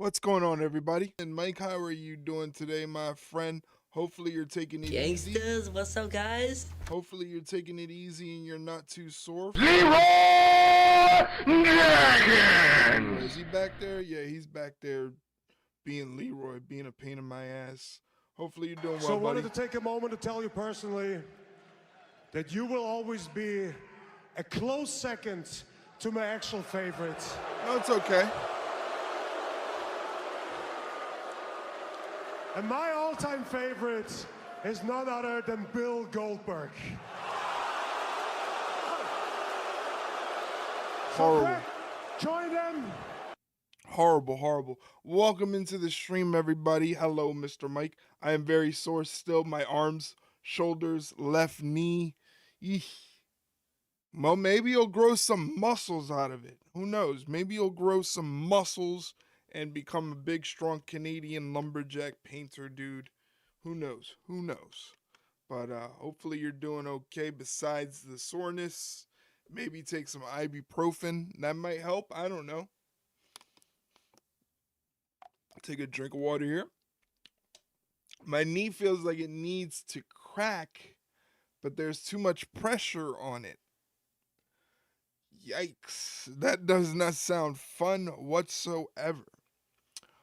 What's going on, everybody? And Mike, how are you doing today, my friend? Hopefully you're taking it easy. Gangsters, what's up, guys? Hopefully you're taking it easy and you're not too sore. Leroy Dragon! Is he back there? Yeah, he's back there being Leroy, being a pain in my ass. Hopefully you're doing well, So I buddy. wanted to take a moment to tell you personally that you will always be a close second to my actual favorite. No, it's okay. And my all-time favorite is none other than Bill Goldberg. Horrible. Brett, join them. Horrible. Welcome into the stream, everybody. Hello, Mr. Mike. I am very sore still. My arms, shoulders, left knee. Eesh. Well, maybe you'll grow some muscles out of it. Who knows? Maybe you'll grow some muscles and become a big, strong Canadian lumberjack painter dude. Who knows? But hopefully you're doing okay besides the soreness. Maybe take some ibuprofen. That might help. I don't know. Take a drink of water here. My knee feels like it needs to crack, but there's too much pressure on it. Yikes. That does not sound fun whatsoever.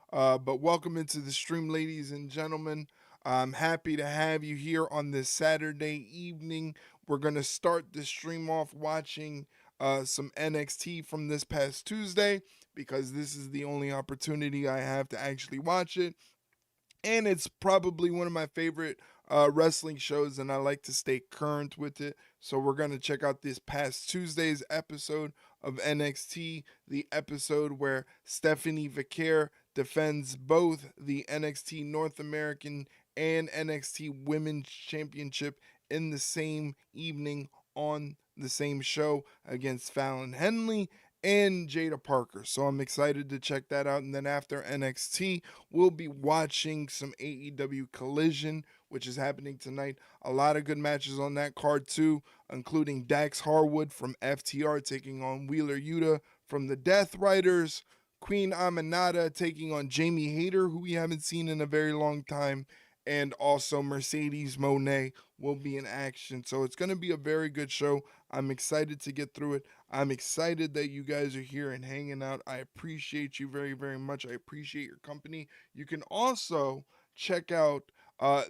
But welcome into the stream, ladies and gentlemen. I'm happy to have you here on this Saturday evening. We're going to start the stream off watching some NXT from this past Tuesday because this is the only opportunity I have to actually watch it. And it's probably one of my favorite wrestling shows, and I like to stay current with it. So we're going to check out this past Tuesday's episode of NXT, the episode where Stephanie Vaquer defends both the NXT North American and NXT Women's Championship in the same evening on the same show against Fallon Henley and Jada Parker. So I'm excited to check that out. And then after NXT, we'll be watching some AEW Collision, which is happening tonight. A lot of good matches on that card too, including Dax Harwood from FTR taking on Wheeler Yuta from the Death Riders, Queen Aminata taking on Jamie Hayter, who we haven't seen in a very long time, and also Mercedes Mone will be in action. So it's going to be a very good show. I'm excited to get through it. I'm excited that you guys are here and hanging out. I appreciate you very, very much. I appreciate your company. You can also check out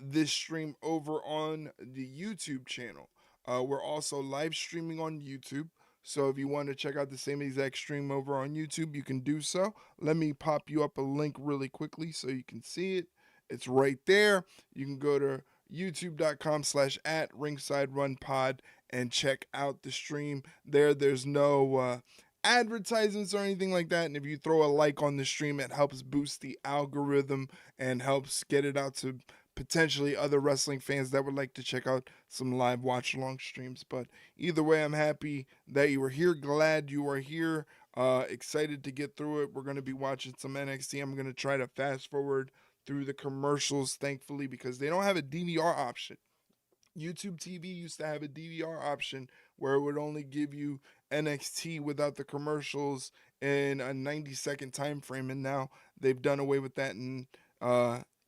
this stream over on the YouTube channel. We're also live streaming on YouTube. So if you want to check out the same exact stream over on YouTube, you can do so. Let me pop you up a link really quickly so you can see it. It's right there. You can go to youtube.com/@ringsiderunpod and check out the stream there. There's no advertisements or anything like that. And if you throw a like on the stream, it helps boost the algorithm and helps get it out to potentially other wrestling fans that would like to check out some live watch along streams. But either way, I'm happy that you were here. Glad you are here. Excited to get through it. We're going to be watching some NXT. I'm going to try to fast forward through the commercials, thankfully, because they don't have a DVR option. YouTube TV used to have a DVR option where it would only give you NXT without the commercials in a 90-second time frame, and now they've done away with that, and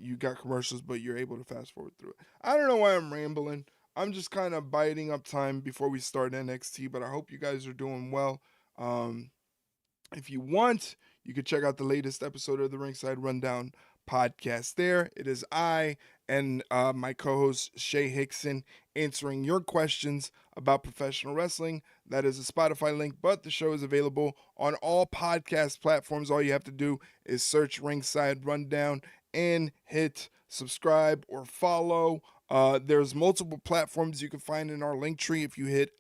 you got commercials, but you're able to fast forward through it. I don't know why I'm rambling. I'm just kind of biding up time before we start NXT, but I hope you guys are doing well. If you want, you could check out the latest episode of the Ringside Rundown podcast there. It is I and my co-host Shay Hickson answering your questions about professional wrestling. That is a Spotify link, but the show is available on all podcast platforms. All you have to do is search Ringside Rundown and hit subscribe or follow. There's multiple platforms you can find in our link tree. If you hit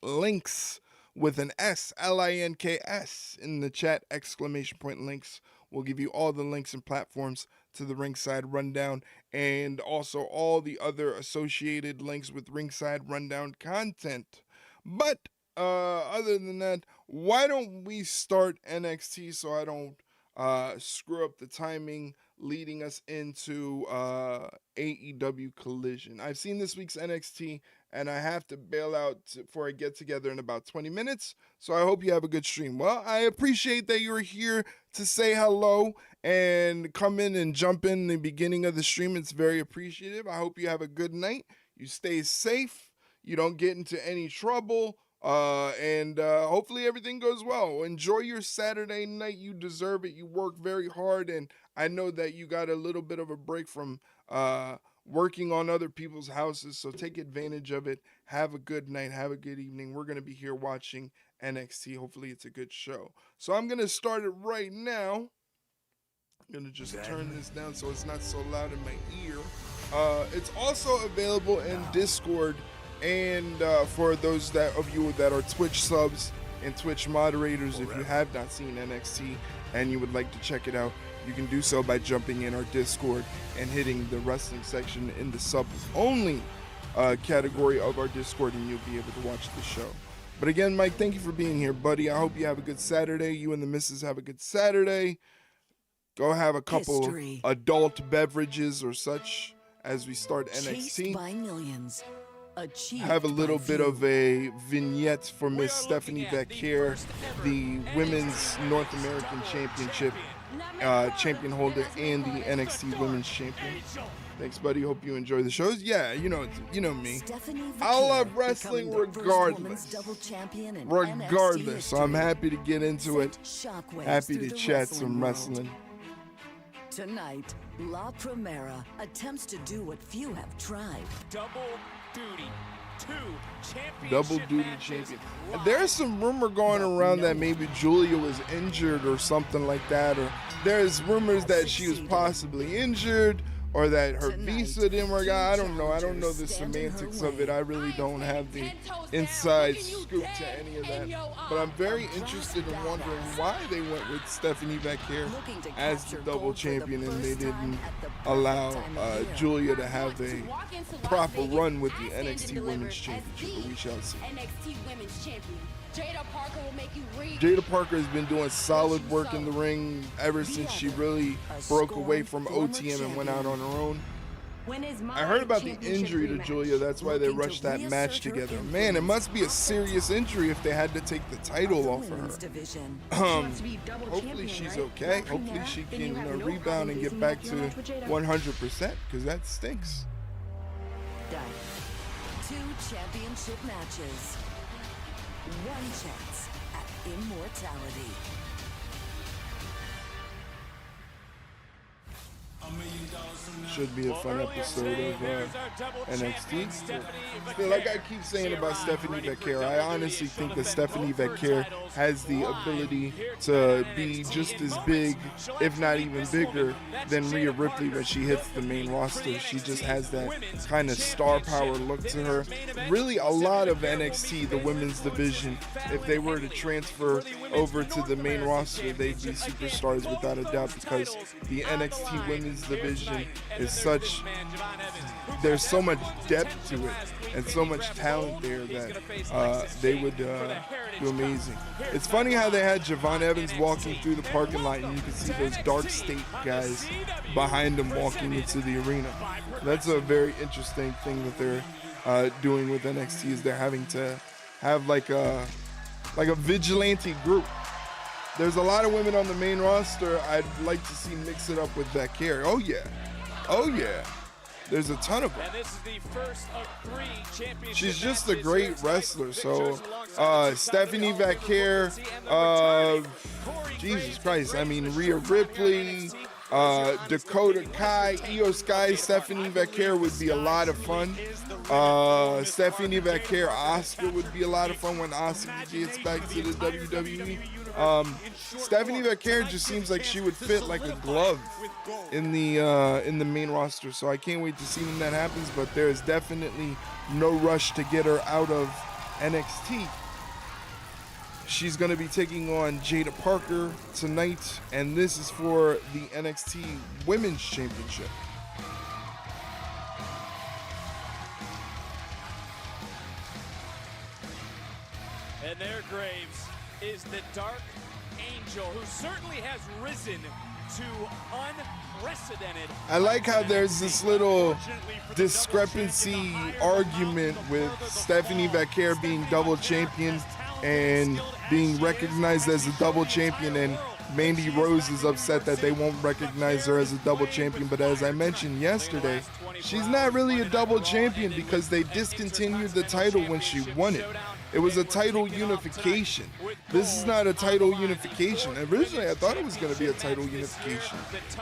!links with an S, LINKS in the chat, ! Links will give you all the links and platforms to the Ringside Rundown and also all the other associated links with Ringside Rundown content. But other than that, why don't we start NXT so I don't screw up the timing leading us into AEW Collision. I've seen this week's NXT and I have to bail out for a get together in about 20 minutes. So I hope you have a good stream. Well, I appreciate that you're here to say hello and come in and jump in the beginning of the stream. It's very appreciative. I hope you have a good night. You stay safe. You don't get into any trouble. And hopefully everything goes well. Enjoy your Saturday night. You deserve it. You work very hard, and I know that you got a little bit of a break from working on other people's houses, so take advantage of it. Have a good night. Have a good evening. We're going to be here watching NXT. Hopefully it's a good show. So I'm going to start it right now. I'm going to just turn this down so it's not so loud in my ear. It's also available in Discord. And for those of you that are Twitch subs and Twitch moderators, if you have not seen NXT and you would like to check it out, you can do so by jumping in our Discord and hitting the wrestling section in the subs only category of our Discord, and you'll be able to watch the show. But again, Mike, thank you for being here, buddy. I hope you have a good Saturday. You and the missus have a good Saturday. Go have a couple adult beverages or such as we start NXT. Chased by millions. Have a little bit of a vignette for Miss Stephanie Vaquer, the Women's North American Championship champion holder and the NXT Women's Champion. Thanks, buddy. Hope you enjoy the shows. Yeah, you know me. I love wrestling regardless. Regardless, so I'm happy to get into it. Happy to chat some wrestling. Tonight, La Primera attempts to do what few have tried. Double duty champion. There's some rumor going around that maybe Julia was injured or something like that, or there's rumors that she was possibly injured or that her visa didn't work out. I don't know. I don't know the semantics of it. I really don't have the inside scoop to any of that. But I'm very interested in wondering why they went with Stephanie Vaquer as the double champion and they didn't allow Julia to have a proper run with the NXT Women's Championship, but we shall see. NXT Women's Champion. Jada Parker will make you read. Jada Parker has been doing solid work in the ring ever since she really broke away from OTM and went out on her own. I heard about the injury to Julia. That's why they rushed that match together. Man, it must be a serious injury if they had to take the title off of her. Hopefully she's okay. Hopefully she can rebound and get back to 100%, because that stinks. 2 championship matches. 1 chance at immortality. Should be a fun episode of NXT. Still, like I keep saying about Stephanie Vaquer, I honestly think that Stephanie Vaquer has the ability to be just as big, if not even bigger, than Rhea Ripley when she hits the main roster. She just has that kind of star power look to her. Really, a lot of NXT, the women's division, if they were to transfer over to the main roster, they'd be superstars without a doubt, because the NXT women's division is such, there's so much depth to it and so much talent there that they would do amazing. It's funny how they had Javon Evans walking through the parking lot and you could see those Dark State guys behind him walking into the arena. That's a very interesting thing that they're doing with NXT, is they're having to have like a vigilante group. There's a lot of women on the main roster I'd like to see mix it up with Vaquer. Oh yeah. Oh yeah. There's a ton of them. And this is the first of 3 championship. She's just a great wrestler. So Stephanie Vaquer, Jesus Christ. I mean, Rhea Ripley, Dakota Kai, Io Sky, Stephanie Vaquer would be a lot of fun. Stephanie Vaquer, Asuka would be a lot of fun when Asuka gets back to the WWE. Stephanie Vaquer just seems like she would fit like a glove in the main roster, so I can't wait to see when that happens. But there is definitely no rush to get her out of NXT. She's going to be taking on Jada Parker tonight, and this is for the NXT Women's Championship. And there, Graves, is the Dark Angel, who certainly has risen to unprecedented. I like how there's this little discrepancy argument with Stephanie Vaquer being double champion and being recognized as a double champion, and Mandy Rose is upset that they won't recognize her as a double champion. But as I mentioned yesterday, she's not really a double champion because they discontinued the title when she won it. It was a title unification. This is not a title unification. Originally, I thought it was going to be a title unification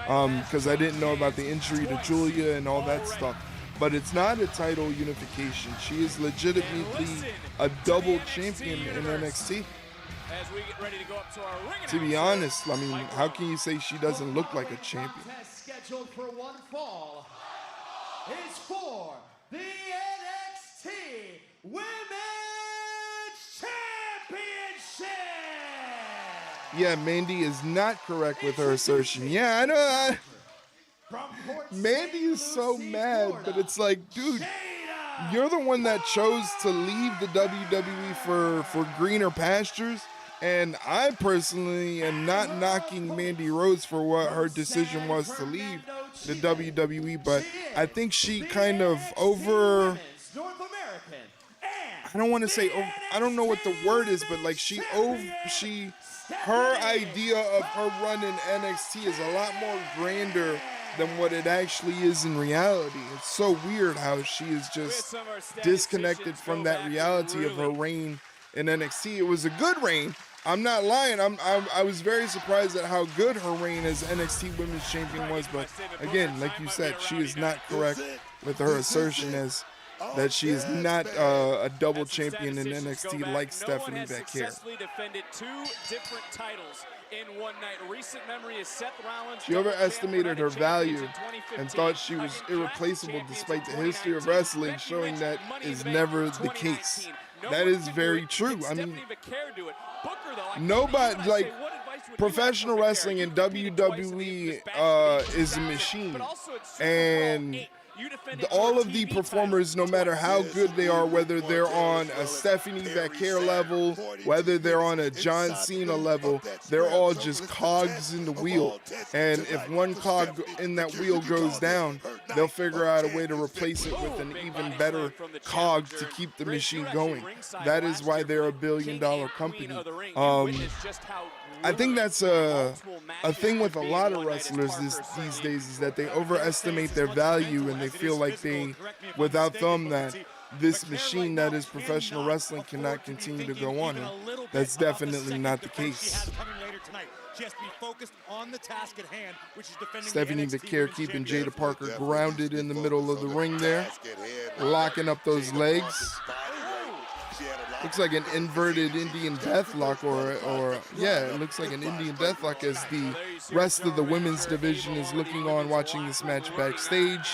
because I didn't know about the injury to Julia and all that stuff. But it's not a title unification. She is legitimately a double champion in NXT. As we get ready to go up to our ring To be honest, I mean, how can you say she doesn't look like a champion? Scheduled for one fall is for the NXT Women's Championship. Yeah, Mandy is not correct with her assertion. Yeah, I know. Mandy is so mad, but it's like, dude, you're the one that chose to leave the WWE for greener pastures. And I personally am not knocking Mandy Rose for what her decision was to leave the WWE, but I think she kind of I don't want to say, I don't know what the word is, but like her idea of her run in NXT is a lot more grander than what it actually is in reality. It's so weird how she is just disconnected from that reality of her reign in NXT. It was a good reign. I'm not lying. I was very surprised at how good her reign as NXT Women's Champion was, but again, like you said, she is not correct with her assertion as that she is not a double champion in NXT like Stephanie Vaquer. Successfully defended 2 different titles in one night. Recent memory is Seth Rollins. She overestimated her value and thought she was irreplaceable despite the history of wrestling showing that is never the case. That is very true. I mean, nobody, like, professional wrestling in WWE is a machine. And all of the performers, no matter how good they are, whether they're on a Stephanie Vaquer level, whether they're on a John Cena level, they're all just cogs in the wheel. And if one cog in that wheel goes down, they'll figure out a way to replace it with an even better cog to keep the machine going. That is why they're a billion-dollar company. I think that's a thing with a lot of wrestlers these days, is that they overestimate their value and they feel like without them, that this machine that is professional wrestling cannot continue to go on. And that's definitely not the case. Stephanie Vaquer keeping Jada Parker grounded in the middle of the ring there, locking up those legs. Looks like an inverted Indian deathlock, or yeah, it looks like an Indian deathlock as the rest of the women's division is looking on, watching this match backstage.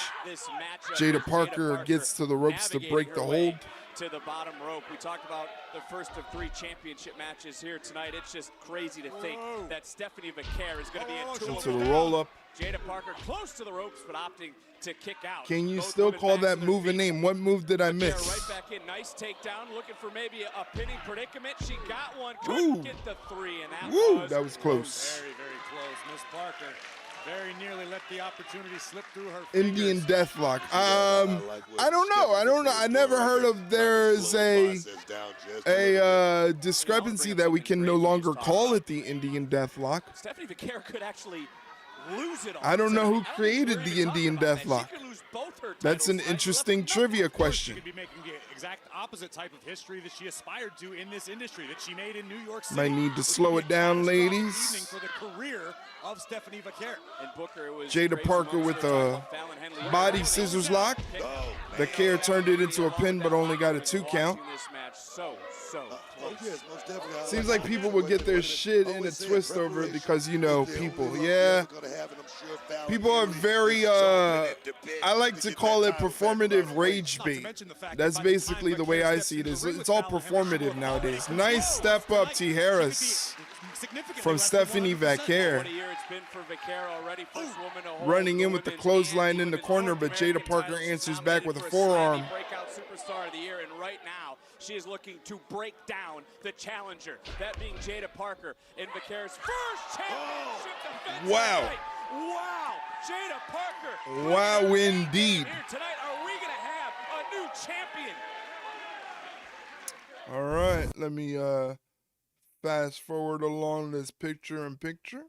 Jada Parker gets to the ropes to break the hold. To the bottom rope. We talked about the first of 3 championship matches here tonight. It's just crazy to think that Stephanie Vaquer is going to be into the roll-up. Jada Parker close to the ropes, but opting to kick out. Can you still call that move a name? What move did I miss? Right back in. Nice takedown. Looking for maybe a pinning predicament. She got one. Couldn't get the 3, and that was close. Very, very close. Miss Parker very nearly let the opportunity slip through her Indian deathlock. I don't know. I never heard of there's a discrepancy that we can no longer call it the Indian deathlock. Stephanie Vaquer could actually lose it. I don't know who created the Indian deathlock. That's an interesting trivia question. She could be making the exact opposite type of history that she aspired to in this industry that she made in New York City. Might need to slow it down, ladies. For the career of Stephanie Vaquer. And Booker, it was Jada Parker with a body scissors lock. Vaquer turned it into a pin, but only got a 2 count. Seems like people will get their shit in a twist over it because, you know, people. Yeah. People are very, I like to call it performative rage bait. That's basically the way I see it. It's all performative nowadays. Nice step up, T. Harris. From Stephanie Vaquer. Running in with the clothesline in the corner, but Jada Parker answers back with a forearm. Breakout superstar of the year, and right now She is looking to break down the challenger, that being Jada Parker in Vaquer's first championship defense. Wow. Tonight. Wow, Jada Parker. Wow, indeed. Here tonight, are we gonna have a new champion? All right, let me fast forward along this picture-in-picture.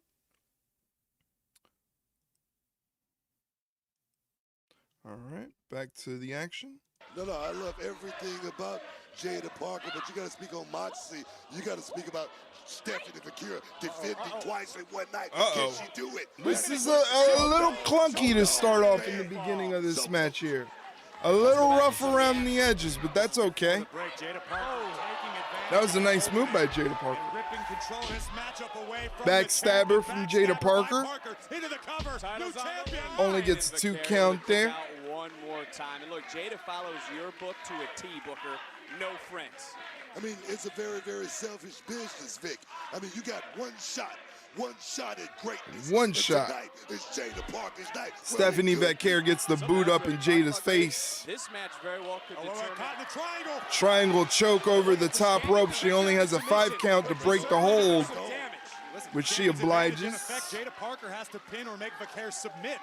All right, back to the action. No, I love everything about Jada Parker, but you got to speak on Moxley. You got to speak about Stephanie Vaquer defending twice in one night. Can she do it? This is a little clunky to start off in the beginning of this match here. A little rough around the edges, but that's okay. That was a nice move by Jada Parker. Backstabber from Jada Parker. Only gets 2 count there. One more time. And look, Jada follows your book to a T, Booker. No friends. I mean, it's a very, very selfish business, Vic. I mean, you got one shot at greatness. One and shot. Tonight is Jada Parker's night. Stephanie Vaquer gets the boot up in Jada's face. This match very well could determine. Triangle choke over the top rope. She only has a 5 count to break the hold, which she obliges. Jada Parker has to pin or make Vaquer submit.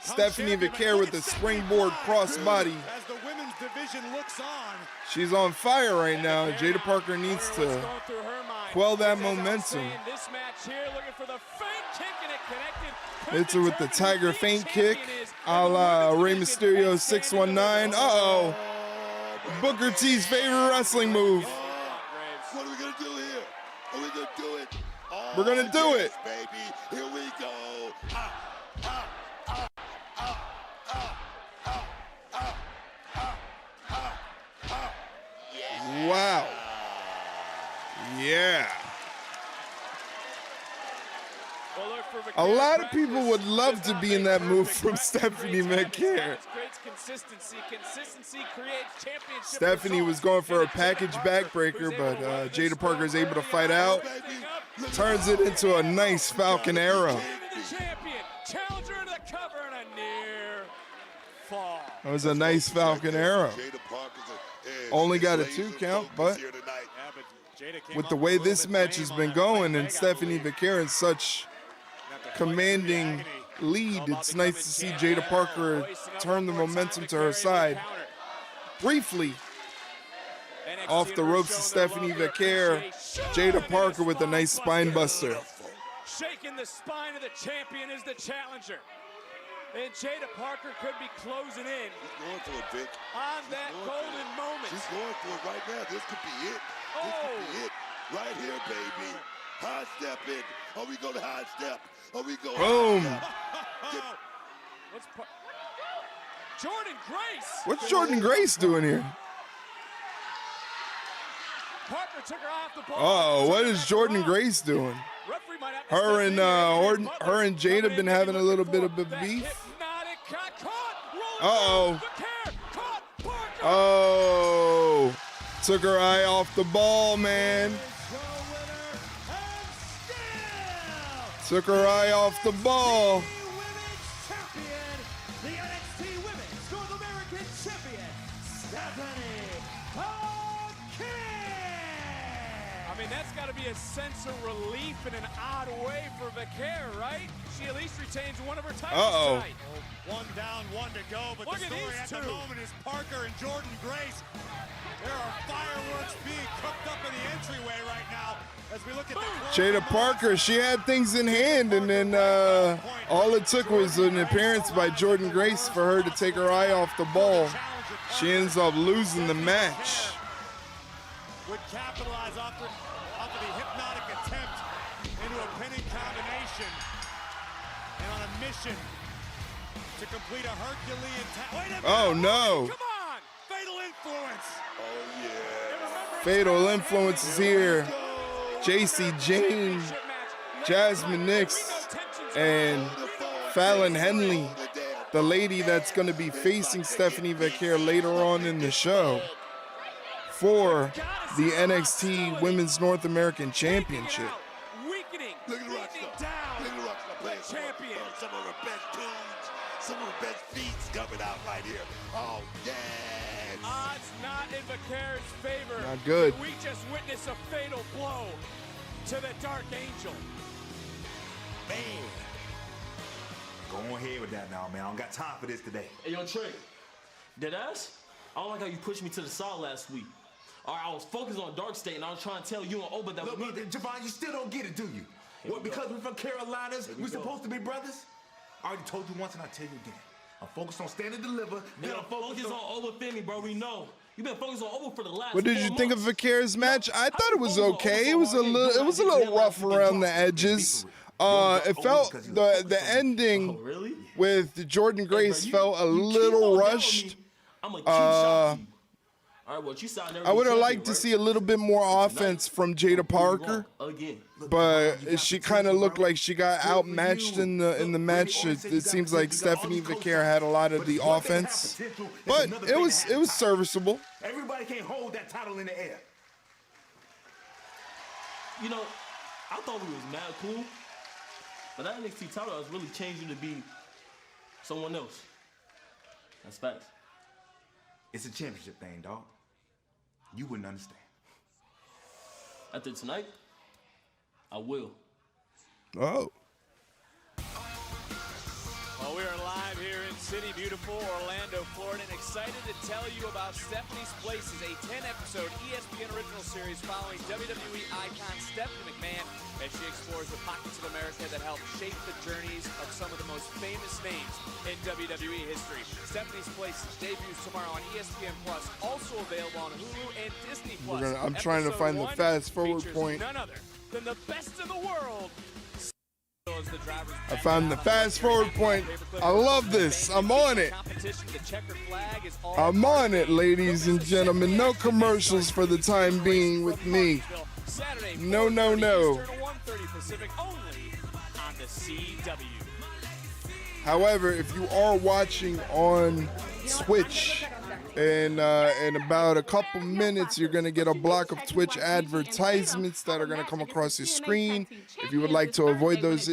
Stephanie Vaquer with the springboard crossbody. As the women's division looks on. She's on fire right now. Jada Parker needs to quell that momentum. This match here, looking for the feint kick, and it connected. Hits her with the Tiger feint kick, a la Rey Mysterio 619. Uh-oh. Booker T's favorite wrestling move. What are we going to do here? Are we going to do it? Oh, We're going to do it. Baby, here we go. Wow. Yeah. A lot of people would love to be in that move from Stephanie Vaquer. Stephanie was going for a package backbreaker, but Jada Parker is able to fight out. Turns it into a nice Falcon Arrow. That was a nice Falcon Arrow. Only got a 2 count, but with the way this match has been going and Stephanie Vaquer in such commanding lead, it's nice to see Jada Parker turn the momentum to her side. Briefly, off the ropes to Stephanie Vaquer, Jada Parker with a nice spine buster. Shaking the spine of the champion is the challenger. And Jada Parker could be closing in. She's going for it, Vic. On that golden moment. She's going for it right now. This could be it. This could be it. Right here, baby. High step in. Are we going to high step? Are we going Boom. Jordan Grace. What's Jordan Grace doing here? Parker took her off the ball. Oh, what is Jordan Grace doing? Her and Jada been having a little bit of a beef. Uh-oh. Oh, took her eye off the ball, man. Took her eye off the ball. The NXT Women's North American Champion, Stephanie Vaquer. I mean, that's got to be a sense of relief in an odd way for Vaquer, right? She at least retains one of her titles tonight. One down, one to go, but Look the at story these at the two. moment is Parker and Jordan Grace. There are fireworks being cooked up in the entryway right now as we look at the Jada Parker, she had things in hand, and then all it took was an appearance by Jordan Grace for her to take her eye off the ball. She ends up losing the match. would capitalize off of the hypnotic attempt into a pinning combination and on a mission to complete a Herculean task. Wait a minute! Oh no! Come on! Fatal influence! Oh, yeah. Fatal influence is here. JC Jane, Jasmine Nix, and Fallon Henley, the lady that's going to be facing Stephanie Vaquer later on in the show for the NXT Women's North American Championship. Look at the rock star. Look at the rock star playing champion. Some of her best tunes, some of her best feats coming out right here. Oh, yes. Odds not in Vaquer's favor. Not good. We just witnessed a fatal blow to the Dark Angel. Man. Go ahead with that now, man. I don't got time for this today. Hey, yo, Trey. Dead ass? I don't like how you pushed me to the side last week. All right, I was focused on Dark State, and I was trying to tell you and Oba that Look, Javon, you still don't get it, do you? What, because we're from Carolinas, we're supposed to be brothers? I already told you once, and I'll tell you again. I'm focused on stand and deliver. Then I'm focused on Oba Femi, bro. We know. You've been focused on Oba for the last What did 4 you think of months. Vaquer's match? I thought it was okay. It was a little rough around the edges. It felt the ending with Jordan Grace felt a little rushed. I would have liked to see a little bit more offense from Jada Parker, but she kind of looked like she got outmatched in the match. It seems like Stephanie Vaquer had a lot of the offense, but it was serviceable. Everybody can't hold that title in the air. You know, I thought we was mad cool, but that NXT title was really changing to be someone else. That's facts. It's a championship thing, dog. You wouldn't understand. After tonight, I will. Oh. Well, we are live here in City, beautiful Orlando, Florida, and excited to tell you about Stephanie's Places, a 10-episode ESPN original series following WWE icon Stephanie McMahon as she explores the pockets of America that helped shape the journeys of some of the most famous names in WWE history. Stephanie's Places debuts tomorrow on ESPN Plus, also available on Hulu and Disney Plus. I'm trying to find the fast forward point. None other than the best in the world. I found the fast forward point. I love this. I'm on it. I'm on it, ladies and gentlemen. No commercials for the time being with me. No, no, no. However, if you are watching on Twitch, in about a couple minutes, you're going to get a block of Twitch advertisements that are going to come across your screen. If you would like to avoid those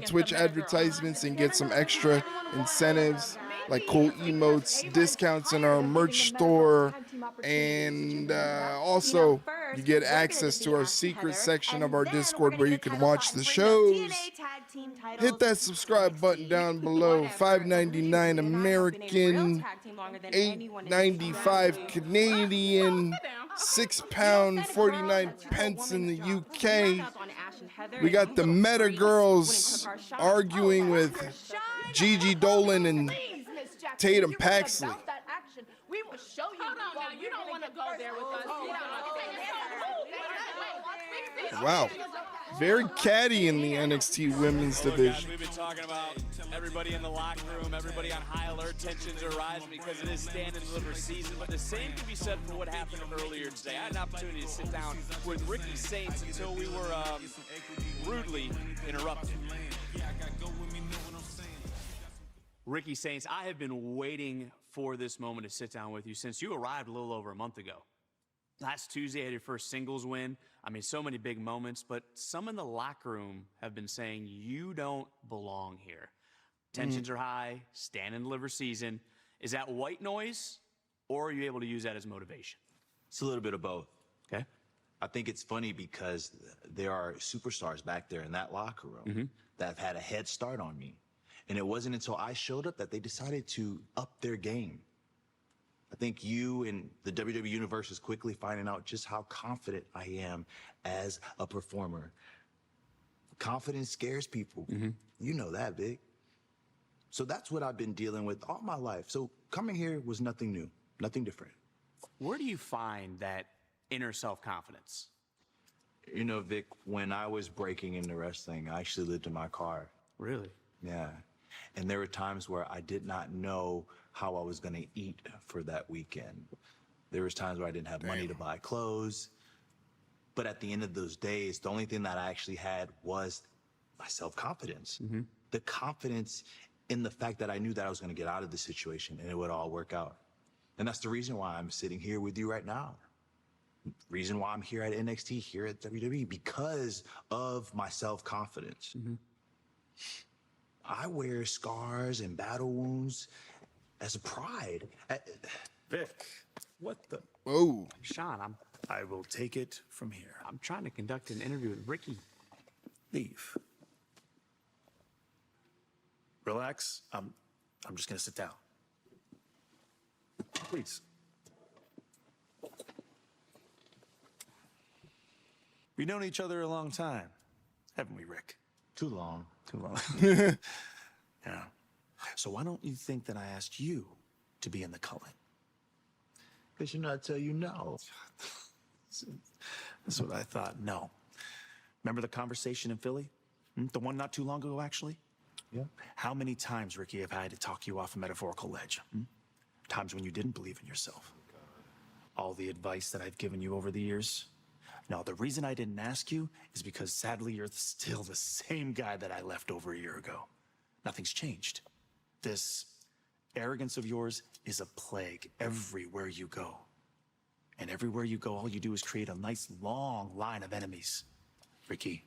Twitch advertisements and get some extra incentives like cool emotes, discounts in our merch store, and also you get access to our secret section of our Discord where you can watch the shows. Hit that subscribe button down below. $5.99 American, $8.95 Canadian, £6.49 in the UK. We got the Meta Girls arguing with Gigi Dolan and Tatum Paxley. We will show you. Hold on now. You don't want to go there with us. Wow. Very catty in the NXT women's division. We've been talking about everybody in the locker room, everybody on high alert, tensions are rising because it is stand and deliver season, but the same can be said for what happened earlier today. I had an opportunity to sit down with Ricky Saints until we were rudely interrupted. Ricky Saints, I have been waiting for this moment to sit down with you since you arrived a little over a month ago. Last Tuesday, you had your first singles win. I mean, so many big moments, but some in the locker room have been saying you don't belong here. Tensions are high, stand and deliver season. Is that white noise, or are you able to use that as motivation? It's a little bit of both. Okay. I think it's funny because there are superstars back there in that locker room that have had a head start on me. And it wasn't until I showed up that they decided to up their game. I think you and the WWE Universe is quickly finding out just how confident I am as a performer. Confidence scares people. You know that, Big. So that's what I've been dealing with all my life. So coming here was nothing new, nothing different. Where do you find that inner self-confidence? You know, Vic, when I was breaking into wrestling, I actually lived in my car. Really? Yeah. And there were times where I did not know how I was going to eat for that weekend. There was times where I didn't have money to buy clothes. But at the end of those days, the only thing that I actually had was my self-confidence. The confidence in the fact that I knew that I was going to get out of the situation and it would all work out. And that's the reason why I'm sitting here with you right now. Reason why I'm here at NXT, here at WWE, because of my self-confidence. I wear scars and battle wounds as a pride. Vic, what the? Oh. Sean, I will take it from here. I'm trying to conduct an interview with Ricky. Leave. Relax. I'm just gonna sit down. Please. We've known each other a long time, haven't we, Rick? Too long. Too long. Yeah. So why don't you think that I asked you to be in the culling? Because you know I tell you no. That's what I thought. No. Remember the conversation in Philly? The one not too long ago, actually? Yeah. How many times, Ricky, have I had to talk you off a metaphorical ledge? Times when you didn't believe in yourself. All the advice that I've given you over the years. No, the reason I didn't ask you is because sadly you're still the same guy that I left over a year ago. Nothing's changed. This arrogance of yours is a plague everywhere you go. And everywhere you go, all you do is create a nice long line of enemies, Ricky.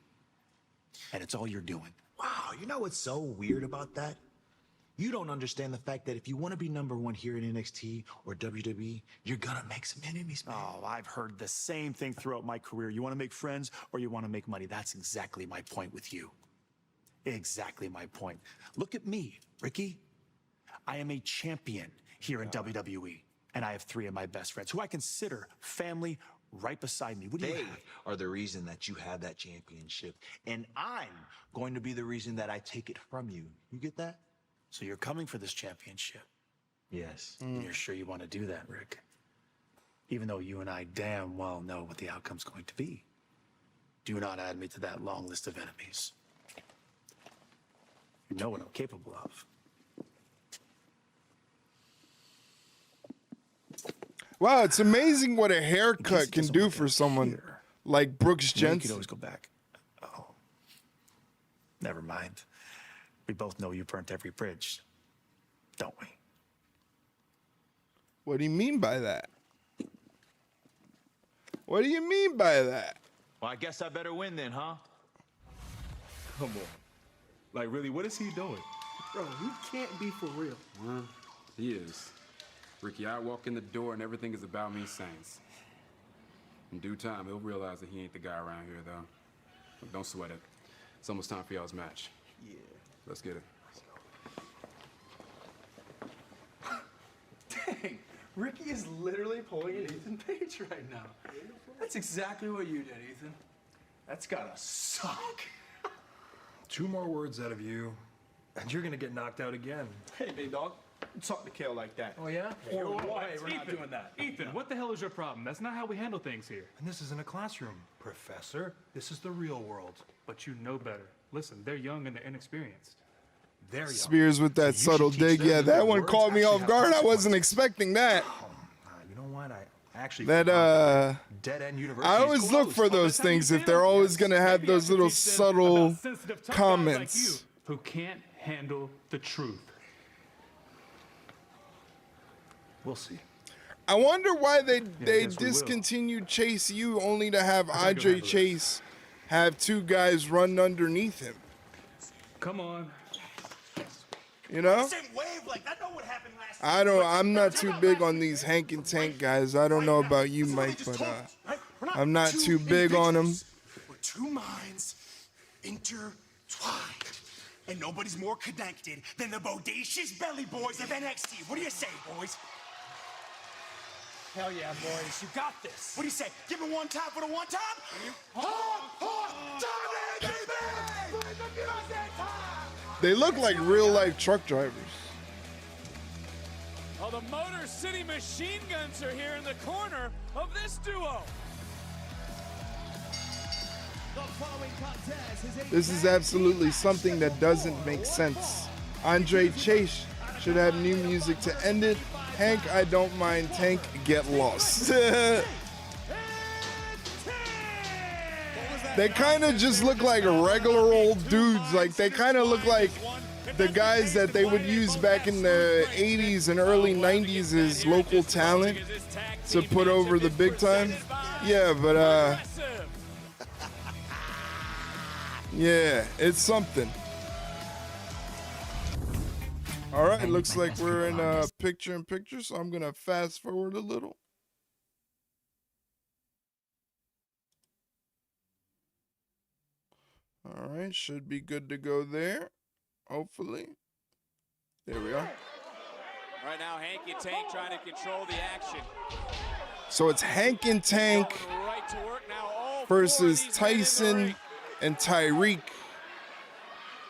And it's all you're doing. Wow, you know what's so weird about that? You don't understand the fact that if you want to be number one here in NXT or WWE, you're gonna make some enemies, man. Oh, I've heard the same thing throughout my career. You want to make friends or you want to make money. That's exactly my point with you. Exactly my point. Look at me, Ricky. I am a champion here in WWE, and I have 3 of my best friends who I consider family right beside me. What do you They have? are the reason that you have that championship, and I'm going to be the reason that I take it from you. You get that? So you're coming for this championship? Yes. You're sure you want to do that, Rick? Even though you and I damn well know what the outcome's going to be. Do not add me to that long list of enemies. You know what I'm capable of. Wow, it's amazing what a haircut can do for someone like Brooks You know, you Jensen. could always go back. Oh, never mind. We both know you burnt every bridge, don't we? What do you mean by that? What do you mean by that? Well, I guess I better win then, huh? Come on. Like, really, what is he doing? Bro, he can't be for real. Well, he is. Ricky, I walk in the door and everything is about me Saints. In due time, he'll realize that he ain't the guy around here, though. But don't sweat it. It's almost time for y'all's match. Yeah. Let's get it. Dang, Ricky is literally pulling an Ethan Page right now. That's exactly what you did, Ethan. That's gotta suck. 2 more words out of you, and you're gonna get knocked out again. Hey, big dog. Talk to Kale like that. Oh, yeah? Or Whoa, why we're Ethan, not doing that. Ethan, what the hell is your problem? That's not how we handle things here. And this isn't a classroom, Professor. This is the real world. But you know better. Listen, they're young and they're inexperienced. They're young. Spears with that So you subtle should teach dig. them Yeah, that that their one words caught me actually off have guard. I wasn't consequences. expecting that. You know what? I actually That Dead End University. I always look for those things if they're always gonna have those little subtle comments. Who can't handle the truth. We'll see. I wonder why they guess we will. discontinued Chase U only to have I gotta go Andre handle Chase have 2 guys run underneath him. Come on. You know? I'm not too big on these Hank and Tank guys. I don't know about you, Mike, but I'm not too big on them. We're 2 minds intertwined. And nobody's more connected than the bodacious belly boys of NXT. What do you say, boys? Hell yeah, boys. You got this. What do you say? Give me one time for the one time? They look like real-life truck drivers. Oh, the Motor City Machine Guns are here in the corner of this duo. The following contest is a This is absolutely something that doesn't make sense. Andre Chase should have new music to end it. Hank, I don't mind. Tank, get lost. They kind of just look like regular old dudes. Like, they kind of look like the guys that they would use back in the 80s and early 90s as local talent to put over the big time. Yeah, but yeah, it's something. All right, looks like we're in picture-in-picture, so I'm gonna fast forward a little. All right, should be good to go there. Hopefully. There we are. Right now, Hank and Tank trying to control the action. So it's Hank and Tank Right to work now. versus Tyson and Tyreek.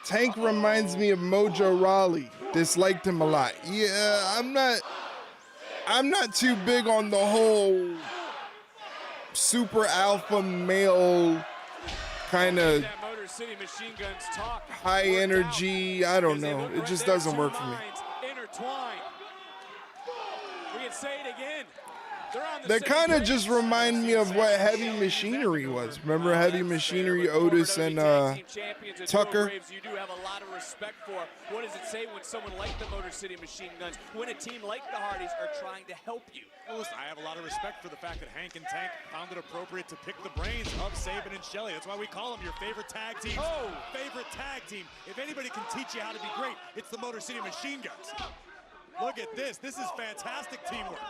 Tank reminds me of Mojo Rawley. Disliked him a lot. Yeah, I'm not too big on the whole super alpha male kind of high energy. I don't know. It just doesn't work for me. Intertwined. We can say it again. They kind of just remind me of what Heavy Machinery was. Remember Heavy Machinery, Otis and Tucker? You do have a lot of respect for. What does it say when someone like the Motor City Machine Guns, when a team like the Hardys are trying to help you? Well, listen, I have a lot of respect for the fact that Hank and Tank found it appropriate to pick the brains of Saban and Shelley. That's why we call them your favorite tag team. Favorite tag team. If anybody can teach you how to be great, it's the Motor City Machine Guns. Look at this. This is fantastic teamwork.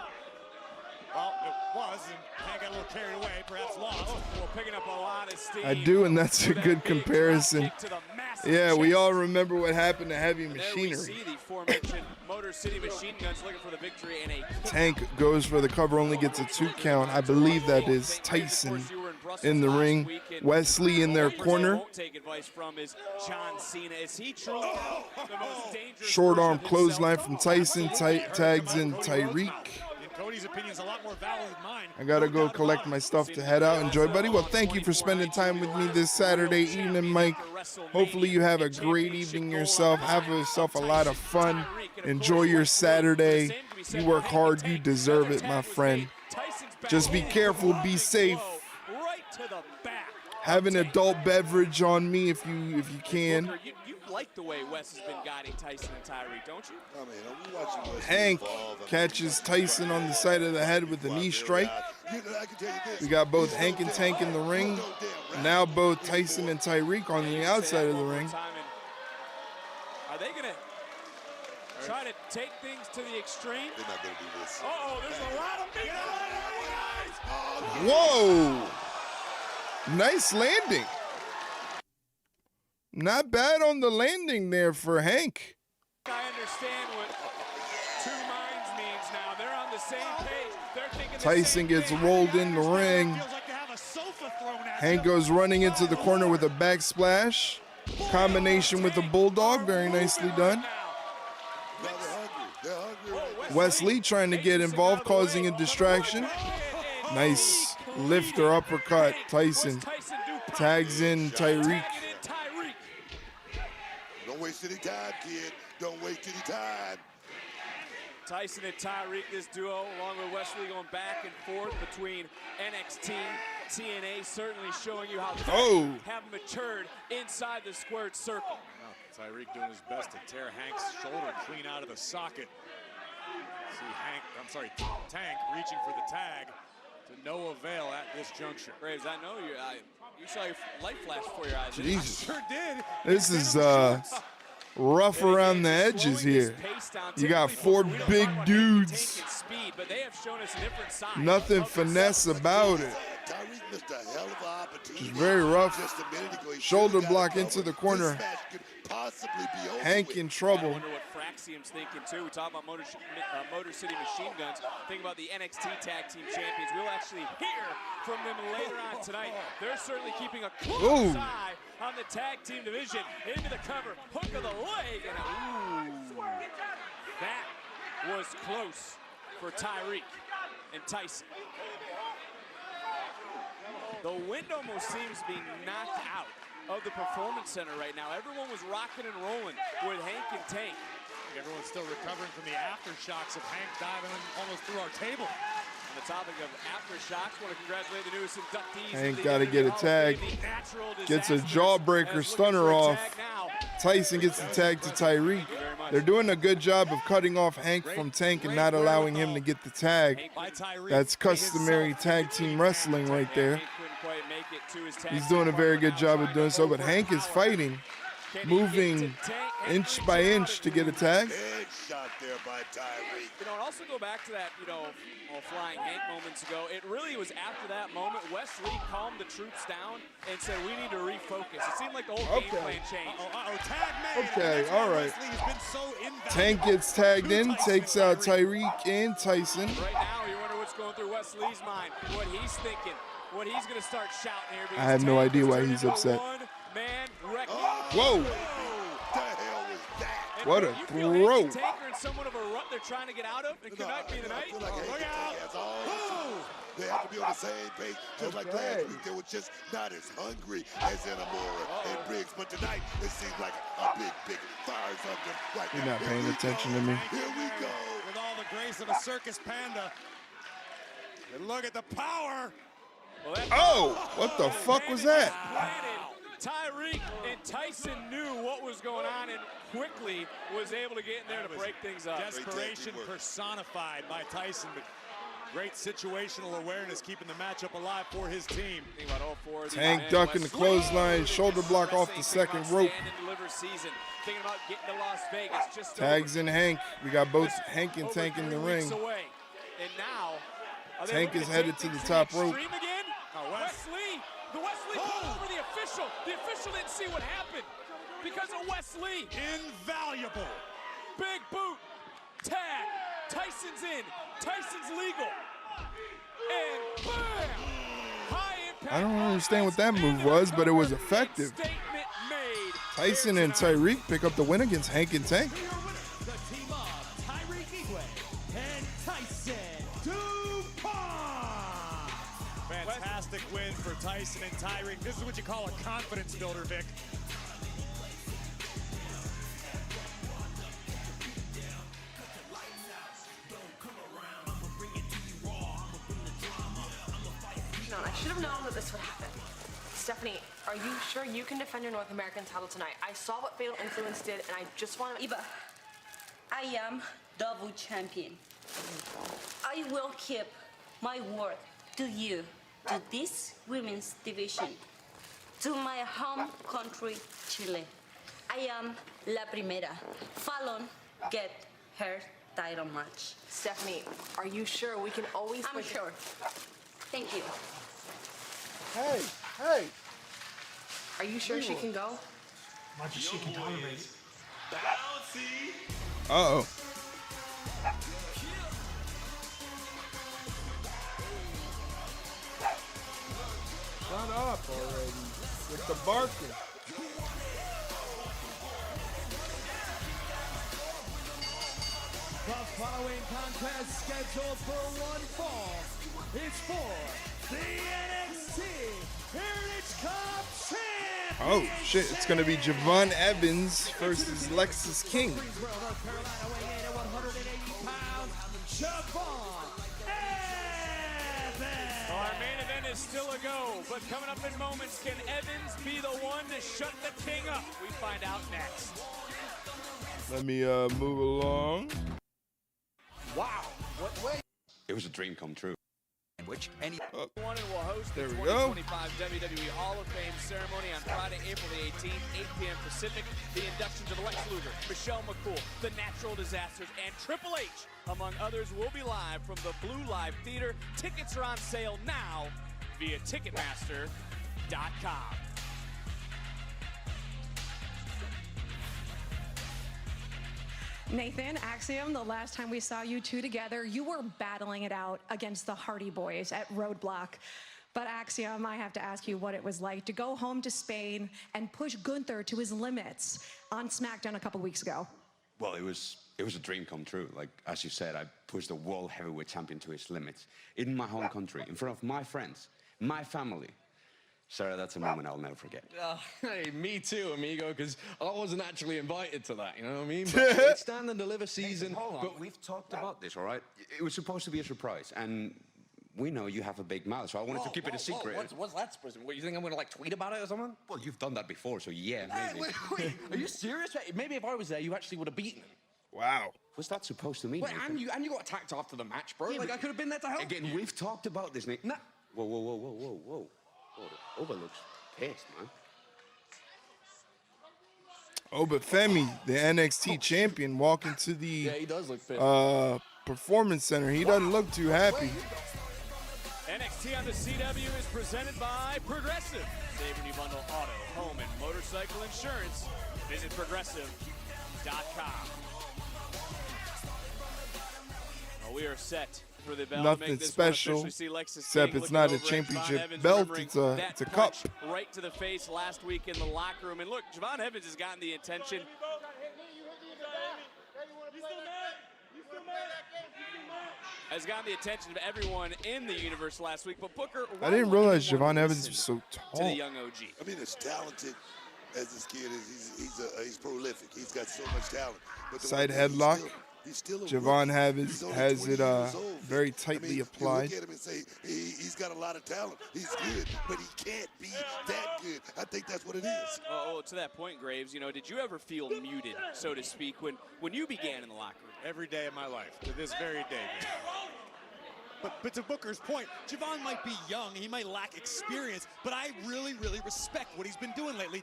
Well, it was, and Hank got a little carried away, perhaps lost. Well, picking up a lot of steam. I do, and that's a good comparison. Yeah, we all remember what happened to Heavy Machinery. There we see the aforementioned Motor City Machine Guns looking for the victory in a Tank goes for the cover, only gets a 2 count. I believe that is Tyson in the ring. Wesley in their corner. Won't take advice from is John Cena. Is he truly the most dangerous? Short arm clothesline from Tyson. Tags in Tyreek. Cody's opinion is a lot more valid than mine. I gotta go collect my stuff to head out. Enjoy, buddy. Well, thank you for spending time with me this Saturday evening, Mike. Hopefully you have a great evening yourself. Have yourself a lot of fun. Enjoy your Saturday. You work hard. You deserve it, my friend. Just be careful. Be safe. Have an adult beverage on me if you can. You like the way Wes has been guiding Tyson and Tyreek, don't you? I mean, I'm watching Wes Hank evolve. catches Tyson on the side of the head with a knee strike. We got both Hank and Tank in the ring. Now both Tyson and Tyreek on the outside of the ring. Are they going to try to take things to the extreme? They're not going to do this. Uh-oh, there's a lot of big Whoa! Nice landing. Not bad on the landing there for Hank. I understand what two minds means now. They're on the same page. They're thinking Tyson gets rolled in the ring. Hank goes running into the corner with a back splash. Combination with the Bulldog. Very nicely done. Wesley trying to get involved, causing a distraction. Nice lifter uppercut. Tyson tags in Tyreek. Don't waste any time, kid. Don't waste any time. Tyson and Tyreek, this duo, along with Wesley, going back and forth between NXT, TNA, certainly showing you how they have matured inside the squared circle. Tyreek doing his best to tear Hank's shoulder clean out of the socket. See Tank reaching for the tag to no avail at this juncture. Graves, I know you saw your light flash before your eyes. Jesus. Sure did. This is rough around the edges here. You got 4 big dudes. Nothing finesse about it. Just very rough. Shoulder block into the corner. Hank in trouble. I wonder what Fraxium's thinking too. We talk about Motor City Machine Guns. Think about the NXT Tag Team Champions. We'll actually hear from them later on tonight. They're certainly keeping a close eye on the tag team division. Into the cover, hook of the leg, and that was close for Tyreek and Tyson. The wind almost seems to be knocked out of the Performance Center right now. Everyone was rocking and rolling with Hank and Tank. Everyone's still recovering from the aftershocks of Hank diving almost through our table. On the topic of aftershocks, want to congratulate the newest inductees. Hank got to get a tag. Gets a jawbreaker stunner off. Tyson gets the tag to Tyreek. They're doing a good job of cutting off Hank from Tank and not allowing him to get the tag. That's customary tag team wrestling right there. He's doing a very good job of doing so, but Hank is fighting, moving inch by inch to get a tag. Headshot there by Tyreek. You know, and also go back to that, Flying Hank moments ago. It really was after that moment, Wesley calmed the troops down and said, we need to refocus. It seemed like the whole game plan changed. Tag made. Okay, all right. Wesley's been so invaluable. Tank gets tagged in, takes out Tyreek and Tyson. Right now, you wonder what's going through Wesley's mind, what he's thinking, what he's going to start shouting here. I have no idea why he's upset. Whoa! What a throw! Tanker in somewhat of a rut they're trying to get out of. It could not be the night. Look out! They have to be on the same page, just like last week. They were just not as hungry as Inamura and Briggs, but tonight it seems like a big fire something. Right You're not paying attention to me. Here we go. With all the grace of a circus panda. And look at the power. Oh! What the fuck was that? Tyreek and Tyson knew what was going on and quickly was able to get in there to break things up. Desperation personified by Tyson, but great situational awareness keeping the matchup alive for his team. Tank ducking the clothesline, shoulder block off the second rope. Thinking about getting to Las Vegas. Just Tags in Hank. We got both Hank and Tank in the ring. And now Tank is headed to the top rope. Wesley. The Wesley put over the official. The official didn't see what happened because of Wesley. Invaluable. Big boot. Tag. Tyson's in. Tyson's legal. And bam! High impact. I don't understand what that move was, but it was effective. Tyson and Tyreek pick up the win against Hank and Tank. The team of Tyreek and Tyson Fantastic win for Tyson and Tyreek. This is what you call a confidence builder, Vic. I should have known that this would happen. Stephanie, are you sure you can defend your North American title tonight? I saw what Fatal Influence did, and I just want to... Eva, I am double champion. I will keep my word to you, to this women's division, to my home country, Chile. I am La Primera. Fallon get her title match. Stephanie, are you sure we can always... I'm sure. Thank you. Hey, hey. Are you sure she can go? Much as she can tolerate. Uh-oh. Shut up already with the barking. The following contest scheduled for one fall is for the NXT Heritage Cup Champion. Oh shit, it's gonna be Javon Evans versus Lexus King. North Carolina weighing in at 180 pounds, Javon Evans. Our main event is still a go, but coming up in moments, can Evans be the one to shut the King up? We find out next. Let me move along. Wow, what way? It was a dream come true. Which One and will host the There we go. 2025 WWE Hall of Fame ceremony on Friday, April the 18th, 8 p.m. Pacific. The inductions of Lex Luger, Michelle McCool, The Natural Disasters, and Triple H, among others, will be live from the Blue Live Theater. Tickets are on sale now via Ticketmaster.com. Nathan, Axiom, the last time we saw you two together, you were battling it out against the Hardy Boys at Roadblock. But Axiom, I have to ask you what it was like to go home to Spain and push Gunther to his limits on SmackDown a couple weeks ago. Well, it was a dream come true. Like, as you said, I pushed the world heavyweight champion to his limits in my home country, in front of my friends, my family. Sarah, that's a moment I'll never forget. Hey, me too, amigo, because I wasn't actually invited to that, you know what I mean? But it's Stand and Deliver season. Hey, hold on, but we've talked about this, all right? It was supposed to be a surprise, and we know you have a big mouth, so I wanted to keep it a secret. What's that surprise? What, you think I'm going to, like, tweet about it or something? Well, you've done that before, so yeah, maybe. Wait, are you serious? Maybe if I was there, you actually would have beaten him. Wow. Was that supposed to mean? Wait, and you got attacked after the match, bro. Yeah, like, I could have been there to help Again, you. we've talked about this, Nick. Nah. Whoa. The Overlook's pissed, man. Obafemi, the NXT champion, walking to the he does look fit. Performance Center. He doesn't look too happy. NXT on the CW is presented by Progressive. Saving you bundle auto, home, and motorcycle insurance. Visit progressive.com. Well, we are set for the bell. Nothing special, except it's not a championship belt. It's a cup. Right to the face last week in the locker room. And look, Javon Evans has gotten the attention. Has gotten the attention of everyone in the universe last week. But Booker, I didn't realize Javon Evans was so tall. To the young OG. I mean, as talented as this kid is, he's prolific. He's got so much talent. But Side headlock. He's still Javon has it very tightly applied. You look at him and say he's got a lot of talent. He's good, but he can't be that good. I think that's what it is. Oh, to that point, Graves, you know, did you ever feel muted, so to speak, when you began in the locker room? Every day of my life, to this very day. But to Booker's point, Javon might be young, he might lack experience, but I really, really respect what he's been doing lately.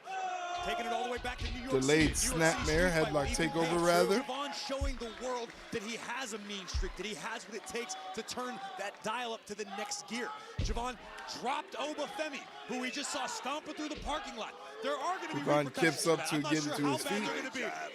Taking it all the way back to New York Delayed City. snapmare, headlock takeover rather. Javon showing the world that he has a mean streak, that he has what it takes to turn that dial up to the next gear. Javon dropped Obafemi, who we just saw stomping through the parking lot. There are going to be Javon repercussions. kips up to get into his feet.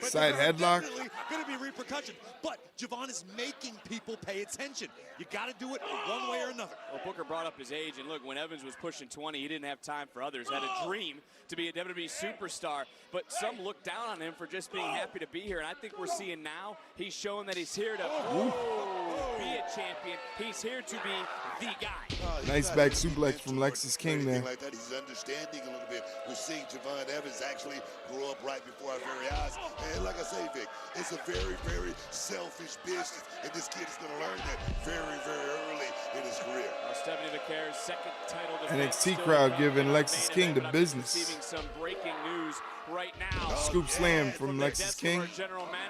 Side There are headlock. definitely going to be repercussions. But Javon is making people pay attention. You got to do it one way or another. Well, Booker brought up his age, and look, when Evans was pushing 20, he didn't have time for others. Had a dream to be a WWE superstar, but some looked down on him for just being happy to be here. And I think we're seeing now he's showing that he's here to be a champion. He's here to be the guy. Nice back suplex from Lexus King there. Like that. He's understanding a little bit. We're seeing Javon Evans actually grow up right before our very eyes. And like I say, Vic, it's a very, very selfish business. And this kid is going to learn that very, very early in his career. Stephanie Vaquer's second title defense. NXT crowd giving Lexus King the business. Receiving some breaking news right now. Scoop slam from Lexus King.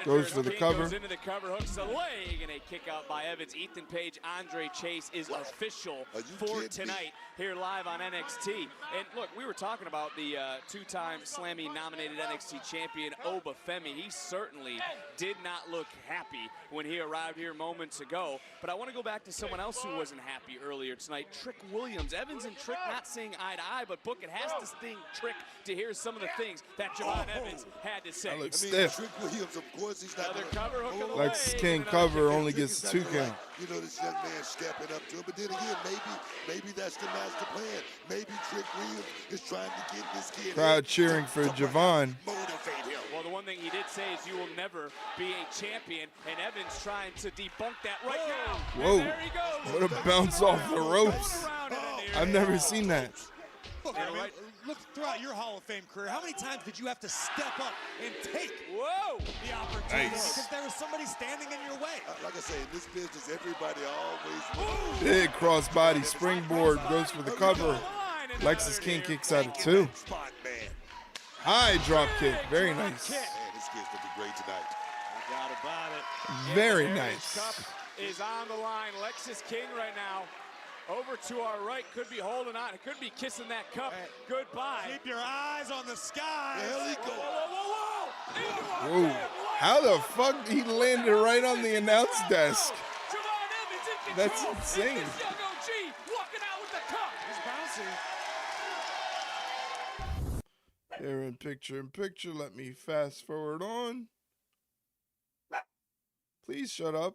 Goes for the cover. Goes into the cover, hooks a leg, and a kick out by Evans. Ethan Page, Andre Chase is official for tonight here live on NXT. And look, we were talking about the two-time Slammy-nominated NXT champion, Obafemi. He certainly did not look happy when he arrived here moments ago. But I want to go back to someone else who wasn't happy earlier tonight, Trick Williams. Evans and Trick not seeing eye to eye, but Book, it has to sting Trick to hear some of the things that Javon Evans had to say. Stiff. Trick Williams, of course, he's not Lexus King cover only gets a 2 count. You know, this young man stepping up to him. But then again, maybe that's the master plan. Maybe Trick Williams is trying to get this kid. Crowd cheering for Javon. Motivate him. Well, the one thing he did say is you will never be a champion, and Evans trying to debunk that right now. Whoa. And there he goes. What a bounce off the ropes. I've never seen that. Look, I mean, look throughout your Hall of Fame career, how many times did you have to step up and take the opportunity because there was somebody standing in your way? Like I say, in this business, everybody always Big crossbody springboard goes for the cover. Lexus King kicks out of 2. High drop kick, very nice. Man, this kid's gonna be great tonight. No doubt about it. Very Heritage nice. Cup is on the line. Lexus King right now. Over to our right, could be holding on. It could be kissing that cup goodbye. Keep your eyes on the sky. There he goes. Whoa. How the fuck he landed right on the announce desk? That's insane. Young OG walking out with the cup. He's bouncing. They're in picture. Let me fast forward on. Please shut up.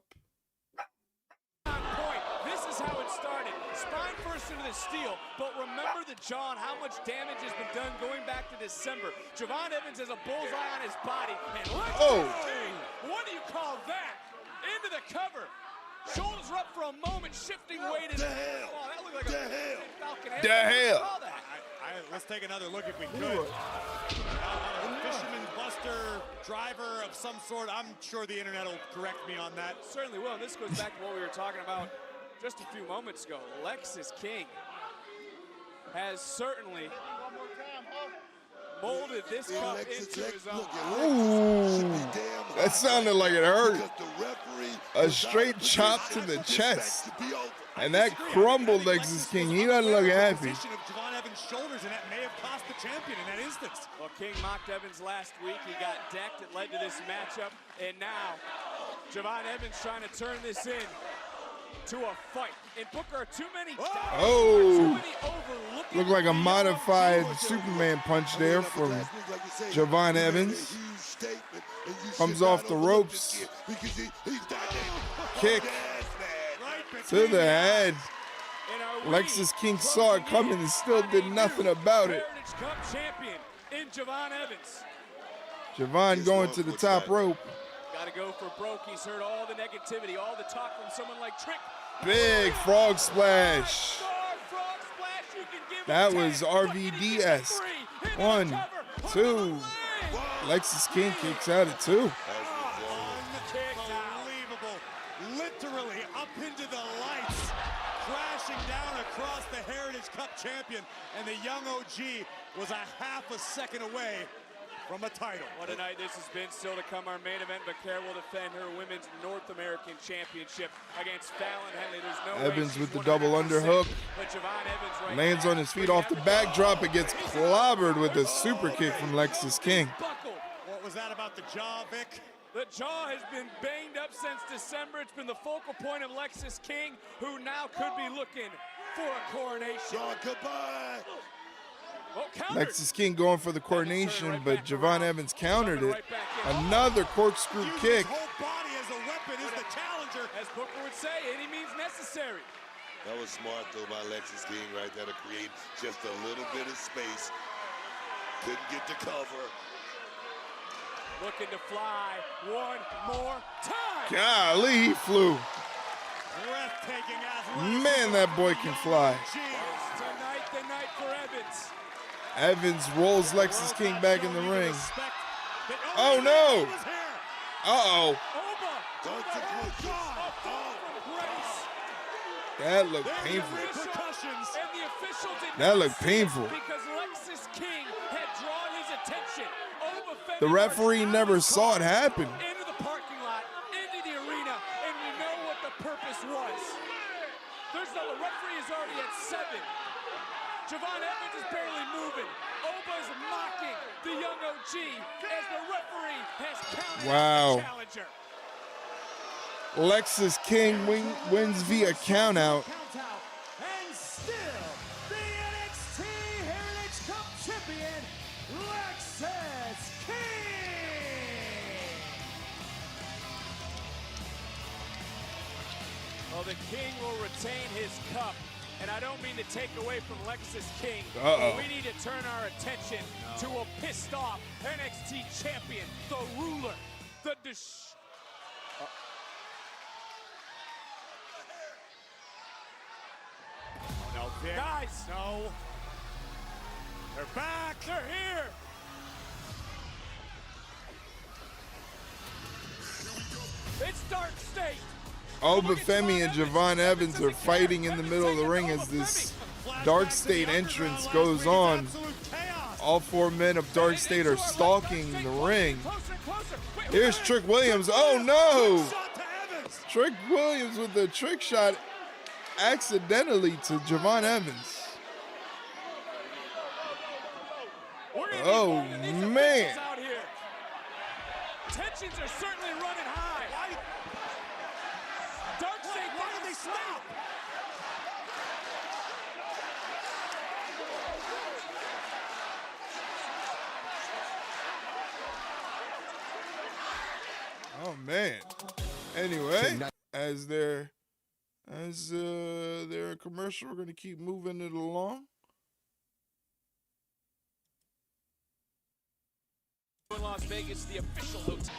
This is how it started. Spine first into the steel, but remember the jaw and how much damage has been done going back to December. Javon Evans has a bullseye on his body, and what do you call that? Into the cover. Shoulders are up for a moment, shifting weight. The hell. Oh, that looked like a Falcon head. The hell. Saw that. Let's take another look if we could. Fisherman buster, driver of some sort. I'm sure the internet will correct me on that. Certainly will. This goes back to what we were talking about just a few moments ago. Lexus King has certainly molded this cup into his own. Ooh, that sounded like it hurt. A straight chop to the chest. And that crumbled Lexus King. He doesn't look happy. Position of Javon Evans' shoulders and that may have cost the champion in that instance. Well, King mocked Evans last week. He got decked. It led to this matchup. And now, Javon Evans trying to turn this in to a fight. And Booker, too many Looked like a modified Superman punch there from Javon Evans. Comes off the ropes. Kick to the head. Lexis King saw it coming and still did nothing about it. Heritage Cup champion in Javon Evans. Javon going to the top rope. Got to go for broke. He's heard all the negativity, all the talk from someone like Trick. Big frog splash. That was RVD-esque. 1, 2. Lexis King kicks out at 2. Unbelievable. Literally up into the lights. Crashing down across the Heritage Cup champion. And the young OG was a half a second away from a title. What a night this has been. Still to come, our main event. Vaquer will defend her Women's North American Championship against Fallon Henley. There's no Evans with the double underhook. Lands on his feet off the backdrop. It gets clobbered with a super kick from Lexis King. What was that about the jaw, Vic? The jaw has been banged up since December. It's been the focal point of Lexis King, who now could be looking for a coronation. Goodbye. Lexis King going for the coronation, but Javon Evans countered it. Another corkscrew kick. Whole body as a weapon is the challenger. As Booker would say, any means necessary. That was smart, though, by Lexis King right there to create just a little bit of space. Couldn't get the cover. Looking to fly one more time. Golly, he flew. Breathtaking athleticism. Man, that boy can fly. Tonight, the night for Evans. Evans rolls Lexis King back in the ring. Oh, no. Uh-oh. That looked painful. That looked painful. Because Lexis King had drawn his attention. The referee never saw it happen. Into the parking lot, into the arena, and we know what the purpose was. The referee is already at 7. Javon Evans is barely moving. Oba's mocking the young OG as the referee has counted the challenger. Lexis King wins via countout. And still, the NXT Heritage Cup champion, Lexis King. Well, the King will retain his cup. And I don't mean to take away from Lexis King, but we need to turn our attention to a pissed off NXT champion, the ruler, the No, Vic. Guys! No. They're back. They're here. It's Dark State. Obafemi and Javon Evans are fighting in the middle of the ring as this Dark State entrance goes on. All 4 men of Dark State are stalking the ring. Here's Trick Williams. Oh no! Trick Williams with the trick shot accidentally to Javon Evans. Oh man! Tensions are certainly running high. Dark State, why did they stop? Oh man. Anyway, as they're a commercial, we're gonna keep moving it along. In Las Vegas, the official hotel.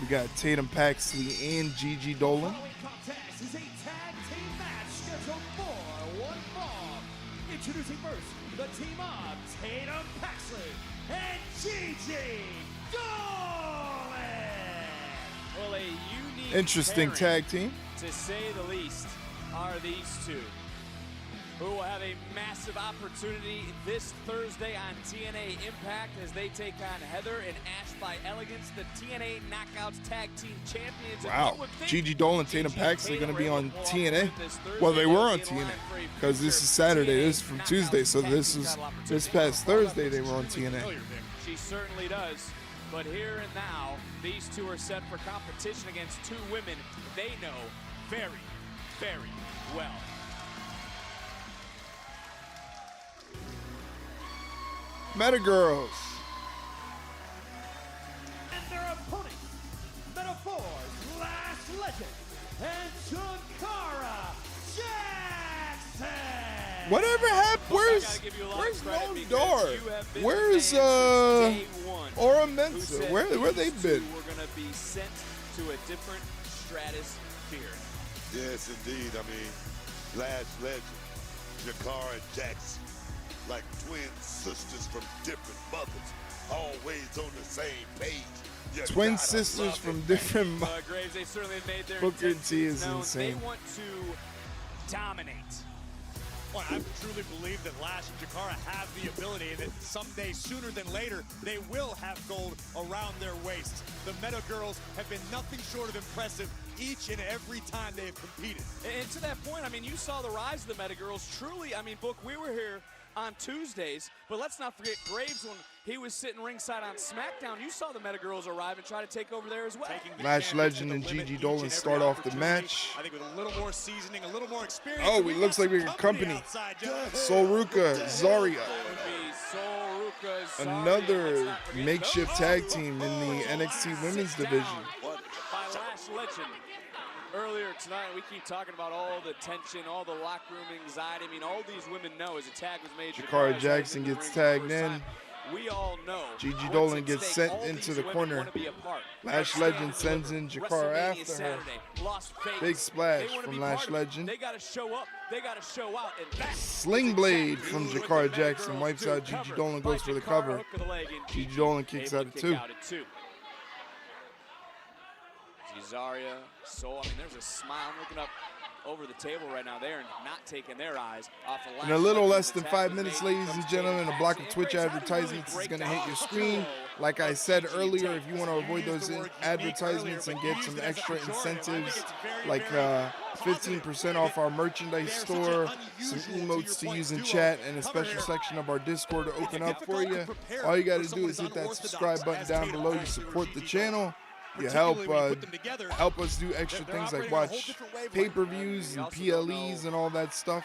We got Tatum Paxley and Gigi Dolan. Contest is a tag team match scheduled for 1 fall. Introducing first the team of Tatum Paxley and Gigi Dolan. Well, a unique Interesting pairing, tag team. to say the least, are these two. who will have a massive opportunity this Thursday on TNA Impact as they take on Heather and Ash by Elegance, the TNA Knockouts Tag Team Champions. Wow. Gigi Dolan, Tatum Paxley going to be on TNA. Well, they were on TNA because this is Saturday. This is from Tuesday, so this past Thursday they were on TNA. She certainly does. But here and now, these two are set for competition against two women they know very, very well. Meta Girls. And their opponent, Metaphor's Last Legend, and Chikara Jackson. Whatever happened? Where's Lone Door? Where's Aura Mensa? Where they been? We're gonna be sent to a different stratosphere. Yes, indeed. I mean, Last Legend, Chikara Jackson, like twin sisters from different mothers, always on the same page. You Twin gotta sisters love from it. different Graves, they certainly made their Booker T is known. insane. They want to dominate. Well, I truly believe that Lash and Chikara have the ability and that someday, sooner than later, they will have gold around their waists. The Meta Girls have been nothing short of impressive each and every time they have competed. And to that point, I mean, you saw the rise of the Meta Girls. Truly, I mean, Book, we were here on Tuesdays, but let's not forget Graves when he was sitting ringside on SmackDown. You saw the Meta Girls arrive and try to take over there as well. Lash Legend and Gigi Dolan start off the match. I think with a little more seasoning, a little more experience. Oh, it looks like we got company. Soulruka, Zarya. Another makeshift tag team in the NXT Women's Division. By Lash Legend. Earlier tonight, we keep talking about all the tension, all the locker room anxiety. I mean, all these women know as a tag was made. Chikara Jackson gets tagged in. We all know. Gigi Dolan gets sent into the corner. Lash Legend sends in Chikara after her. Big splash from Lash Legend. They got to show up. They got to show out. And that Sling blade from Chikara Jackson wipes out Gigi Dolan, goes for the cover. Gigi Dolan kicks out at 2. Zarya, Soul, I mean, there's a smile. I'm looking up over the table right now. They're not taking their eyes off the line. In a little less than 5 minutes, ladies and gentlemen, a block of Twitch advertisements is going to hit your screen. Like I said earlier, if you want to avoid those advertisements and get some extra incentives, like 15% off our merchandise store, some emotes to use in chat, and a special section of our Discord to open up for you, all you got to do is hit that subscribe button down below. You support the channel. You help us do extra things like watch pay-per-views and PLEs and all that stuff.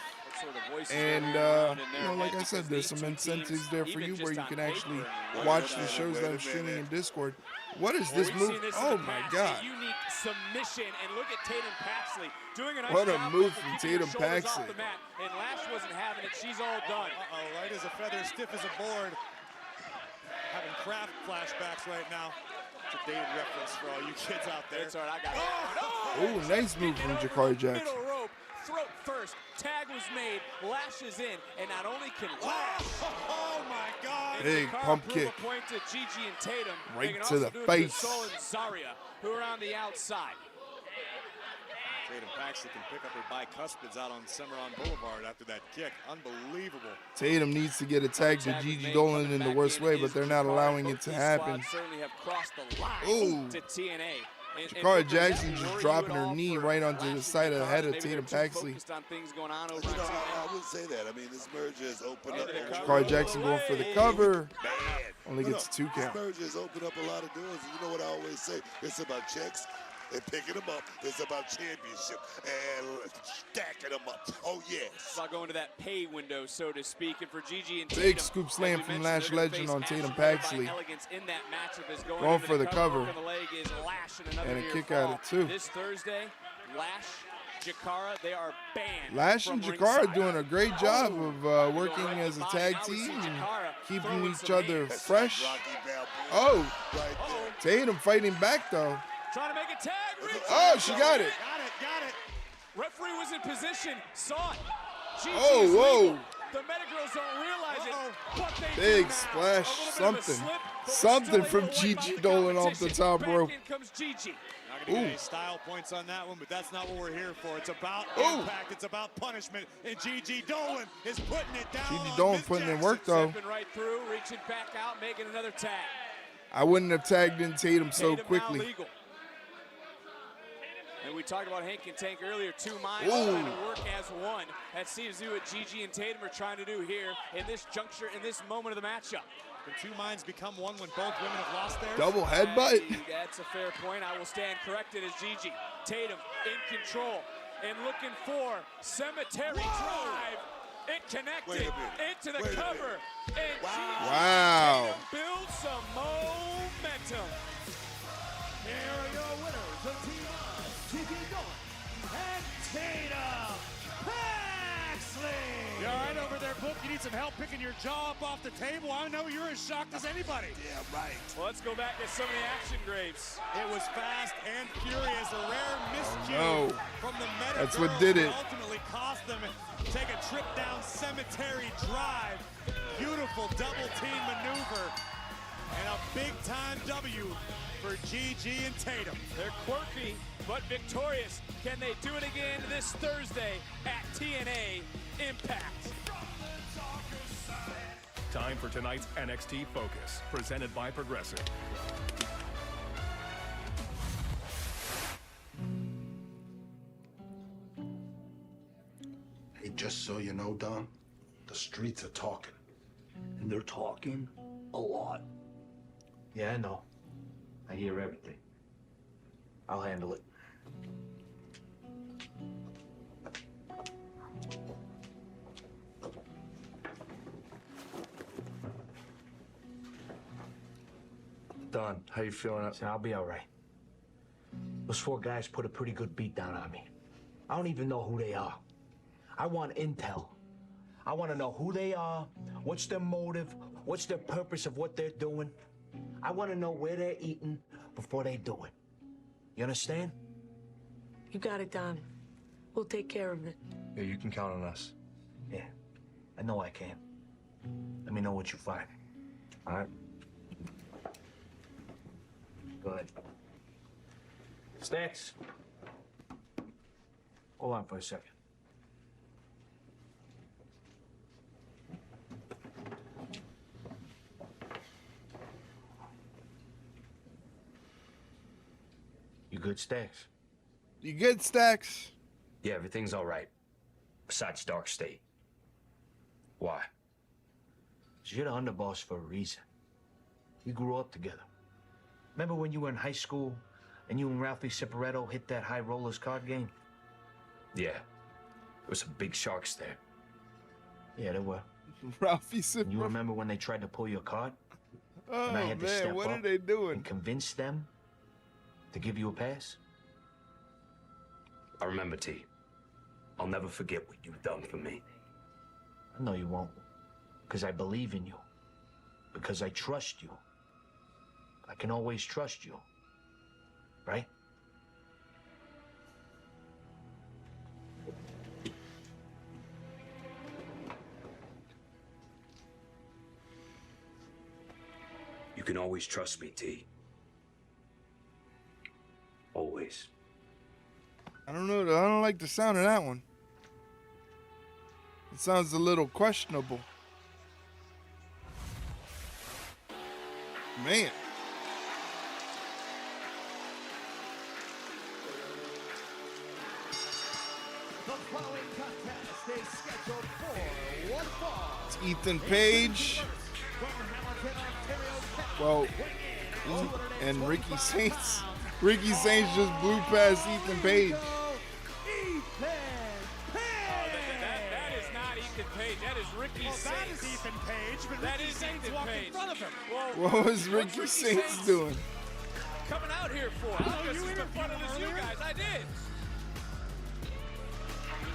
And you know, like I said, there's some incentives there for you where you can actually watch the shows that I'm streaming in Discord. What is this move? Oh my God! Unique submission, and look at Tatum Paxley doing a nice What a job move of from keeping Tatum the shoulders off Paxley. the mat, and Lash wasn't having it. She's all done. Light as a feather, stiff as a board. Having Kraft flashbacks right now. It's a dated reference for all you kids out there. It's all right, I got it. Oh, nice move from Chikara Jackson. Middle rope, throat first, tag was made, Lash is in, and not only can Lash, oh my God! Big Chikara pump prove kick. a point to Gigi and Tatum. Right They can to also the do it face. Soul and Zarya, who are on the outside. Tatum Paxley can pick up her bicuspids out on Cimarron Boulevard after that kick. Unbelievable. Tatum needs to get a tag to Gigi Dolan in the worst way, but they're not allowing it to happen. Certainly have crossed the line Ooh. to TNA. Chikara Jackson just dropping her knee right onto the side of the head of Tatum Paxley. I would say that. I mean, this merger has opened up. Chikara Jackson going for the cover. Only gets a 2 count. This merger has opened up a lot of doors. You know what I always say? It's about checks and picking them up. It's about championship and stacking them up. Oh, yes. It's about going to that pay window, so to speak. And for Gigi and Big Tatum, scoop slam as we from mentioned, Lash they're gonna Legend face on Tatum Ash by Paxley. Elegance in that matchup is Going into for the cover. Hook on the leg is Lash and another And a near kick out fall. at 2. This Thursday, Lash, Chikara, they are banned. Lash from and Chikara ringside. doing a great job of working as a tag team and keeping each other fresh. Oh, Tatum fighting back though. Trying to make a tag. Oh, she got it. Got it. Referee was in position, saw it. Gigi Oh, is whoa. legal. The Metagirls don't realize it, but they do Big now. splash, A little bit of a something. slip, but we're Something still from able to wipe out Gigi the Dolan off the competition. top Back rope. in comes Gigi. Not going to get Ooh. any style points on that one, but that's not what we're here for. It's about Ooh. impact. It's about punishment. And Gigi Dolan is putting it down. Gigi on Dolan Miss putting in Jackson. work, though. Stepping right through, reaching back out, making another tag. I wouldn't have tagged in Tatum so Tatum quickly. now legal. And we talked about Hank and Tank earlier. Two minds Ooh. trying to work as one. That seems to be what Gigi and Tatum are trying to do here in this juncture, in this moment of the matchup. Can two minds become one when both women have lost theirs? Double headbutt. That's a fair point. I will stand corrected as Gigi. Tatum in control and looking for cemetery drive. It connected into the cover. And Wow. Tatum builds some momentum. Here are your winners of Team On, Gigi Dolan and Tatum Paxley. You all right over there, Book? You need some help picking your jaw up off the table? I know you're as shocked as anybody. Yeah, right. Well, let's go back to some of the action, Graves. It was fast and furious. A rare miscue No. from the Meta That's what Girls did that it. ultimately cost them take a trip down Cemetery Drive. Beautiful double team maneuver and a big time W for Gigi and Tatum. They're quirky, but victorious. Can they do it again this Thursday at TNA Impact? Time for tonight's NXT Focus, presented by Progressive. Hey, just so you know, Don, the streets are talking. And they're talking a lot. Yeah, I know. I hear everything. I'll handle it. Don, how you feeling? So I'll be all right. Those four guys put a pretty good beat down on me. I don't even know who they are. I want intel. I want to know who they are, what's their motive, what's their purpose of what they're doing. I want to know where they're eating before they do it. You understand? You got it, Don. We'll take care of it. Yeah, you can count on us. Yeah, I know I can. Let me know what you find. All right? Go ahead. Stacks. Hold on for a second. You good, Stacks? You good, Stacks? Yeah, everything's all right. Besides Dark State. Why? 'Cause you're the underboss for a reason. We grew up together. Remember when you were in high school and you and Ralphie Ciparetto hit that high rollers card game? Yeah. There was some big sharks there. Yeah, there were. Ralphie Ciparetto. And you remember when they tried to pull your card? Oh, And I had to man, step what up are they doing? and convince them to give you a pass? I remember, T. I'll never forget what you've done for me. I know you won't. Because I believe in you. Because I trust you. I can always trust you. Right? You can always trust me, T. Always. I don't know. I don't like the sound of that one. It sounds a little questionable. Man. The following contest is scheduled for one fall. It's Ethan Page. Well, and Ricky Saints. Ricky Saints just blew past Ethan Page. That is not Ethan Page. That is Ricky Saints. That is Ethan Page, but That Ricky is Saints Ethan walked Page. in front of him. Well, What was what's Ricky Saints doing? coming out here for? I know, just you as interviewed fun him as you earlier. guys. I did.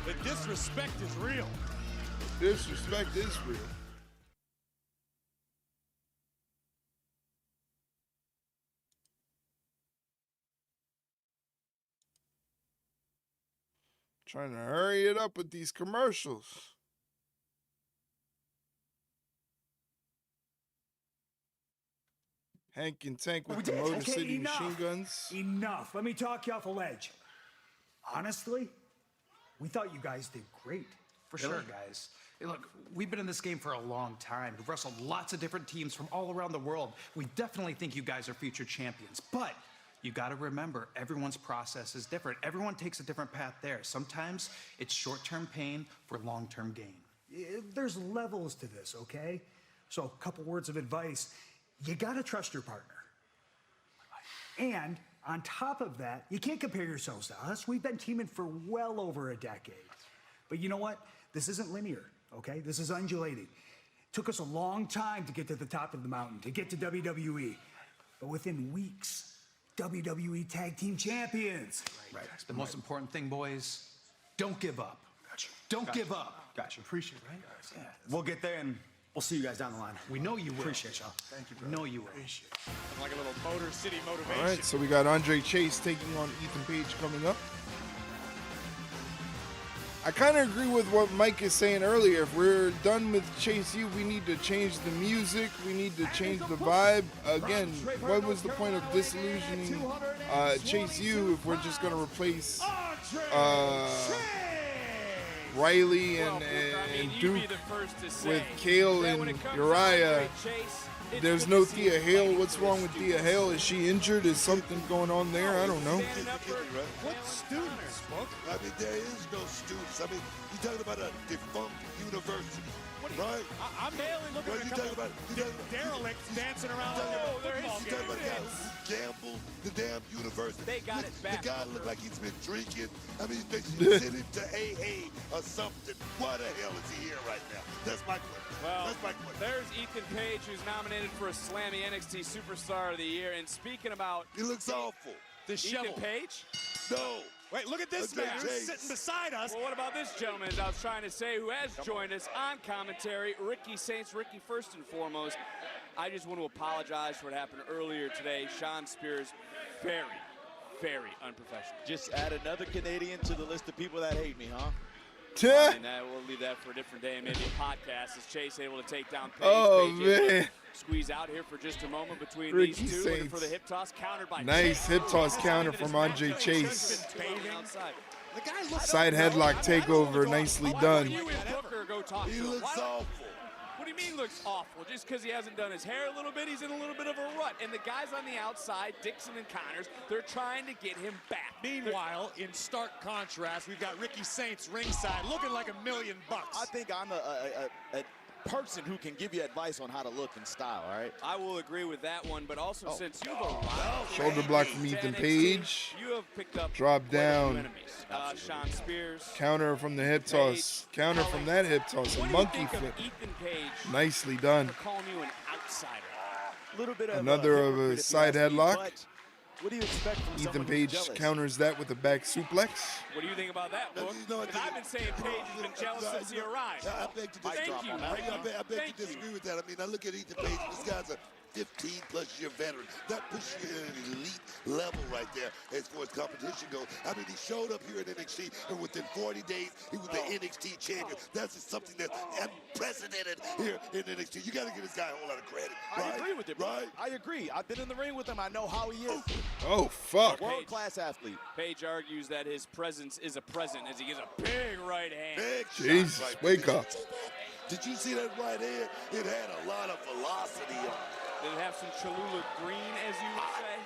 The disrespect is real. Disrespect is real. Trying to hurry it up with these commercials. Hank and Tank with the Motor City machine guns. Enough. Let me talk you off a ledge. Honestly, we thought you guys did great. For sure, guys. Hey, look, we've been in this game for a long time. We've wrestled lots of different teams from all around the world. We definitely think you guys are future champions. But you got to remember, everyone's process is different. Everyone takes a different path there. Sometimes it's short-term pain for long-term gain. There's levels to this, okay? So a couple words of advice. You got to trust your partner. And on top of that, you can't compare yourselves to us. We've been teaming for well over a decade. But you know what? This isn't linear, okay? This is undulating. Took us a long time to get to the top of the mountain, to get to WWE. But within weeks, WWE Tag Team Champions. Right. The most important thing, boys, don't give up. Gotcha. Don't give up. Gotcha. Appreciate it, right? Yeah. We'll get there and we'll see you guys down the line. We know you will. Appreciate y'all. Thank you, bro. We know you will. Appreciate it. Like a little Motor City motivation. All right, so we got Andre Chase taking on Ethan Page coming up. I kind of agree with what Mike is saying earlier. If we're done with Chase U, we need to change the music. We need to change the vibe. Again, what was the point of disillusioning Chase U if we're just going to replace Riley and Duke with Kale and Uriah? There's no Thea Hale. What's wrong with Thea Hale? Is she injured? Is something going on there? I don't know. What students, Spunk? I mean, there is no students. I mean, you're talking about a defunct university, right? I'm barely looking at a couple derelicts dancing around on the football You talking about a guy who gambled the damn university. They got it back. The guy looked like he's been drinking. I mean, they should send him to AA or something. Why the hell is he here right now? That's my question. Well, That's my question. there's Ethan Page, who's nominated for a Slammy NXT Superstar of the Year. And speaking about... He looks awful. Ethan Page? No. Wait, look at this man who's sitting beside us. Well, what about this gentleman, as I was trying to say, who has joined us on commentary, Ricky Saints. Ricky, first and foremost, I just want to apologize for what happened earlier today. Sean Spears, very, very unprofessional. Just add another Canadian to the list of people that hate me, huh? And we'll leave that for a different day and maybe a podcast. Is Chase able to take down Page? Oh, Page able to man. squeeze out here for just a moment between Ricky these two. Saints. Looking for the hip toss, countered by Nice Chase. hip toss counter from Andre Chase. Side headlock takeover, nicely done. You and Booker go talk He to him. looks awful. What do you mean looks awful? Just because he hasn't done his hair a little bit, he's in a little bit of a rut. And the guys on the outside, Dixon and Connors, they're trying to get him back. Meanwhile, in stark contrast, we've got Ricky Saints ringside looking like $1 million. I think I'm a person who can give you advice on how to look and style, all right? I will agree with that one, but also since you've arrived. Shoulder block from Ethan Page. You have picked up Drop down. enemies. Sean Spears. Counter from the hip toss. Counter from that hip toss. A monkey flip. Ethan Page. Nicely done. For calling you an outsider. Little bit Another of a side headlock. What do you expect from Ethan someone Page who's jealous? counters that with a back suplex. What do you think about that, Book? Because I've been saying Page has been jealous since he arrived. I beg to disagree. Thank you, I beg to disagree with that. I mean, I look at Ethan Page. This guy's a 15-plus year veteran. That puts you at an elite level right there as far as competition goes. I mean, he showed up here at NXT, and within 40 days, he was the NXT champion. That's just something that's unprecedented here in NXT. You got to give this guy a whole lot of credit. I agree with him. Right? I agree. I've been in the ring with him. I know how he is. Oh, fuck. World-class athlete. Page argues that his presence is a present as he gives a big right hand. Big Jesus, shot right wake there. up. Did you see that right hand? It had a lot of velocity on it. Did it have some Cholula green, as you would say?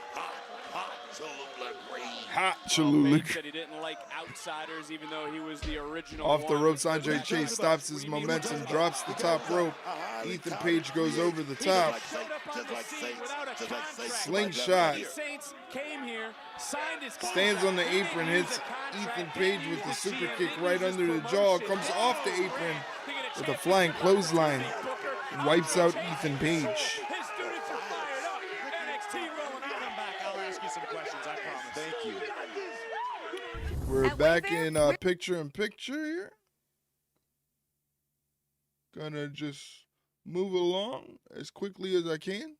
Hot Cholula green. Hot Page Cholula. said he didn't like outsiders, even though he was the original Off the one. ropes, Andre Chase stops his momentum, drops the top rope. Ethan Page goes over the top. Slingshot. Saints came here, signed his Stands on the apron, hits Ethan Page with the super kick right under the jaw. Comes off the apron with a flying clothesline. Wipes out Ethan Page. His students are fired up. NXT rolling out. Come back, I'll ask you some questions, I promise. Thank you. We're back in picture-in-picture here. Gonna just move along as quickly as I can.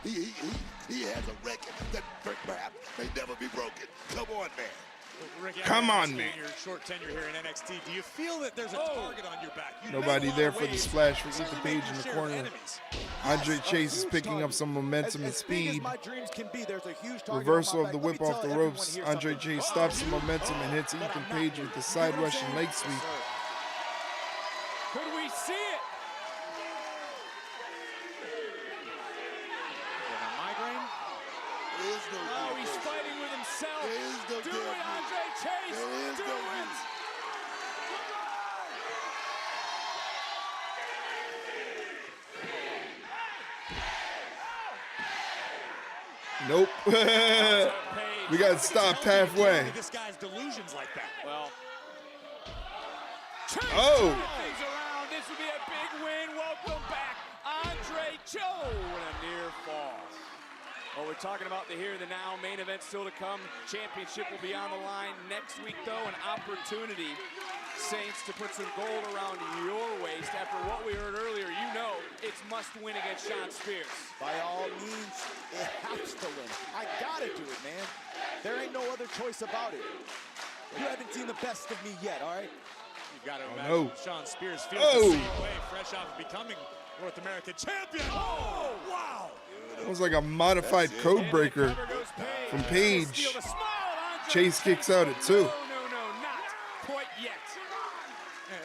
He has a record that perhaps may never be broken. Come on, man. Ricky, Come on, in man. your short tenure here in NXT, do you feel that there's a target on your back? You Nobody made a lot there of for the waves, splash for certainly Ethan made Page your in the share of corner. enemies. Andre Chase is picking up some momentum and As big as speed. my dreams can be, there's a huge target Reversal on my of the back. Let whip me off tell the everyone ropes. here Andre something. Chase stops some momentum and hits Ethan Page with the side rush and leg sweep. Could we see it? Migraine? Oh, he's fighting with himself. Do it, Andre Chase. Do it. Nope. We got stopped halfway. This guy's delusions like that. Well. Oh. Things around. This would be a big win. Welcome back, Andre Joe. And a near fall. Well, we're talking about the here and the now. Main event still to come. Championship will be on the line next week, though. An opportunity, Saints, to put some gold around your waist. After what we heard earlier, you know it's must win against Shawn Spears. By all means, it has to win. I gotta do it, man. There ain't no other choice about it. You haven't seen the best of me yet, all right? You've got to no. imagine Shawn Spears feels the same way, fresh off of becoming North American champion. Oh, wow. It was like a modified code breaker from Page. Chase kicks out at 2. No, not quite yet.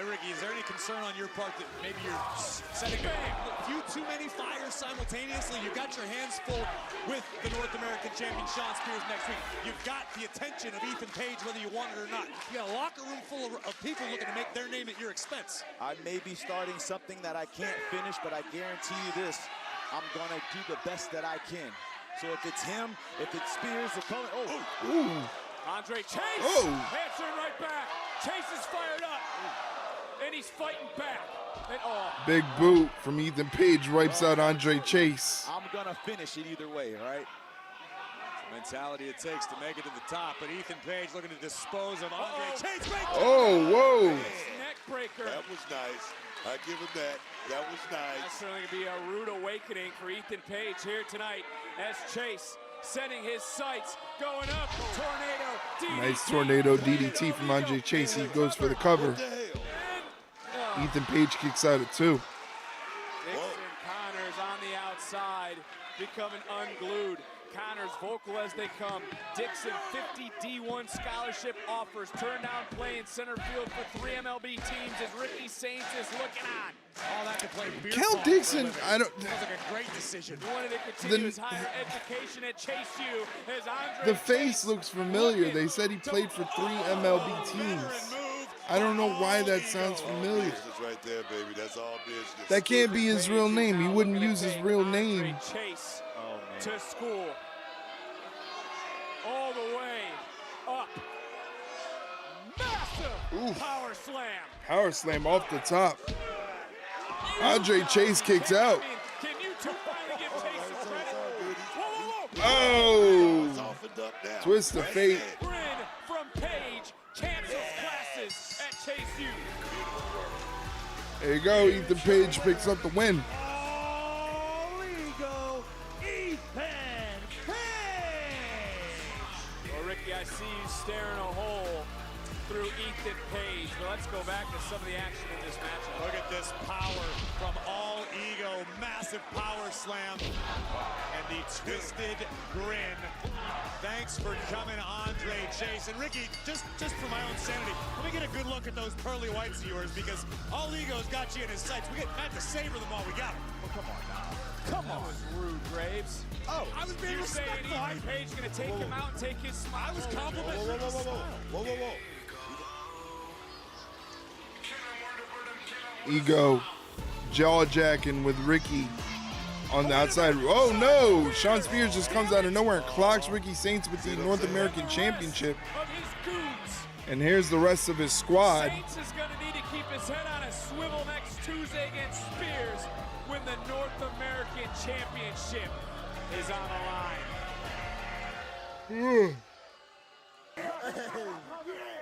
Ricky, is there any concern on your part that maybe you're setting a few too many fires simultaneously? You've got your hands full with the North American champion Shawn Spears next week. You've got the attention of Ethan Page, whether you want it or not. You got a locker room full of people looking to make their name at your expense. I may be starting something that I can't finish, but I guarantee you this. I'm gonna do the best that I can. So if it's him, if it's Spears, if Andre Chase answering right back. Chase is fired up, and he's fighting back. And, Big boot from Ethan Page wipes out Andre Chase. I'm gonna finish it either way, all right? Mentality it takes to make it to the top, but Ethan Page looking to dispose of Andre Chase. Oh, whoa. Neck breaker. That was nice. I give him that. That was nice. That's certainly going to be a rude awakening for Ethan Page here tonight as Chase setting his sights, going up, tornado, DDT. Nice tornado DDT from Andre Chase. He goes for the cover. Ethan Page kicks out at 2. Dixon Connors on the outside, becoming unglued. Connors vocal as they come. Dixon 50 D1 scholarship offers. Turn down play in center field for 3 MLB teams as Ricky Saints is looking on. All that to play beer Cal pong Dixon, for a living. I don't. Sounds like a great decision. He wanted to continue his higher education at Chase U as Andre The face looks familiar. They said he played for 3 MLB teams. I don't know why that sounds familiar. Business right there, baby. That's all business. That can't be his real name. He wouldn't use his real name. Chase to school. All the way up. Massive power slam. Power slam off the top. Andre Chase kicks out. Can you two finally give Chase some credit? Whoa. Oh! Twist of fate. Grin from Page cancels classes at Chase U. There you go. Ethan Page picks up the win. Well, Ricky, I see you staring a hole through Ethan Page. But let's go back to some of the action in this matchup. Look at this power from All Ego. Massive power slam. And the twisted grin. Thanks for coming, Andre Chase. And Ricky, just for my own sanity, let me get a good look at those pearly whites of yours, because All Ego's got you in his sights. We had to savor them while we got them. Oh, come on now. Come on. That was rude, Graves. Oh, I was being You're saying respectful. Ethan Page going to take him out and take his smile. I was complimenting. Whoa. Ego jaw jacking with Ricky on the outside. Oh no! Shawn Spears just comes out of nowhere and clocks Ricky Saints with the North American Championship. And here's the rest of his squad. Saints is going to need to keep his head on a swivel next Tuesday against Spears when the North American Championship is on the line.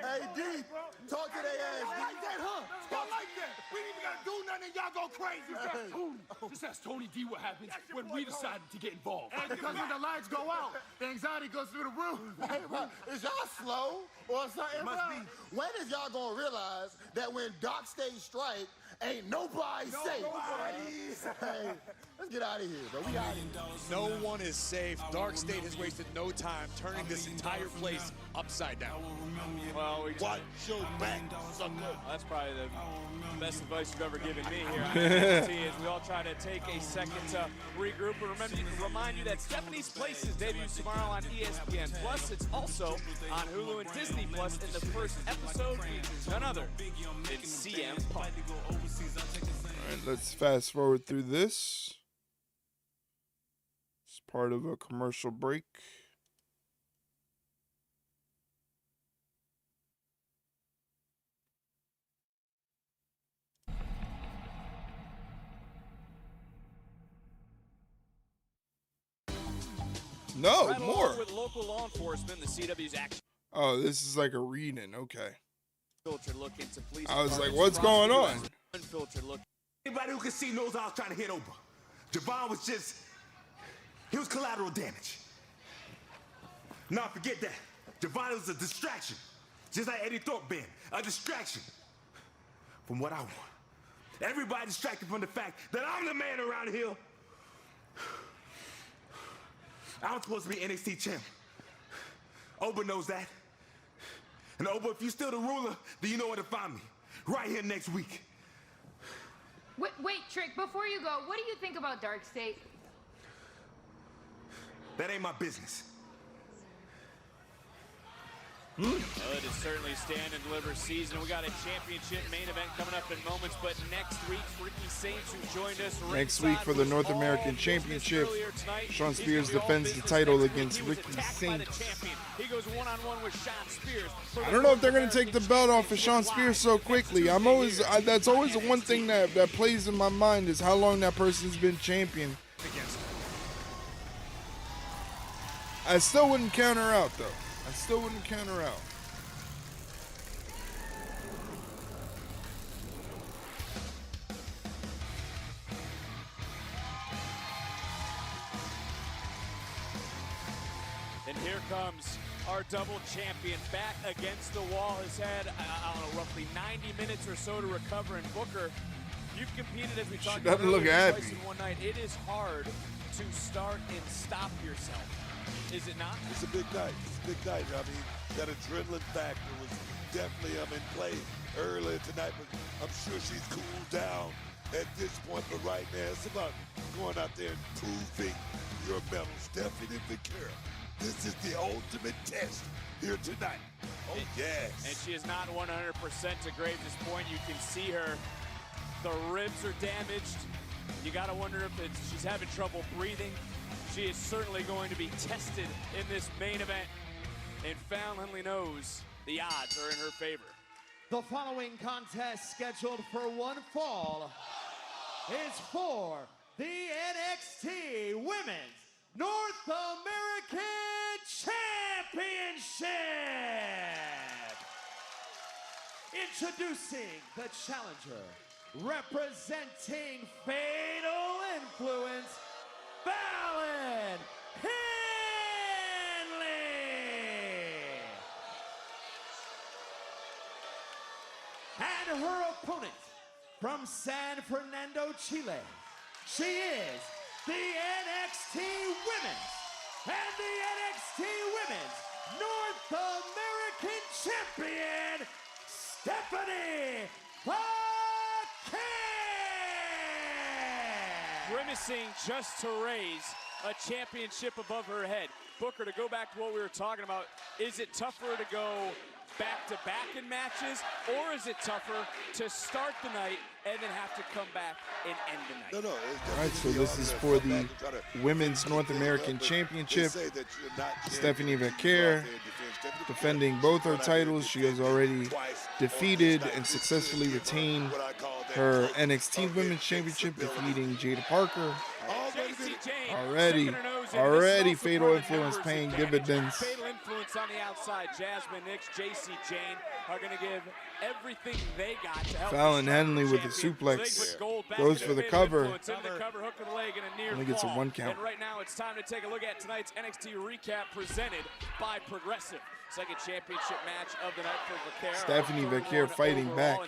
Hey, Hey, D, talk to their ass. Like that, huh? Y'all like that? We ain't even gotta do nothing and y'all go crazy. Tony, just ask Tony D what happens when we decided to get involved. Hey, because when the lights go out, the anxiety goes through the roof. Hey, bro, is y'all slow or something? Must be. When is y'all gonna realize that when Doc stays strike, ain't nobody safe? Hey, let's get out of here, bro. We out of here. No one is safe. Dark State has wasted no time turning this entire place upside down. Well, Watch your back, sucker. That's probably the best advice you've ever given me here on NXT as we all try to take a second to regroup. And remind you that Stephanie's Places debuts tomorrow on ESPN Plus. It's also on Hulu and Disney Plus, and the first episode features none other than CM Punk. All right, let's fast forward through this. It's part of a commercial break. No, Right more. along with local law enforcement, the CW's action Oh, this is like a reading. Okay. filtered look into police. I was like, departments, what's going on? Unfiltered look. Anybody who can see knows I was trying to hit over. Javon was he was collateral damage. Now forget that. Javon was a distraction. Just like Eddie Thorpe been, a distraction from what I want. Everybody distracted from the fact that I'm the man around here. I'm supposed to be NXT champ. Oba knows that. And Oba, if you're still the ruler, then you know where to find me. Right here next week. Wait, Trick, before you go, what do you think about Dark State? That ain't my business. Well, it is certainly stand and deliver season. We got a championship main event coming up in moments, but next week, Ricky Saints, who joined us Next week for the North American Championship, Sean Spears defends the title against Ricky Saints. He goes one-on-one with Sean Spears. I don't know if they're going to take the belt off of Sean Spears so quickly. That's always the one thing that plays in my mind is how long that person's been champion. I still wouldn't count her out, though. I still wouldn't count her out. And here comes our double champion back against the wall. Has had, I don't know, roughly 90 minutes or so to recover. And Booker, you've competed, as we talked about doesn't look earlier, happy. twice in one night. It is hard to start and stop yourself. Is it not? It's a big night. It's a big night. I mean, that adrenaline factor was definitely in play earlier tonight, but I'm sure she's cooled down at this point. But right now, it's about going out there and proving your medal. Stephanie Vaquer, this is the ultimate test here tonight. Oh, yes. And she is not 100% to Graves' point. You can see her. The ribs are damaged. You got to wonder if she's having trouble breathing. She is certainly going to be tested in this main event. And Fallon Henley knows the odds are in her favor. The following contest, scheduled for one fall, is for the NXT Women's North American Championship. Introducing the challenger, representing Fatal Influence, Fallon Henley. And her opponent from San Fernando, Chile. She is the NXT Women's and the NXT Women's North American Champion, Stephanie Vaquer. Grimacing just to raise a championship above her head. Booker, to go back to what we were talking about, is it tougher to go back-to-back in matches, or is it tougher to start the night and then have to come back and end the night? No. All right, so this is for the Women's North American Championship. Stephanie Vaquer defending both her titles. She has already defeated and successfully retained her NXT Women's Championship, defeating Jada Parker. JC Jane Already. sticking her nose Already Fatal Influence paying dividends. Fatal Influence on the outside. Jasmine Nix, JC Jane are going to give everything they got to help. Fallon Henley with the suplex. Goes for the cover. Only gets a 1 count. And right now it's time to take a look at tonight's NXT recap presented by Progressive. Second championship match of the night for Vaquer. Stephanie Vaquer fighting back.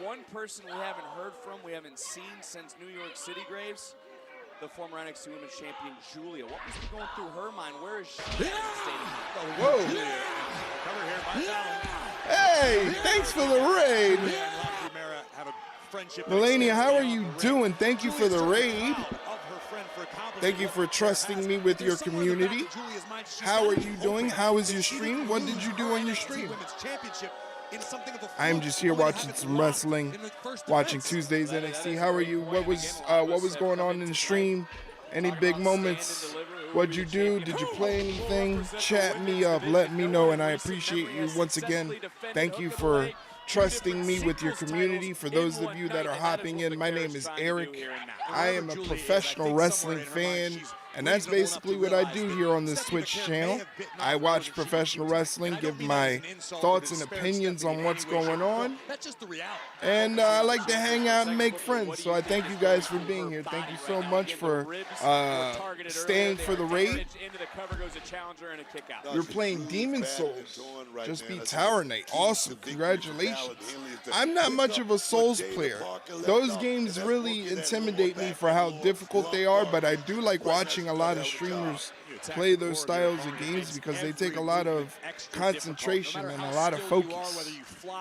One person we haven't heard from, we haven't seen since New York City, Graves. The former NXT Women's Champion, Julia. What must be going through her mind? Where is she? Whoa. Cover here by Fallon. Hey, thanks for the raid. Melania, how are you doing? Thank you for the raid. Thank you for trusting me with your community. How are you doing? How is your stream? What did you do on your stream? I'm just here watching some wrestling, watching Tuesday's NXT. How are you? What was going on in the stream? Any big moments? What'd you do? Did you play anything? Chat me up. Let me know, and I appreciate you once again. Thank you for trusting me with your community. For those of you that are hopping in, my name is Eric. I am a professional wrestling fan, and that's basically what I do here on this Twitch channel. I watch professional wrestling, give my thoughts and opinions on what's going on, and I like to hang out and make friends. So I thank you guys for being here. Thank you so much for staying for the raid. You're playing Demon Souls. Just beat Tower Knight. Awesome. Congratulations. I'm not much of a Souls player. Those games really intimidate me for how difficult they are, but I do like watching a lot of streamers play those styles of games because they take a lot of concentration and a lot of focus,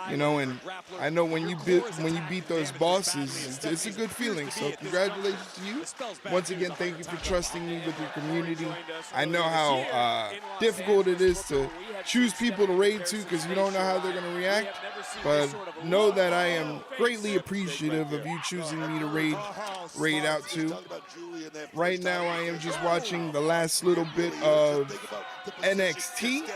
you know. And I know when you beat those bosses, it's a good feeling. So congratulations to you once again. Thank you for trusting me with your community. I know how difficult it is to choose people to raid to because you don't know how they're going to react, but know that I am greatly appreciative of you choosing me to raid out to. Right now I am just watching the last little bit of NXT,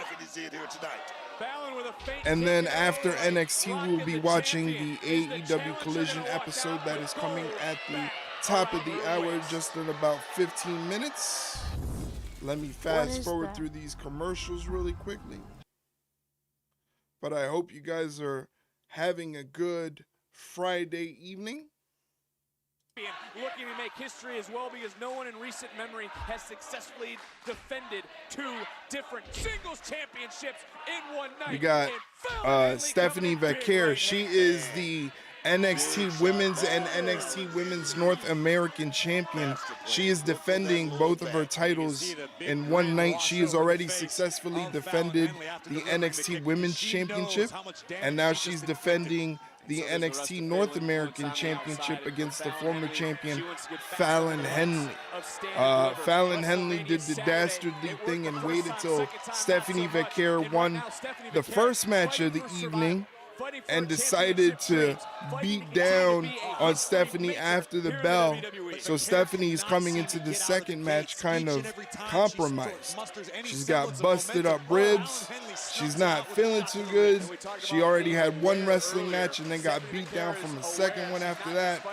and then after NXT we will be watching the AEW Collision episode that is coming at the top of the hour just in about 15 minutes. Let me fast forward through these commercials really quickly. But I hope you guys are having a good Friday evening. Looking to make history as well because no one in recent memory has successfully defended 2 different singles championships in one night. We got Stephanie Vaquer. She is the NXT Women's and NXT Women's North American Champion. She is defending both of her titles in one night. She has already successfully defended the NXT Women's Championship, and now she's defending the NXT North American Championship against the former champion, Fallon Henley. Fallon Henley did the dastardly thing and waited till Stephanie Vaquer won the first match of the evening and decided to beat down on Stephanie after the bell. So Stephanie is coming into the second match kind of compromised. She's got busted up ribs. She's not feeling too good. She already had one wrestling match and then got beat down from a second one after that.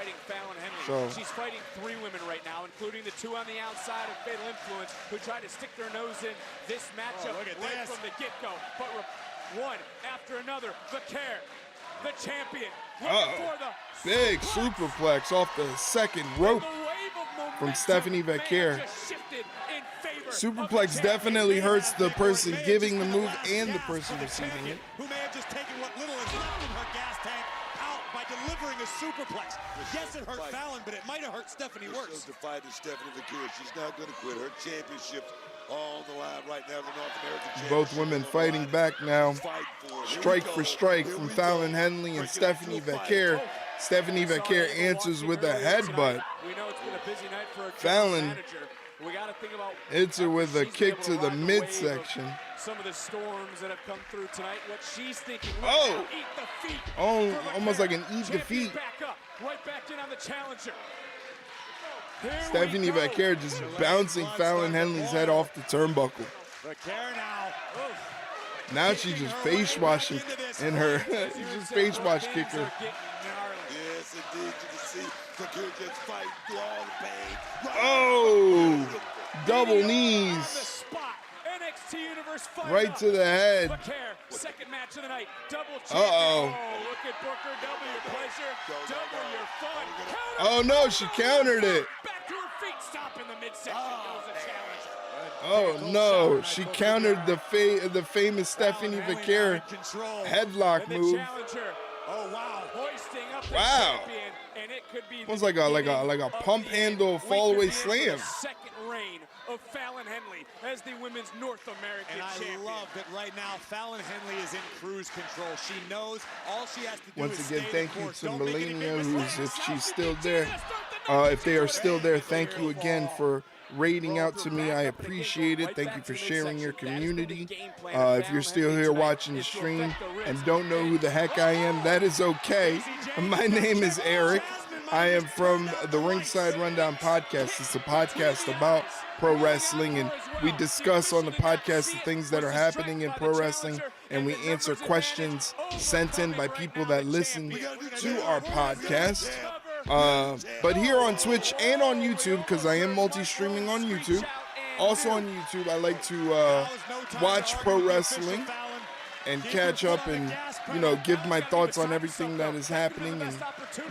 So she's fighting 3 women right now, including the 2 on the outside of Fatal Influence who tried to stick their nose in this matchup right from the get-go. But one after another, Vaquer, the champion, looking for the big superplex off the second rope from Stephanie Vaquer. Superplex definitely hurts the person giving the move and the person receiving it. Who may have just taken what little is left in her gas tank out by delivering a superplex. Yes, it hurt Fallon, but it might have hurt Stephanie worse. Defied to Stephanie Vaquer. She's not going to quit. Her championship on the line right now. The North American both women fighting back now. Strike for strike from Fallon Henley and Stephanie Vaquer. Stephanie Vaquer answers with a headbutt. Fallon hits her with a kick to the midsection. Some of the storms that have come through tonight, what she's thinking. Oh, eat the feet. Oh, almost like an eat defeat. Back up, right back in on the challenger. Stephanie Vaquer just bouncing Fallon Henley's head off the turnbuckle. Now she's just face washing in her. She's just face wash kicker. Yes, indeed. You can see Vaquer just fighting through all the pain. Oh! Double knees. NXT Universe Right to the head. Vaquer, second match of the night. Double champion. Uh-oh. Oh, look at Booker. Double your pleasure. Double your fun. Oh, no, she countered it. Back to her feet. Stop in the midsection. Goes the challenge. Oh, no. She countered the famous Stephanie Vaquer headlock move. Oh, wow. Hoisting up the Wow. champion, and it could be Almost like a pump handle fall away slam. Second reign of Fallon Henley as the women's North American champion. And I love that right now Fallon Henley is in cruise control. She knows all she has to do Once is again, stay the thank you course. to Don't make any Melania, big who's, mistakes. if she's still there. If they are still there, thank you again for rating out to me. I appreciate it. Thank you for sharing your community. If you're still here watching the stream and don't know who the heck I am, that is okay. My name is Eric. I am from the Ringside Rundown podcast. It's a podcast about pro wrestling, and we discuss on the podcast the things that are happening in pro wrestling, and we answer questions sent in by people that listen to our podcast. But here on Twitch and on YouTube, because I am multi-streaming on YouTube, also on YouTube, I like to watch pro wrestling and catch up and, you know, give my thoughts on everything that is happening and,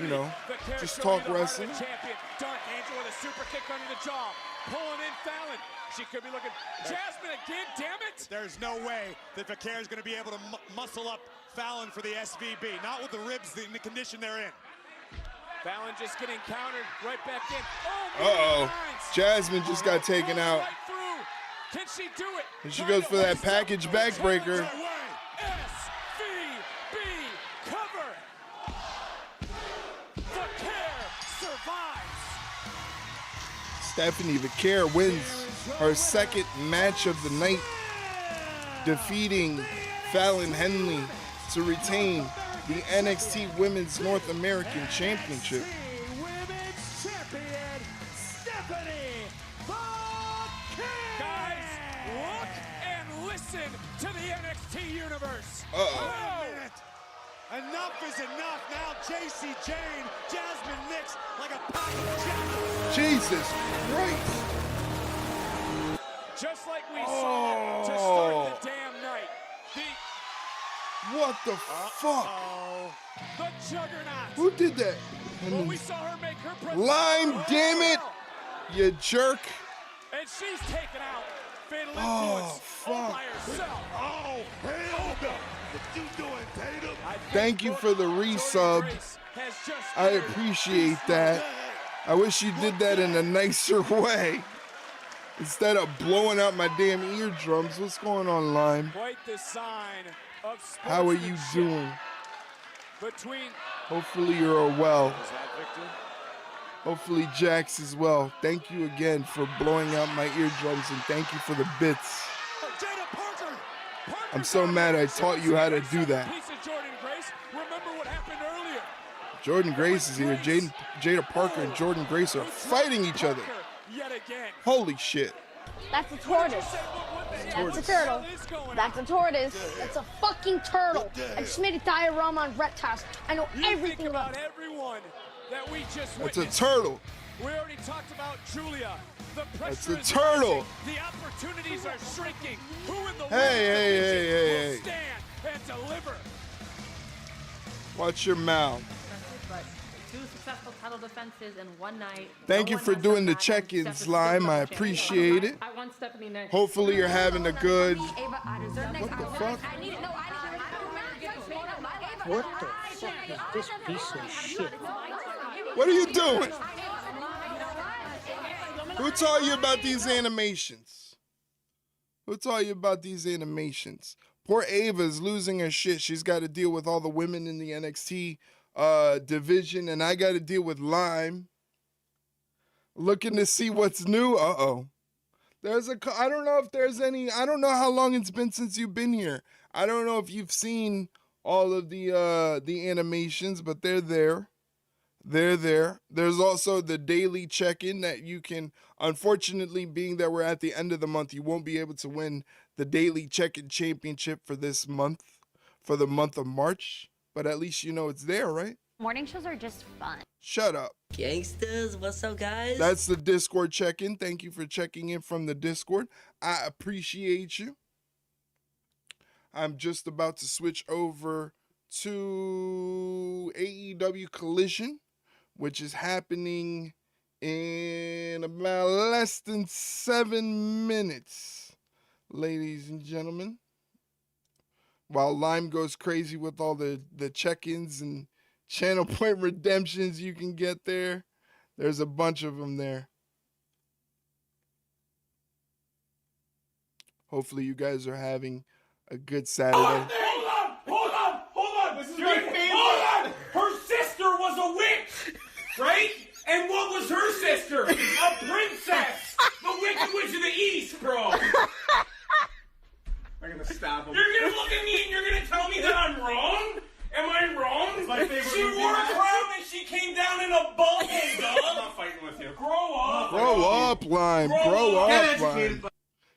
you know, just talk wrestling. Dark Angel with a super kick under the jaw. Pulling in Fallon. She could be looking. Jasmine again, damn it! There's no way that Vaquer is going to be able to muscle up Fallon for the SVB. Not with the ribs in the condition they're in. Fallon just getting countered right back in. Uh-oh. Jasmine just got taken out. Right through. Can she do it? And she goes for that package backbreaker. SVB cover. Vaquer survives. Stephanie Vaquer wins her second match of the night, defeating Fallon Henley to retain the NXT Women's North American Championship. Women's Champion, Stephanie Vaquer. Guys, look and listen to the NXT universe. Wait a minute. Enough is enough now. JC Jane, Jasmine Nix, like a pack of jackals. Jesus Christ. Just like we saw to start the damn night. What the fuck? The juggernaut. Who did that? Well, we saw her make her presence. Lime, damn it! You jerk. And she's taken out. Fatal Oh, influence all fuck. by herself. Oh, hell no. What you doing, Tatum? Thank you for the resub. I appreciate that. I wish you did that in a nicer way. Instead of blowing out my damn eardrums. What's going on, Lime? Quite the sign of How are you doing? between Hopefully you're well. Hopefully Jax is well. Thank you again for blowing out my eardrums, and thank you for the bits. I'm so mad I taught you how to do that. piece of Jordan Grace. Remember what happened earlier. Jordan Grace is here. Jada Parker and Jordan Grace are fighting each other. Yet again. Holy shit. That's a tortoise. That's a turtle. That's a tortoise. That's a fucking turtle. I just made a diorama on reptiles. I know everything about it. Everyone that we just That's a witnessed. turtle. We already talked about Julia. The That's pressure a is turtle. rising. The opportunities are shrinking. Who in the Hey, hey, women's hey, division hey, will hey. stand and deliver? Watch your mouth. But 2 successful title defenses in one night. Thank you for doing the check-ins, Lime. I appreciate it. I want Stephanie next. Hopefully you're having a good... What the fuck? What the fuck is this piece of shit? What are you doing? Who taught you about these animations? Who taught you about these animations? Poor Ava's losing her shit. She's got to deal with all the women in the NXT division, and I got to deal with Lime. Looking to see what's new. Uh-oh. I don't know if there's any, I don't know how long it's been since you've been here. I don't know if you've seen all of the animations, but they're there. They're there. There's also the daily check-in that you can, unfortunately, being that we're at the end of the month, you won't be able to win the daily check-in championship for this month, for the month of March. But at least you know it's there, right? Morning shows are just fun. Shut up. Gangsters, what's up, guys? That's the Discord check-in. Thank you for checking in from the Discord. I appreciate you. I'm just about to switch over to AEW Collision, which is happening in about less than 7 minutes, ladies and gentlemen. While Lime goes crazy with all the check-ins and channel point redemptions you can get there, there's a bunch of them there. Hopefully you guys are having a good Saturday. Hold on. This is my favorite. Hold on. Her sister was a witch, right? And what was her sister? A princess. The Wicked Witch of the East, bro. I'm gonna stab him. You're gonna look at me and you're gonna tell me that I'm wrong? Am I wrong? It's my favorite she movie. Wore a crown and she came down in a bubble, dog. I'm not fighting with you. Grow up. Grow up, Lime. Grow up, Lime.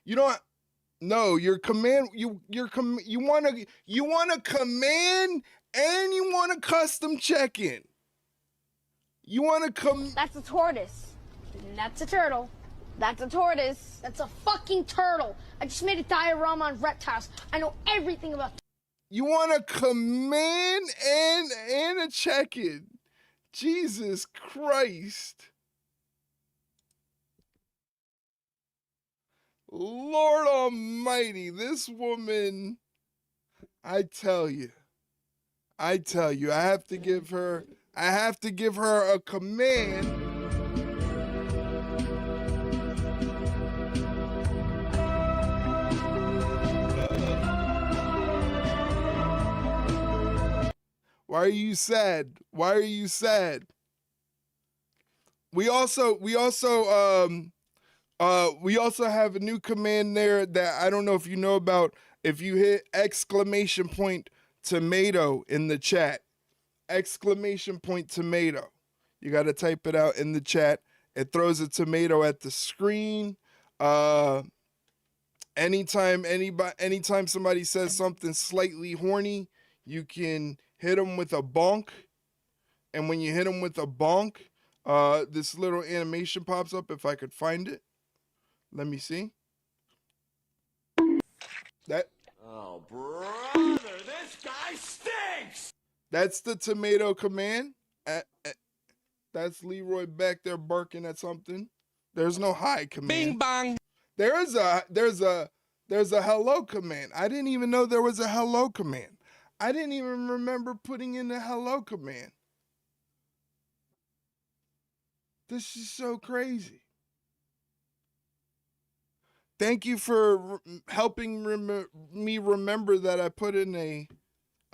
You know what? No, your command. You want to command and you want a custom check-in. You want to come. That's a tortoise. That's a turtle. That's a tortoise. That's a fucking turtle. I just made a diorama on reptiles. I know everything about. You want a command and a check-in. Jesus Christ. Lord Almighty, this woman, I tell you, I have to give her a command. Why are you sad? Why are you sad? We also have a new command there that I don't know if you know about. If you hit !tomato in the chat, !tomato. You got to type it out in the chat. It throws a tomato at the screen. Anytime somebody says something slightly horny, you can hit them with a bonk. And when you hit them with a bonk, this little animation pops up if I could find it. Let me see. Oh, brother, this guy stinks! That's the tomato command. That's Leroy back there barking at something. There's no hi command. Bing bong. There's a hello command. I didn't even know there was a hello command. I didn't even remember putting in the hello command. This is so crazy. Thank you for helping me remember that I put in a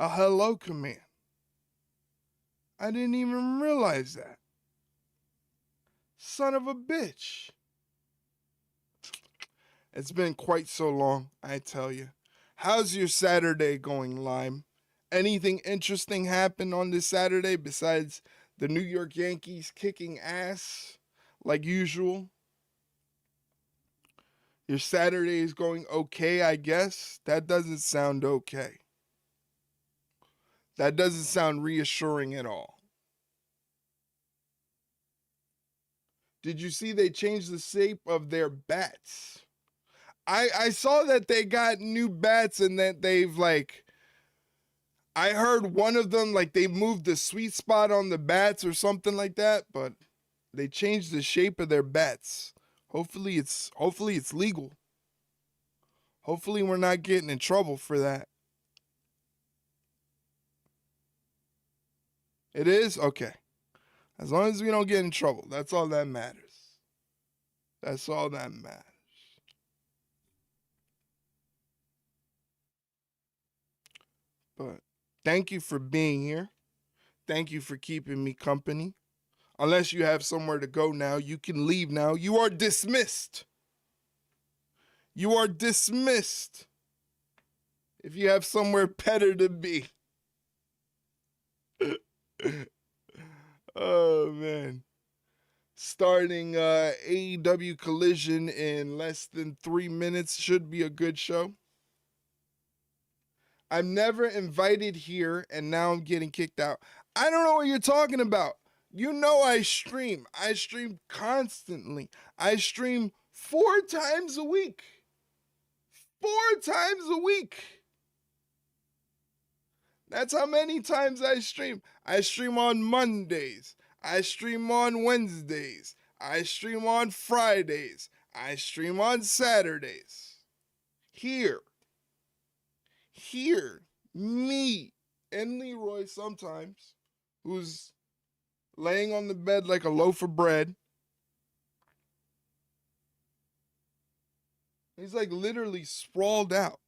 hello command. I didn't even realize that. Son of a bitch. It's been quite so long, I tell you. How's your Saturday going, Lime? Anything interesting happened on this Saturday besides the New York Yankees kicking ass like usual? Your Saturday is going okay, I guess? That doesn't sound okay. That doesn't sound reassuring at all. Did you see they changed the shape of their bats? I saw that they got new bats and that they've I heard one of them, they moved the sweet spot on the bats or something like that, but they changed the shape of their bats. Hopefully it's legal. Hopefully we're not getting in trouble for that. It is? Okay. As long as we don't get in trouble, that's all that matters. That's all that matters. But thank you for being here. Thank you for keeping me company. Unless you have somewhere to go now, you can leave now. You are dismissed. You are dismissed. If you have somewhere better to be. Oh, man. Starting AEW Collision in less than 3 minutes. Should be a good show. I'm never invited here, and now I'm getting kicked out. I don't know what you're talking about. You know I stream. I stream constantly. I stream 4 times a week. 4 times a week. That's how many times I stream. I stream on Mondays. I stream on Wednesdays. I stream on Fridays. I stream on Saturdays. Here. Me and Leroy sometimes, who's laying on the bed like a loaf of bread. He's like literally sprawled out.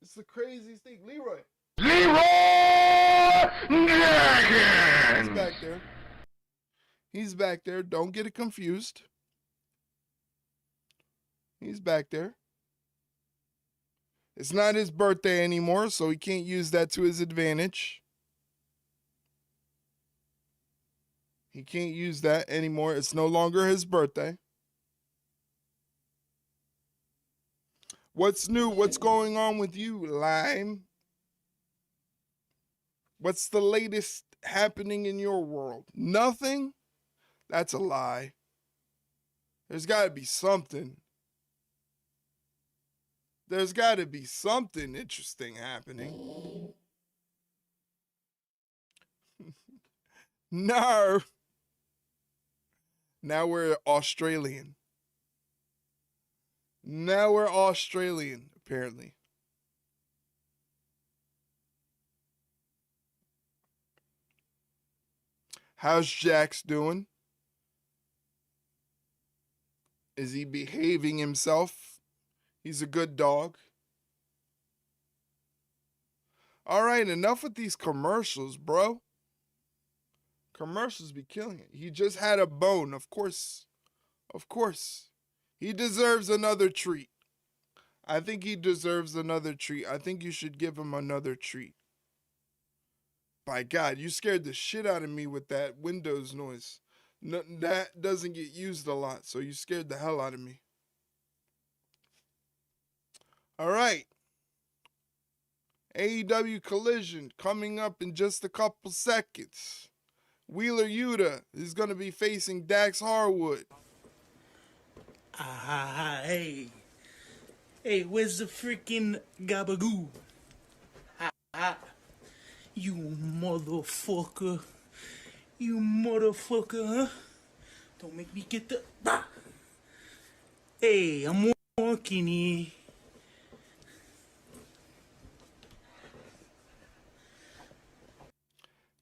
It's the craziest thing. Leroy! He's back there. He's back there. Don't get it confused. He's back there. It's not his birthday anymore, so he can't use that to his advantage. He can't use that anymore. It's no longer his birthday. What's new? What's going on with you, Lime? What's the latest happening in your world? Nothing? That's a lie. There's got to be something. There's got to be something interesting happening. No. Now we're Australian. Now we're Australian, apparently. How's Jax doing? Is he behaving himself? He's a good dog. All right, enough with these commercials, bro. Commercials be killing it. He just had a bone, of course. Of course. He deserves another treat. I think he deserves another treat. I think you should give him another treat. By God, you scared the shit out of me with that Windows noise. No, that doesn't get used a lot, so you scared the hell out of me. All right. AEW Collision coming up in just a couple seconds. Wheeler Yuta is going to be facing Dax Harwood. Hey, where's the freaking gabagoo? You motherfucker. You motherfucker, huh? Don't make me get the... Bah! Hey, I'm walking here.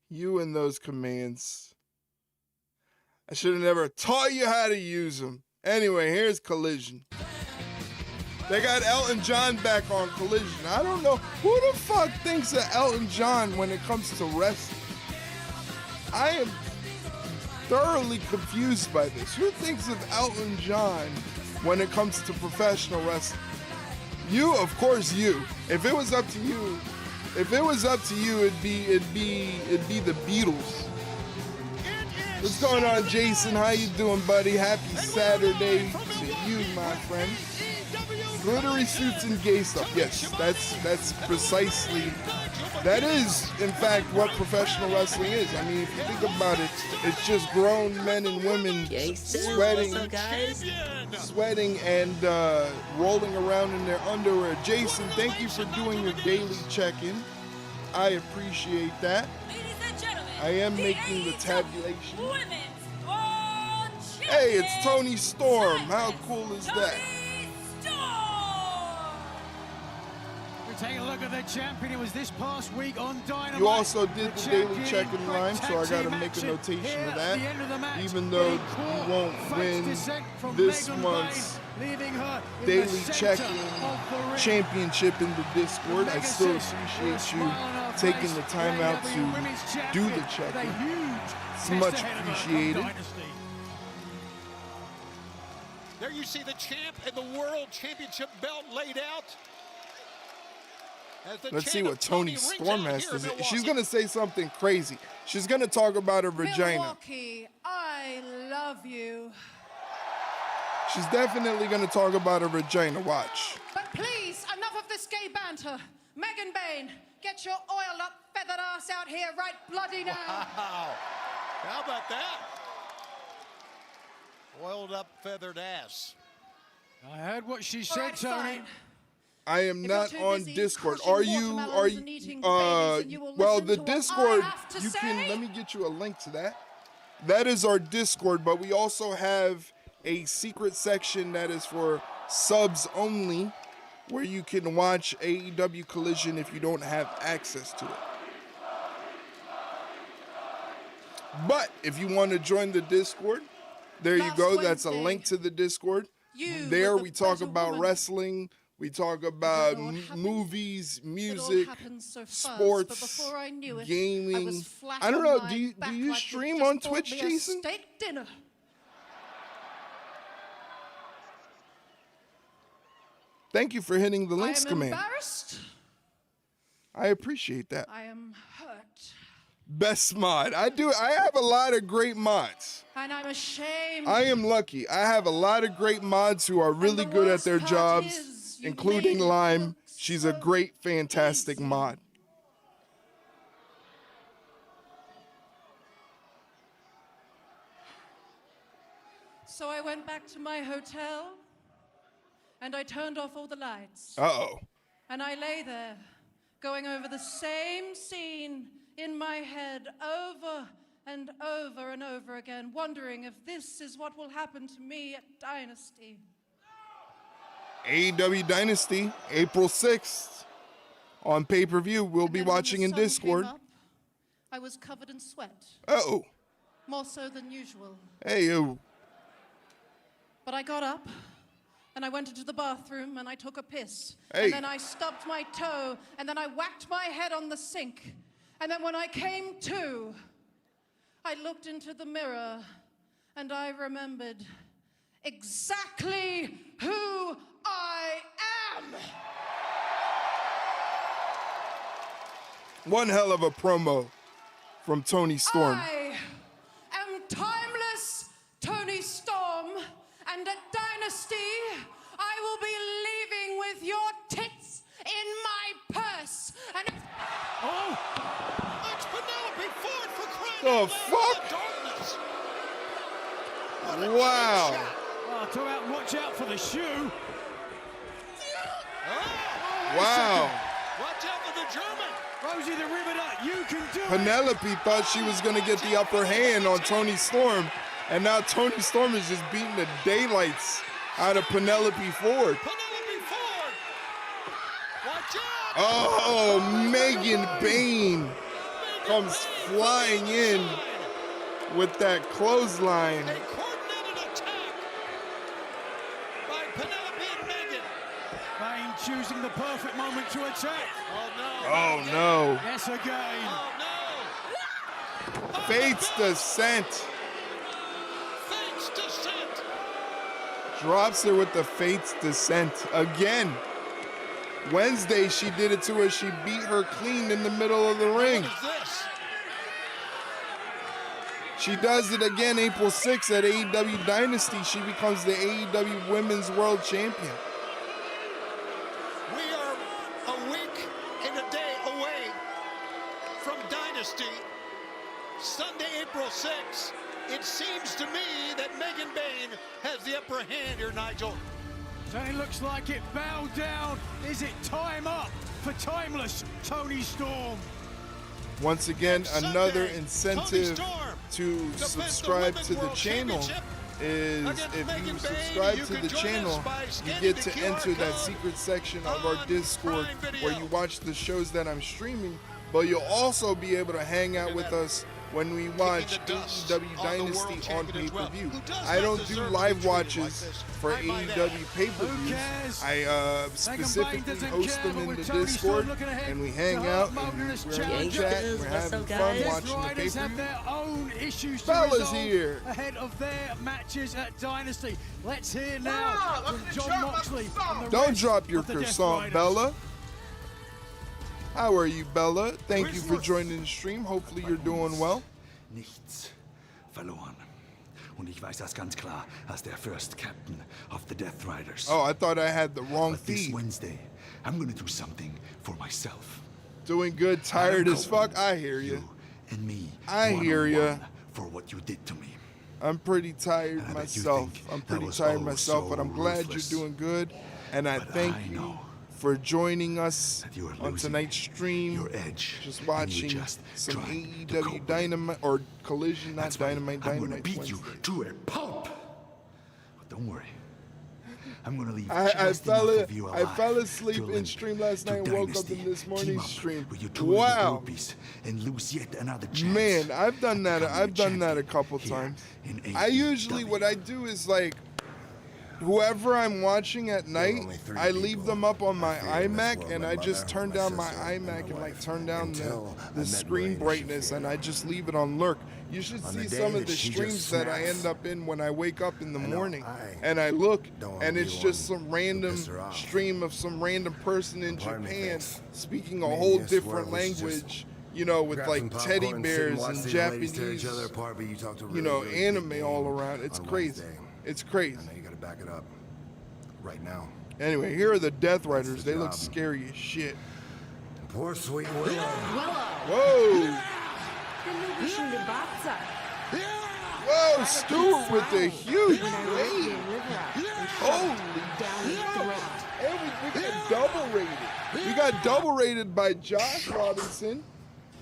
You and those commands. I should have never taught you how to use them. Anyway, here's Collision. They got Elton John back on Collision. I don't know who the fuck thinks of Elton John when it comes to wrestling. I am thoroughly confused by this. Who thinks of Elton John when it comes to professional wrestling? You, of course, you. If it was up to you, it'd be the Beatles. What's going on, Jason? How you doing, buddy? Happy Saturday to you, my friend. Glittery suits and gay stuff. Yes, that's precisely. That is, in fact, what professional wrestling is. I mean, if you think about it, it's just grown men and women sweating and rolling around in their underwear. Jason, thank you for doing your daily check-in. I appreciate that. I am making the tabulation. Hey, it's Tony Storm. How cool is that? Take a look at the champion. It was this past week on Dynamite. You also did the daily check-in line, so I got to make a notation of that. Even though you won't win this month's daily check-in championship in the Discord, I still appreciate you taking the time out to do the check-in. It's much appreciated. There you see the champ and the world championship belt laid out. Let's see what Tony Storm has to say. She's going to say something crazy. She's going to talk about her vagina. Milwaukee, I love you. She's definitely going to talk about her vagina. Watch. But please, enough of this gay banter. Megan Bain, get your oiled up, feathered ass out here right bloody now. Wow. How about that? Oiled up, feathered ass. I heard what she All said, right, Tony. fine. I am If you're not too on busy Discord. crushing Are you? watermelons and eating babies, then you will Well, listen the to what I Discord. have to You say? can. Let me get you a link to that. That is our Discord, but we also have a secret section that is for subs only, where you can watch AEW Collision if you don't have access to it. But if you want to join the Discord, there you go. That's a link to the Discord. There we talk about wrestling. We talk about movies, music, sports, but before I knew it, gaming. I was flat I don't on know. my Do you back like stream you'd on just bought Twitch, me a Jason? steak dinner. Thank you for hitting the links I am command. embarrassed. I appreciate that. I am hurt. Best mod. I have a lot of great mods. And I'm ashamed. I am lucky. I have a lot of great mods who are really good at their jobs, including Lime. She's a great, fantastic mod. So I went back to my hotel and I turned off all the lights. Uh-oh. And I lay there, going over the same scene in my head over and over and over again, wondering if this is what will happen to me at Dynasty. AEW Dynasty, April 6th. On pay-per-view, we'll be watching in Discord. I was covered in sweat. Uh-oh. More so than usual. Hey, you. But I got up, and I went into the bathroom, and I took a piss. Hey. And then I stubbed my toe, and then I whacked my head on the sink. And then when I came to, I looked into the mirror, and I remembered exactly who I am. One hell of a promo from Tony Storm. I am timeless Tony Storm, and at Dynasty, I will be leaving with your tits in my purse. And oh, it's Penelope Ford for crying The out fuck? darkness. Wow. Oh, talk about watch out for the shoe. Wow. Watch out for the German. Rosie the Riveter, you can do it. Penelope thought she was going to get the upper hand on Tony Storm, and now Tony Storm is just beating the daylights out of Penelope Ford. Penelope Ford. Watch out. Oh, Megan Bayne comes flying in with that clothesline. A coordinated attack by Penelope and Megan. Bayne choosing the perfect moment to attack. Oh, no. Oh, no. Yes, again. Oh, no. Fate's Descent. Fate's Descent. Drops her with the Fate's Descent again. Wednesday, she did it to her. She beat her clean in the middle of the ring. What is this? She does it again April 6th at AEW Dynasty. She becomes the AEW Women's World Champion. We are a week and a day away from Dynasty. Sunday, April 6th. It seems to me that Megan Bayne has the upper hand here, Nigel. So it looks like it bowed down. Is it time up for timeless Tony Storm? Once again, another incentive to subscribe to the channel is if you subscribe to the channel, you get to enter that secret section of our Discord where you watch the shows that I'm streaming, but you'll also be able to hang out with us when we watch AEW Dynasty on pay-per-view. I don't do live watches for AEW pay-per-views. I specifically host them in the Discord, and we hang out, and we're in the chat, and we're having fun watching the Riders have their pay-per-view. own issues to Bella's resolve here. ahead of their matches at Dynasty. Let's hear now from John Moxley and the Don't rest drop your of the Death croissant, Riders. Bella. How are you, Bella? Thank you for joining the stream. Hopefully you're doing well. Nichts verloren. Und ich weiß das ganz klar als der First Captain of the Death Riders. Oh, I thought I had the wrong But this feed. Wednesday, I'm gonna do something for myself. Doing good, tired as fuck. I hear you. And me. I hear you. For what you did to me. I'm pretty tired myself. I'm pretty tired myself, but I'm glad you're doing good. And I thank you for joining us on tonight's stream. Your edge. Just watching some AEW Dynamite or Collision, not Dynamite. I'm gonna beat you to a pulp. But don't worry. I'm gonna leave I fell alive asleep in stream last night and woke up in this morning's stream. Wow. And lose yet another chance. Man, I've done that. I've done that a couple times. I usually, what I do is like, whoever I'm watching at night, I leave them up on my iMac and I just turn down my iMac and like turn down the screen brightness and I just leave it on lurk. You should see some of the streams that I end up in when I wake up in the morning and I look and it's just some random stream of some random person in Japan speaking a whole different language, you know, with like teddy bears and Japanese, you know, anime all around. It's crazy. It's crazy. Back it up right now. Anyway, here are the Death Riders. They look scary as shit. Poor sweet Willow. Whoa! Whoa, Stewart with the huge lead. Holy shit. And we got double rated. We got double rated by Josh Robinson,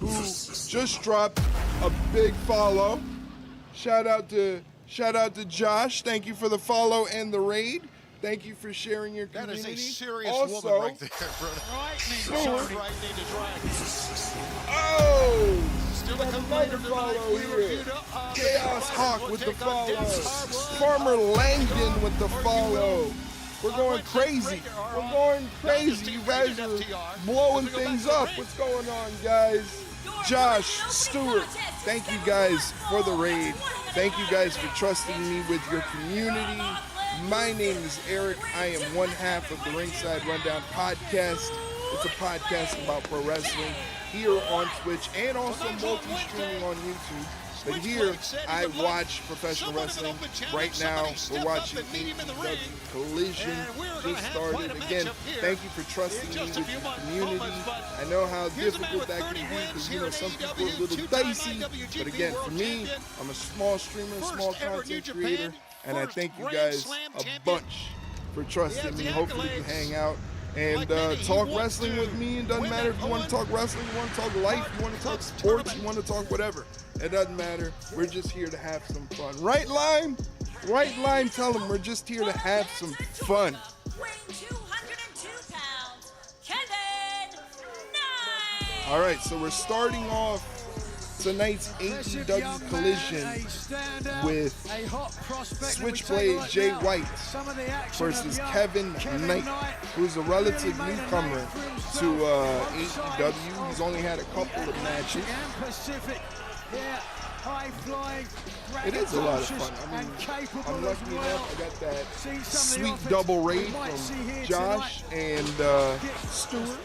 who just dropped a big follow. Shout out to Josh. Thank you for the follow and the raid. Thank you for sharing your community. That is a serious also, woman right there, brother. Oh! Still got another follow here. Chaos Hawk with the follow. Farmer Langdon with the follow. We're going crazy. We're going crazy. You guys are blowing things up. What's going on, guys? Josh, Stewart, thank you guys for the raid. Thank you guys for trusting me with your community. My name is Eric. I am one half of the Ringside Rundown podcast. It's a podcast about pro wrestling here on Twitch and also multi-streaming on YouTube. But here, I watch professional wrestling. Right now, we're watching AEW Collision. Just started. Again, thank you for trusting me with your community. I know how difficult that can be because, you know, some people are a little dicey. But again, for me, I'm a small streamer, small content creator. And I thank you guys a bunch for trusting me. Hopefully you hang out and talk wrestling with me. It doesn't matter if you want to talk wrestling, you want to talk life, you want to talk sports, you want to talk whatever. It doesn't matter. We're just here to have some fun. Right, Lime? Right, Lime? Tell them we're just here to have some fun. All right, so we're starting off tonight's AEW Collision with Switchblade Jay White versus Kevin Knight, who's a relative newcomer to AEW. He's only had a couple of matches. It is a lot of fun. I mean, I'm lucky enough I got that sweet double raid from Josh and Stewart.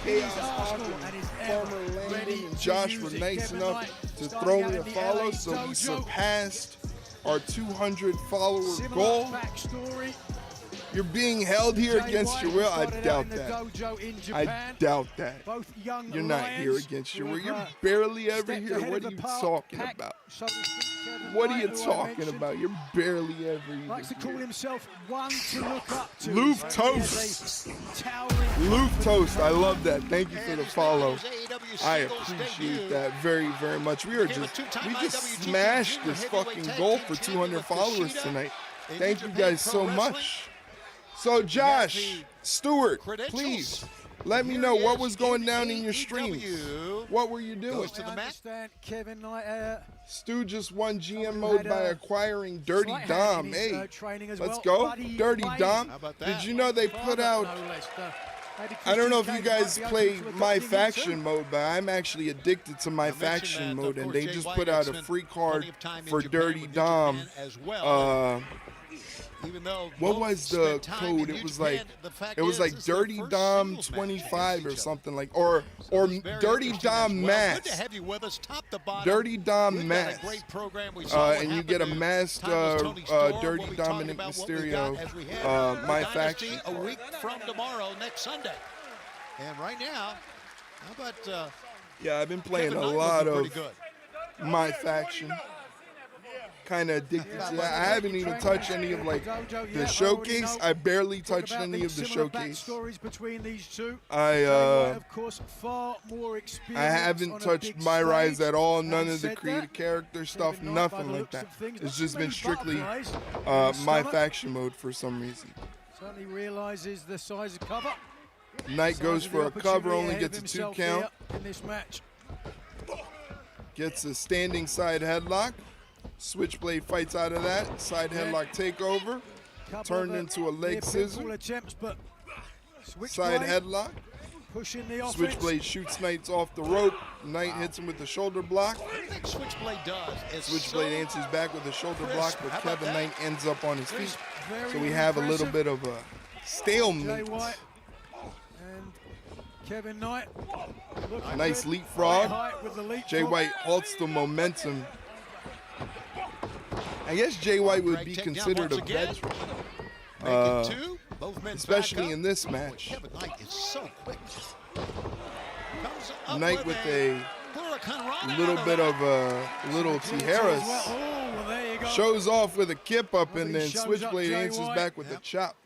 Chaos Hawk and Farmer Landing and Josh were nice enough to throw me a follow, so we surpassed our 200 follower goal. You're being held here against your will. I doubt that. I doubt that. You're not here against your will. You're barely ever here. What are you talking about? What are you talking about? You're barely ever here. Likes to call himself one to look up to. Loof Toast. Loof Toast. I love that. Thank you for the follow. I appreciate that very, very much. We just smashed this fucking goal for 200 followers tonight. Thank you guys so much. So Josh, Stewart, please let me know what was going down in your streams. What were you doing? Kevin Knight, Stu just won GM mode by acquiring Dirty Dom. Hey, let's go. Dirty Dom. Did you know they put out, I don't know if you guys play My Faction mode, but I'm actually addicted to My Faction mode, and they just put out a free card for Dirty Dom. What was the code? It was like Dirty Dom 25 or something like, or Dirty Dom Mask. Dirty Dom Mask. And you get a masked Dirty Dominic Mysterio. My Faction. A week from tomorrow, next Sunday. And right now, how about Yeah, I've been playing Kevin a Knight lot looking of pretty good. My Faction. Kind of addicted to that. I haven't even touched any of like the showcase. I barely touched any of the showcase. Stories between these two. I of course, far more experience. I haven't touched My Rise at all. None of the creative character stuff. Nothing like that. It's just been strictly My Faction mode for some reason. Certainly realizes the size of cover. Knight goes for a cover, only gets a 2 count. In this match. Gets a standing side headlock. Switchblade fights out of that. Side headlock takeover. Turned into a leg scissor. Attempts, but side headlock. Pushing the offense. Switchblade shoots Knight off the rope. Knight hits him with the shoulder block. What do you think Switchblade does? Switchblade answers back with a shoulder block, but Kevin Knight ends up on his feet. So we have a little bit of a stalemate. Jay White and Kevin Knight. Nice leapfrog. Jay White halts the momentum. I guess Jay White would be considered a veteran, especially in this match. Kevin Knight is so quick. Knight with a little bit of little Tijeras. Shows off with a kip up and then Switchblade answers back with a chop.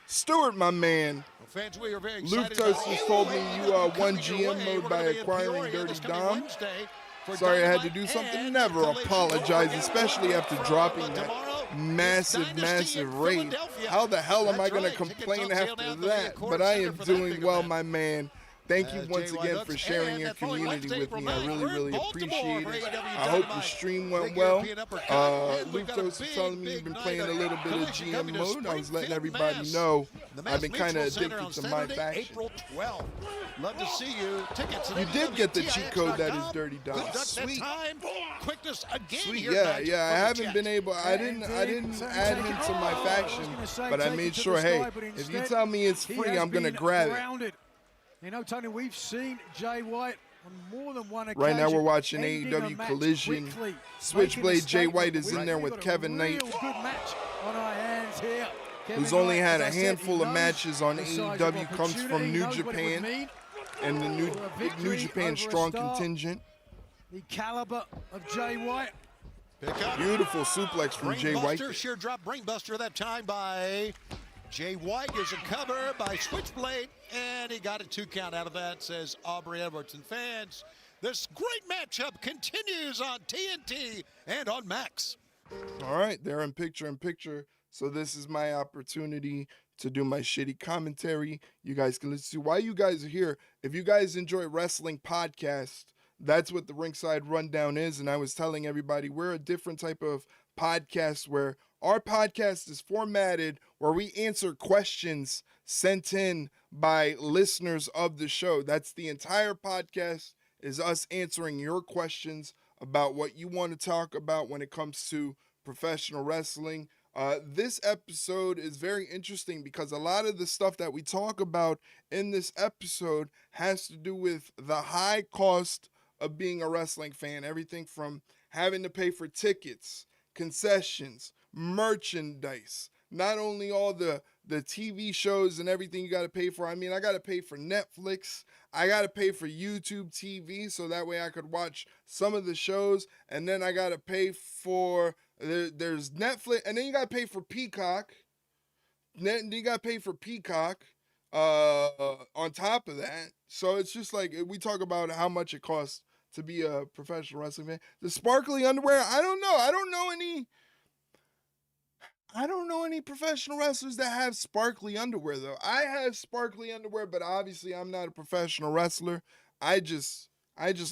Stewart, my man. Luftos just told me you won GM mode by acquiring Dirty Dom. Sorry I had to do something. Never apologize, especially after dropping that massive raid. How the hell am I going to complain after that? But I am doing well, my man. Thank you once again for sharing your community with me. I really appreciate it. I hope the stream went well. Luftos is telling me you've been playing a little bit of GM mode. I was letting everybody know I've been kind of addicted to My Faction. April 12th. Love to see you. Tickets. You did get the cheat code that is Dirty Dom. Sweet. Quickness again. Sweet. Yeah. I haven't been able. I didn't add him to My Faction, but I made sure. Hey, if you tell me it's free, I'm gonna grab it. You know, Tony, we've seen Jay White on more than one occasion. Right now we're watching AEW Collision. Quickly, Switchblade Jay White is in there with Kevin Knight, who's only had a handful of matches on AEW, comes from New Japan, and the New Japan strong contingent. The caliber of Jay White. Beautiful suplex from Jay White. Sheer drop brainbuster that time by Jay White. Is a cover by Switchblade, and he got a 2 count out of that, says Aubrey Edwards. And fans, this great matchup continues on TNT and on Max. All right, they're in picture. So this is my opportunity to do my shitty commentary. You guys can listen to why you guys are here. If you guys enjoy wrestling podcast, that's what the Ringside Rundown is. And I was telling everybody we're a different type of podcast where our podcast is formatted where we answer questions sent in by listeners of the show. That's the entire podcast, is us answering your questions about what you want to talk about when it comes to professional wrestling. This episode is very interesting because a lot of the stuff that we talk about in this episode has to do with the high cost of being a wrestling fan. Everything from having to pay for tickets, concessions, merchandise, not only all the TV shows and everything you got to pay for. I mean, I got to pay for Netflix. I got to pay for YouTube TV so that way I could watch some of the shows. And then I got to pay for, there's Netflix, and then you got to pay for Peacock. Then you got to pay for Peacock on top of that. So it's just like, we talk about how much it costs to be a professional wrestling fan. The sparkly underwear, I don't know. I don't know any professional wrestlers that have sparkly underwear, though. I have sparkly underwear, but obviously I'm not a professional wrestler. I just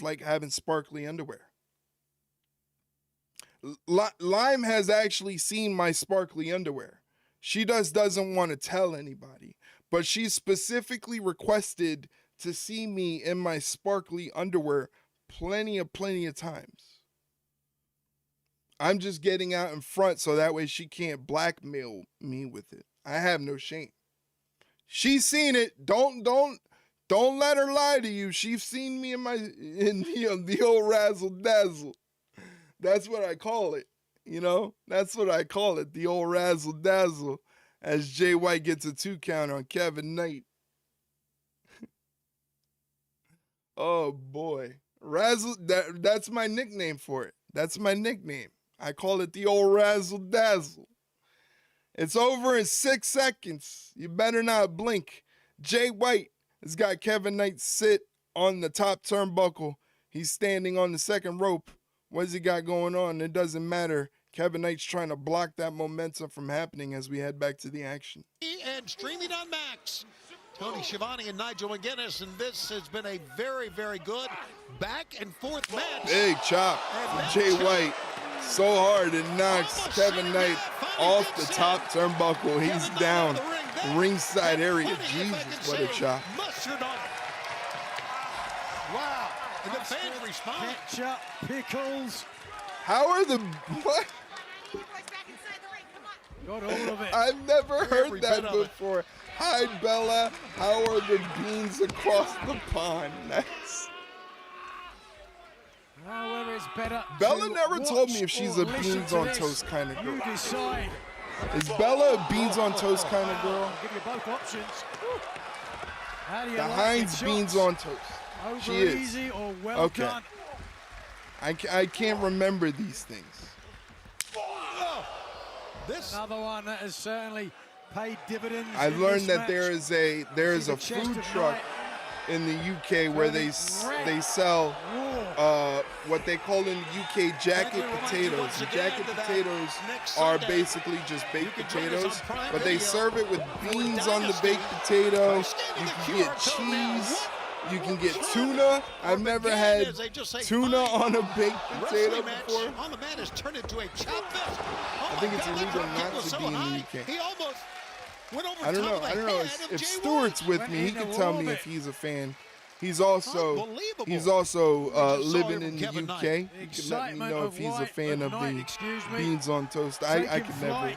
like having sparkly underwear. Lime has actually seen my sparkly underwear. She doesn't want to tell anybody, but she specifically requested to see me in my sparkly underwear plenty of times. I'm just getting out in front so that way she can't blackmail me with it. I have no shame. She's seen it. Don't let her lie to you. She's seen me in the old razzle dazzle. That's what I call it. You know, that's what I call it. The old razzle dazzle. As Jay White gets a 2 count on Kevin Knight. Oh boy. Razzle, that's my nickname for it. That's my nickname. I call it the old razzle dazzle. It's over in 6 seconds. You better not blink. Jay White has got Kevin Knight sit on the top turnbuckle. He's standing on the second rope. What's he got going on? It doesn't matter. Kevin Knight's trying to block that momentum from happening as we head back to the action. And streaming on Max, Tony Schiavone and Nigel McGuinness, and this has been a very, very good back and forth match. Big chop from Jay White. So hard it knocks Kevin Knight off the top turnbuckle. He's down ringside area. Jesus, what a chop. Mustard on it. Wow. And the fans respond. Ketchup, pickles. How are the... What? Got all of it. I've never heard that before. Hi, Bella. How are the beans across the pond? That's... However, it's better. Bella never told me if she's a beans on toast kind of girl. You decide. Is Bella a beans on toast kind of girl? I'll give you both options. How do you The like Heinz it, beans Shots? on toast. Over She is. easy or well Okay. done? I can't remember these things. Another one that has certainly paid dividends. I in learned this that match. there is a the chest food of truck Knight. in the UK where they sell what they call in the UK jacket potatoes. And jacket potatoes are basically just baked potatoes, but they serve it with beans on the baked potato. You can get cheese. You can get tuna. I've never had tuna on a baked potato before. On the mat has turned into a chop fest. I think it's illegal not to be in the UK. He almost went over I don't top know. of I the don't know. head of If Jay Stewart's White. with me, he can tell me if he's a fan. He's also living in the UK. He can let me know if he's a fan of the beans on toast. I could never.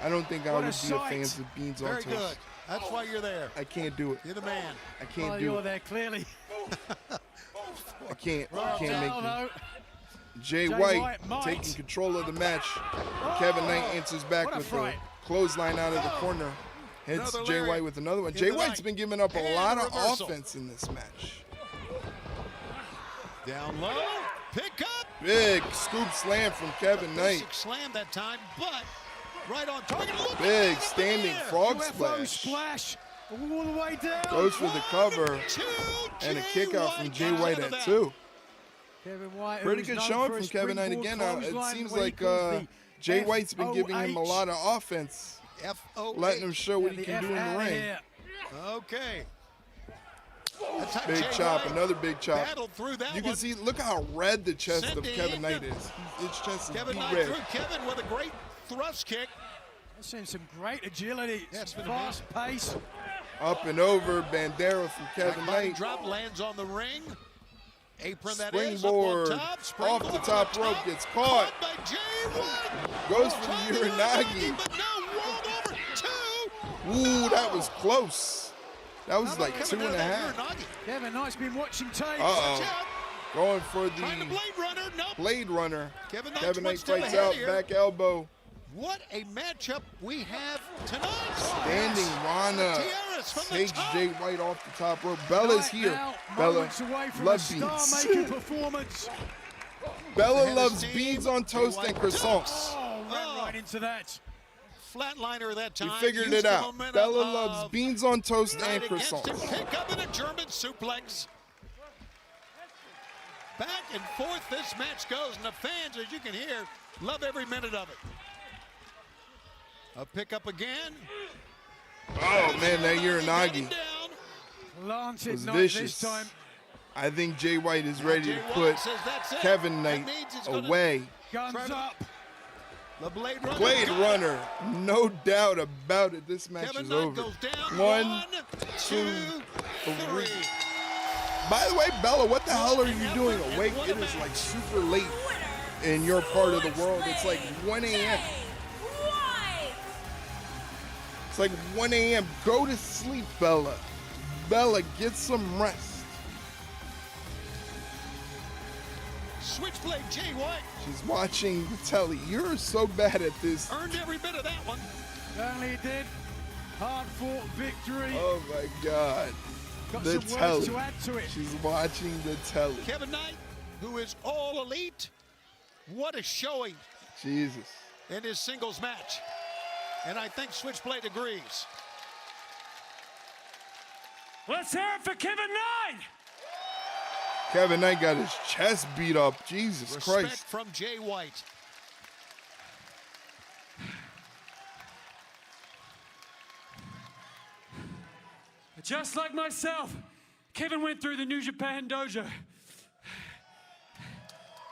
I don't think I would be a fan of beans on Very toast. good. That's why you're there. I can't do it. You're the man. I can't Well, do you're it. there clearly. I can't make Now, it. Jay White White might. taking control of the match. Kevin Knight answers back what a with a fright. clothesline out of the corner. Hits Another Jay lariat White with another one. in Jay the White's night. been giving up a And lot of reversal. offense in this match. Down low. Pick up. Big scoop slam from Kevin Knight. Basic slam that time, but right on target. Look Big at standing there. frog UFO splash. splash all the way down. Goes for the cover Two, and a Jay kick out from White Jay gets White out of at that. 2. Kevin White, Pretty who's good known showing for from his Kevin Knight springboard again. It clothesline seems when he like calls the Jay White's been giving him a FOH. lot of offense, F-O-H. letting him show what Get he the can do F in the out of ring. here. Okay. That's how Big Jay chop, White another big chop. battled through that You one. can see, look how red the chest of Sending Kevin him Knight to- is. His chest is Kevin beat Knight red. through Kevin with a great thrust kick. I've seen some great agility, That's some been fast pace. Up and over, Bandera from Kevin Body Knight. drop lands on the ring. Apron that is up Springboard on top. off Springboard the from top rope, top. gets caught. By Jay White. Goes for Trying the to Uranagi. but now rolled over. Two. Ooh, that was close. That was How like about 2 coming and a out of that half. Uranagi? Kevin Knight's been watching tape. Uh-oh. Going for Trying to the Blade Runner. Nope. Blade Runner. Kevin Knight's Kevin one Knight step fights ahead out, here. back elbow. What a matchup we have tonight. Standing Rana Gutierrez from the takes top. Jay White off the top rope. Bella's Right here. now, Bella moments away from a loves beans. star-making performance. Bella Head of loves steam. beans on toast Jay and White croissants. Oh, ran right into that. Flatliner that time. We figured Used it the out. momentum Bella of loves beans on toast and Knight against him. croissants. Pick up in a German suplex. Back and forth this match goes, and the fans, as you can hear, love every minute of it. A pickup again. Oh man, that Uranagi Planted was Knight vicious. this time. I think Jay White is ready Jay to White put says that's it. Kevin That Knight means he's gonna away. Guns try to- up. The Blade Runner. Blade got it. Runner, no doubt about it. This match Kevin is Knight over. goes down. 1, 2, 3. By the way, Bella, what the hell are you doing awake? It is like super late in your part of the world. It's like 1 a.m. It's like 1 a.m. Go to sleep, Bella. Bella, get some rest. Switchblade Jay White She's watching the telly. You're so bad at this. earned every bit of that one. Certainly did. Hard fought victory. Oh my God. Got the some telly. words to add to it. She's watching the telly. Kevin Knight, who is all elite. What a showing. Jesus. In his singles match. And I think Switchblade agrees. Let's hear it for Kevin Knight. Kevin Knight got his chest beat up. Jesus Respect Christ. from Jay White. Just like myself, Kevin went through the New Japan dojo.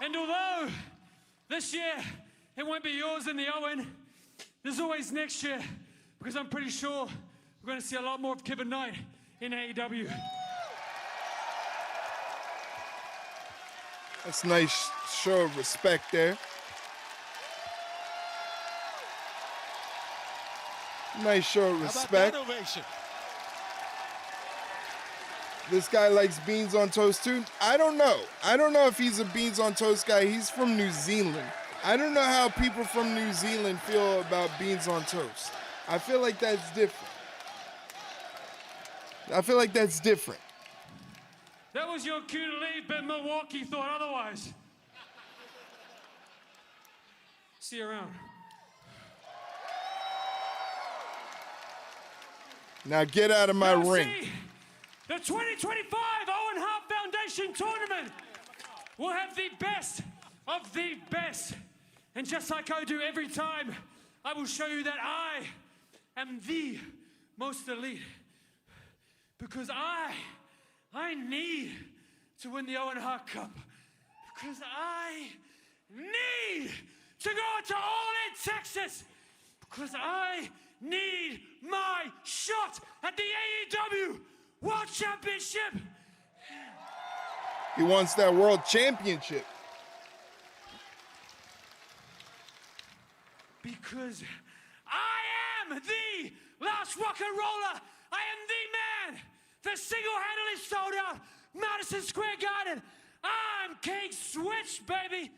And although this year it won't be yours and the Owen, there's always next year, because I'm pretty sure we're going to see a lot more of Kevin Knight in AEW. That's a nice show of respect there. Nice show of respect. How about that ovation? This guy likes beans on toast too. I don't know. I don't know if he's a beans on toast guy. He's from New Zealand. I don't know how people from New Zealand feel about beans on toast. I feel like that's different. That was your cue to leave, but Milwaukee thought otherwise. See you around. Now get out of my ring. See, the 2025 Owen Hart Foundation Tournament will have the best of the best. And just like I do every time, I will show you that I am the most elite. Because I need to win the Owen Hart Cup. Because I need to go to All In Texas. Because I need my shot at the AEW World Championship. He wants that world championship. Because I am the last rock and roller. I am the man that single-handedly sold out Madison Square Garden. I'm King Switch, baby.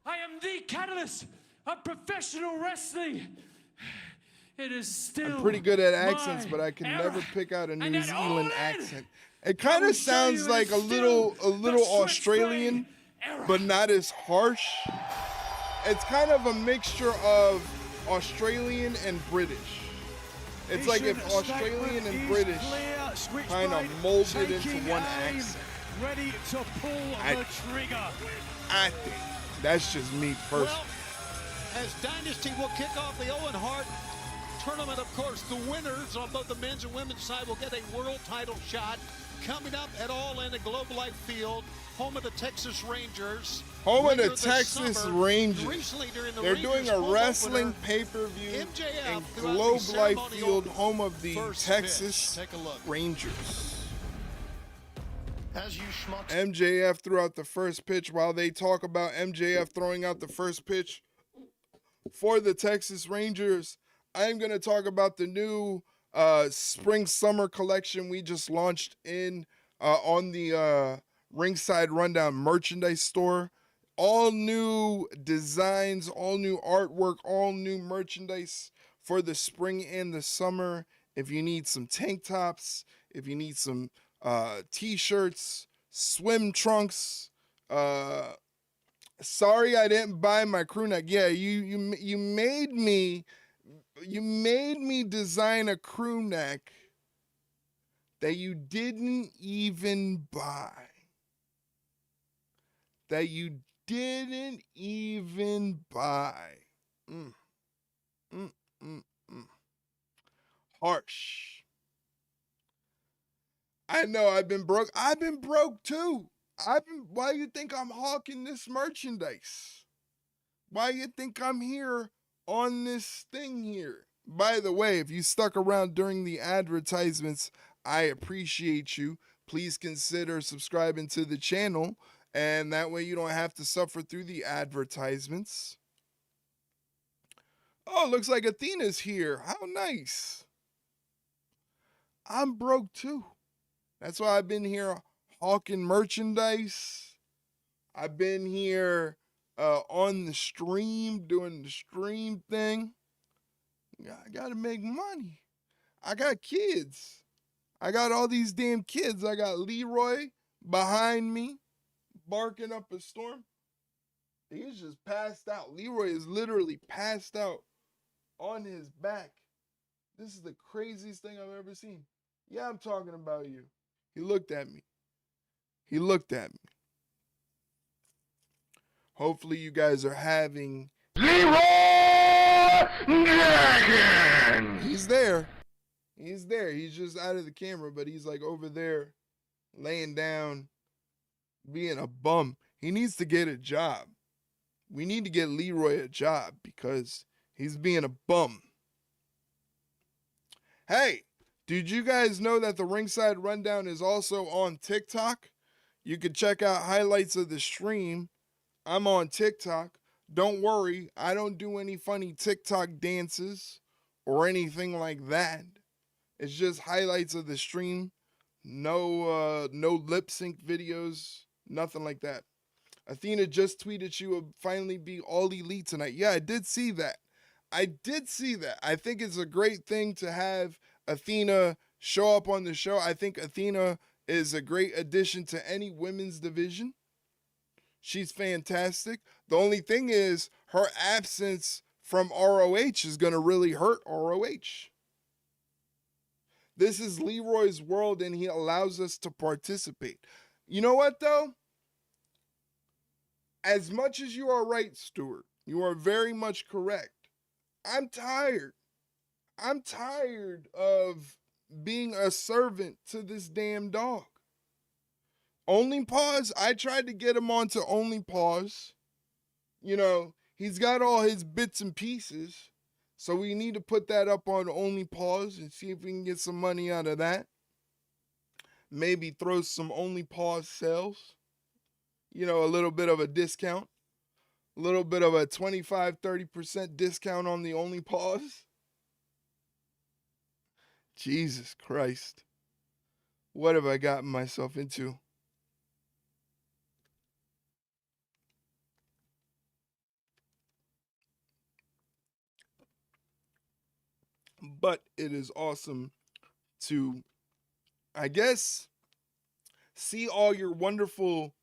I am the catalyst of professional wrestling. It is still I'm pretty good at accents, but I can era. never pick out a New And Zealand Owen, accent. It kind of sounds like a little Australian, but not as harsh. It's kind of a mixture of Australian and British. It's like if Australian and British kind of molded into one accent. Ready to pull the trigger. I think that's just me personally. Well, as Dynasty will kick off the Owen Hart tournament, of course, the winners on both the men's and women's side will get a world title shot coming up at All In, a Globe Life Field, home of the Texas Rangers. Home of the Later this Texas summer, Rangers. recently during the They're Rangers doing a home wrestling opener, pay-per-view MJF in throughout the Globe Life ceremonial Field, home of the first Texas pitch. Take a look. Rangers. As you schmucks. MJF threw out the first pitch. While they talk about MJF throwing out the first pitch for the Texas Rangers, I'm going to talk about the new spring-summer collection we just launched on the Ringside Rundown merchandise store. All new designs, all new artwork, all new merchandise for the spring and the summer. If you need some tank tops, if you need some t-shirts, swim trunks. Sorry I didn't buy my crew neck. Yeah, you made me design a crew neck that you didn't even buy. That you didn't even buy. Harsh. I know I've been broke. I've been broke too. Why you think I'm hawking this merchandise? Why you think I'm here on this thing here? By the way, if you stuck around during the advertisements, I appreciate you. Please consider subscribing to the channel, and that way you don't have to suffer through the advertisements. Oh, looks like Athena's here. How nice. I'm broke too. That's why I've been here hawking merchandise. I've been here on the stream, doing the stream thing. I gotta make money. I got kids. I got all these damn kids. I got Leroy behind me, barking up a storm. He's just passed out. Leroy is literally passed out on his back. This is the craziest thing I've ever seen. Yeah, I'm talking about you. He looked at me. He looked at me. Hopefully you guys are having... Leroy Dragon! He's there. He's there. He's just out of the camera, but he's like over there laying down, being a bum. He needs to get a job. We need to get Leroy a job because he's being a bum. Hey, did you guys know that the Ringside Rundown is also on TikTok? You can check out highlights of the stream. I'm on TikTok. Don't worry, I don't do any funny TikTok dances or anything like that. It's just highlights of the stream. No lip sync videos, nothing like that. Athena just tweeted she will finally be all elite tonight. Yeah, I did see that. I think it's a great thing to have Athena show up on the show. I think Athena is a great addition to any women's division. She's fantastic. The only thing is her absence from ROH is going to really hurt ROH. This is Leroy's world and he allows us to participate. You know what though? As much as you are right, Stuart, you are very much correct. I'm tired. I'm tired of being a servant to this damn dog. Only Pause, I tried to get him onto Only Pause. You know, he's got all his bits and pieces. So we need to put that up on Only Pause and see if we can get some money out of that. Maybe throw some Only Pause sales. You know, a little bit of a discount. A little bit of a 25-30% discount on the Only Pause. Jesus Christ. What have I gotten myself into? But it is awesome to, I guess, see all your wonderful,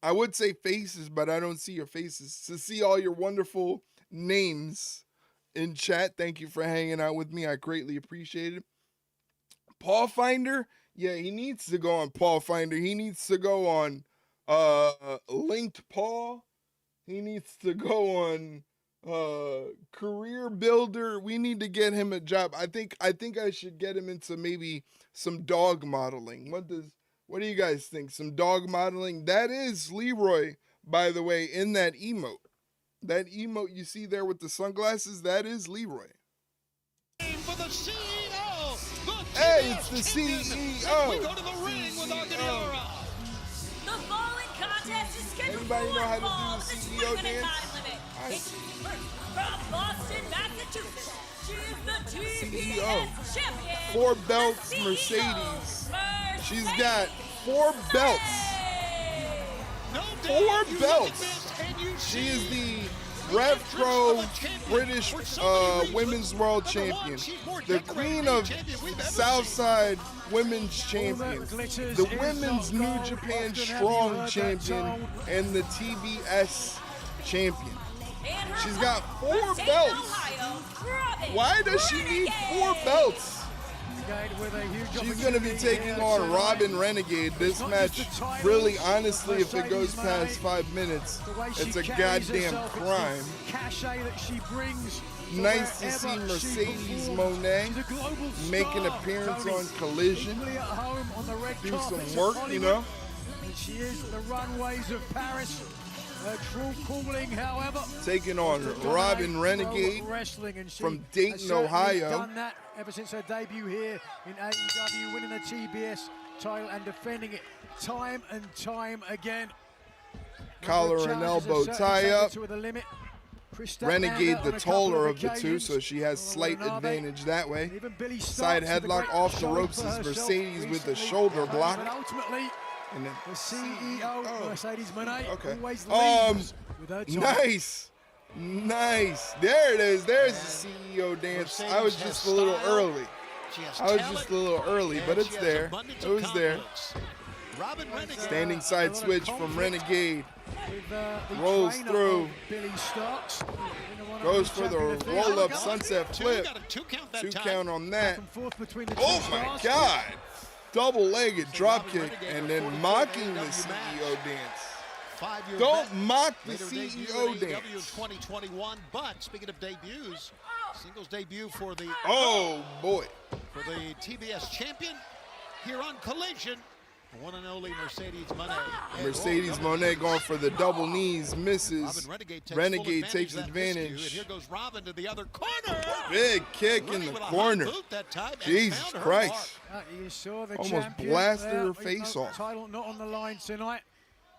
I would say faces, but I don't see your faces. To see all your wonderful names in chat. Thank you for hanging out with me. I greatly appreciate it. Paul Finder, yeah, he needs to go on Paul Finder. He needs to go on Linked Paul. He needs to go on Career Builder. We need to get him a job. I think I should get him into maybe some dog modeling. What do you guys think? Some dog modeling? That is Leroy, by the way, in that emote. That emote you see there with the sunglasses, that is Leroy. For the CEO, the hey, it's the CEO. We go to the ring with Arganiora. The following contest is scheduled for Anybody know how one to fall do with the a CEO 20-minute dance? time limit. Introducing first, from Boston, Massachusetts, she is the TBS champion. 4 belts, Mercedes. She's got 4 belts. 4 belts. She is the Rev Pro British Women's World Champion. The Queen of Southside Women's Champion. The Women's New Japan Strong Champion. And the TBS Champion. She's got 4 belts. Why does she need 4 belts? She's going to be taking on Robin Renegade. This match, really, honestly, if it goes past 5 minutes, it's a goddamn crime. Nice to see Mercedes Mone make an appearance on Collision. Do some work, you know. She is the runways of Paris. Her true calling, however, taking on Robin Renegade from Dayton, Ohio. Done that ever since her debut here in AEW, winning the TBS title and defending it time and time again. Collar and elbow tie up. Renegade the taller of the two, so she has slight advantage that way. Side headlock off the ropes is Mercedes with the shoulder block. And then the CEO, Mercedes Mone, okay. Always leads with her nice. There it is. There's the CEO dance. I was just a little early. I was just a little early, but it's there. It was there. Standing side switch from Renegade. Rolls through. Goes for the roll-up sunset flip. 2 count on that. Oh my God! Double-legged dropkick and then mocking the CEO dance. Don't mock the CEO dance. 2021, but speaking of debuts, singles debut for the boy, for the TBS champion here on Collision, the one and only Mercedes Mone. Mercedes Mone going for the double knees, misses. Renegade takes advantage. Here goes Robin to the other corner. Big kick in the corner. Jesus Christ. You saw the almost champion blasted there. her face off. Title not on the line tonight.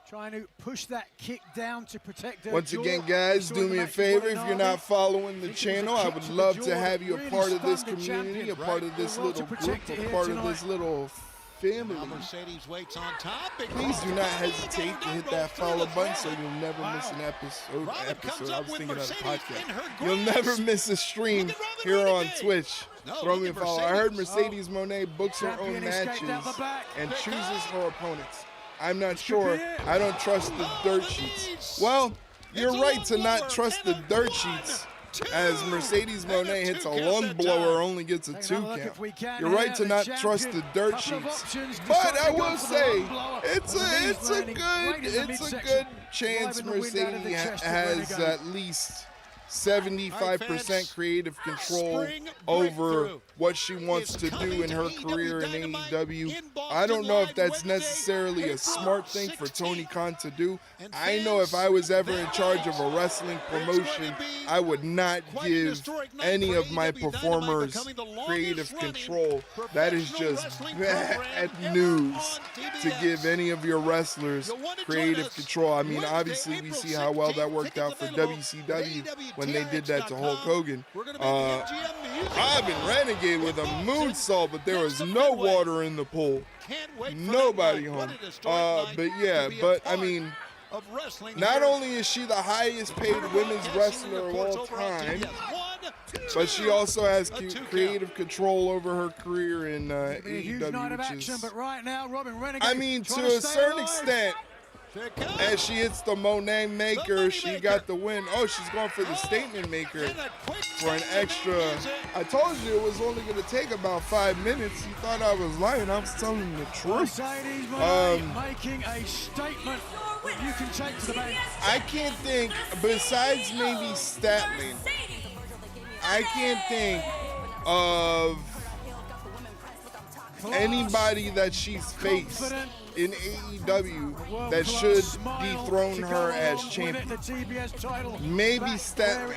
Trying to push that kick down to protect her Once jaw. again, guys, do me a favor. If you're not following the channel, I would love to have you a part of this community, a part of this little group, a part of this little family. Mercedes waits on top. Please do not hesitate to hit that follow button so you'll never miss an episode. I was thinking of a podcast. You'll never miss a stream here on Twitch. Throw me a follow. I heard Mercedes Mone books her own matches and chooses her opponents. I'm not sure. I don't trust the dirt sheets. Well, you're right to not trust the dirt sheets, as Mercedes Mone hits a lung blower, only gets a 2 count. You're right to not trust the dirt sheets, but I will say it's a good chance Mercedes has at least 75% creative control over what she wants to do in her career in AEW. I don't know if that's necessarily a smart thing for Tony Khan to do. I know if I was ever in charge of a wrestling promotion, I would not give any of my performers creative control. That is just bad news to give any of your wrestlers creative control. I mean, obviously we see how well that worked out for WCW when they did that to Hulk Hogan. Robin Renegade with a moonsault, but there was no water in the pool. Nobody home. But I mean, not only is she the highest paid women's wrestler of all time, but she also has creative control over her career in AEW, which is, I mean, to a certain extent, as she hits the Monet Maker, she got the win. Oh, she's going for the Statement Maker for an extra. I told you it was only going to take about 5 minutes. You thought I was lying. I was telling the truth. Making a statement you can take to the bank. I can't think, besides maybe Statman, I can't think of anybody that she's faced in AEW that should dethrone her as champion. Maybe Statman.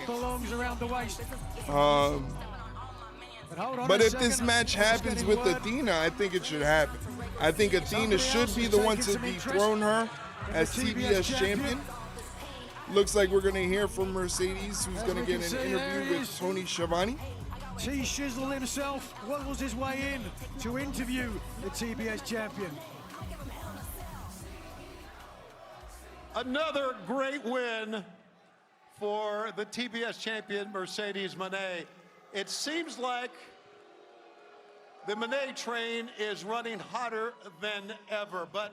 But if this match happens with Athena, I think it should happen. I think Athena should be the one to dethrone her as TBS champion. Looks like we're going to hear from Mercedes, who's going to get an interview with Tony Schiavone. T-Shizzle himself waddles his way in to interview the TBS champion. Another great win for the TBS champion, Mercedes Mone. It seems like the Mone train is running hotter than ever, but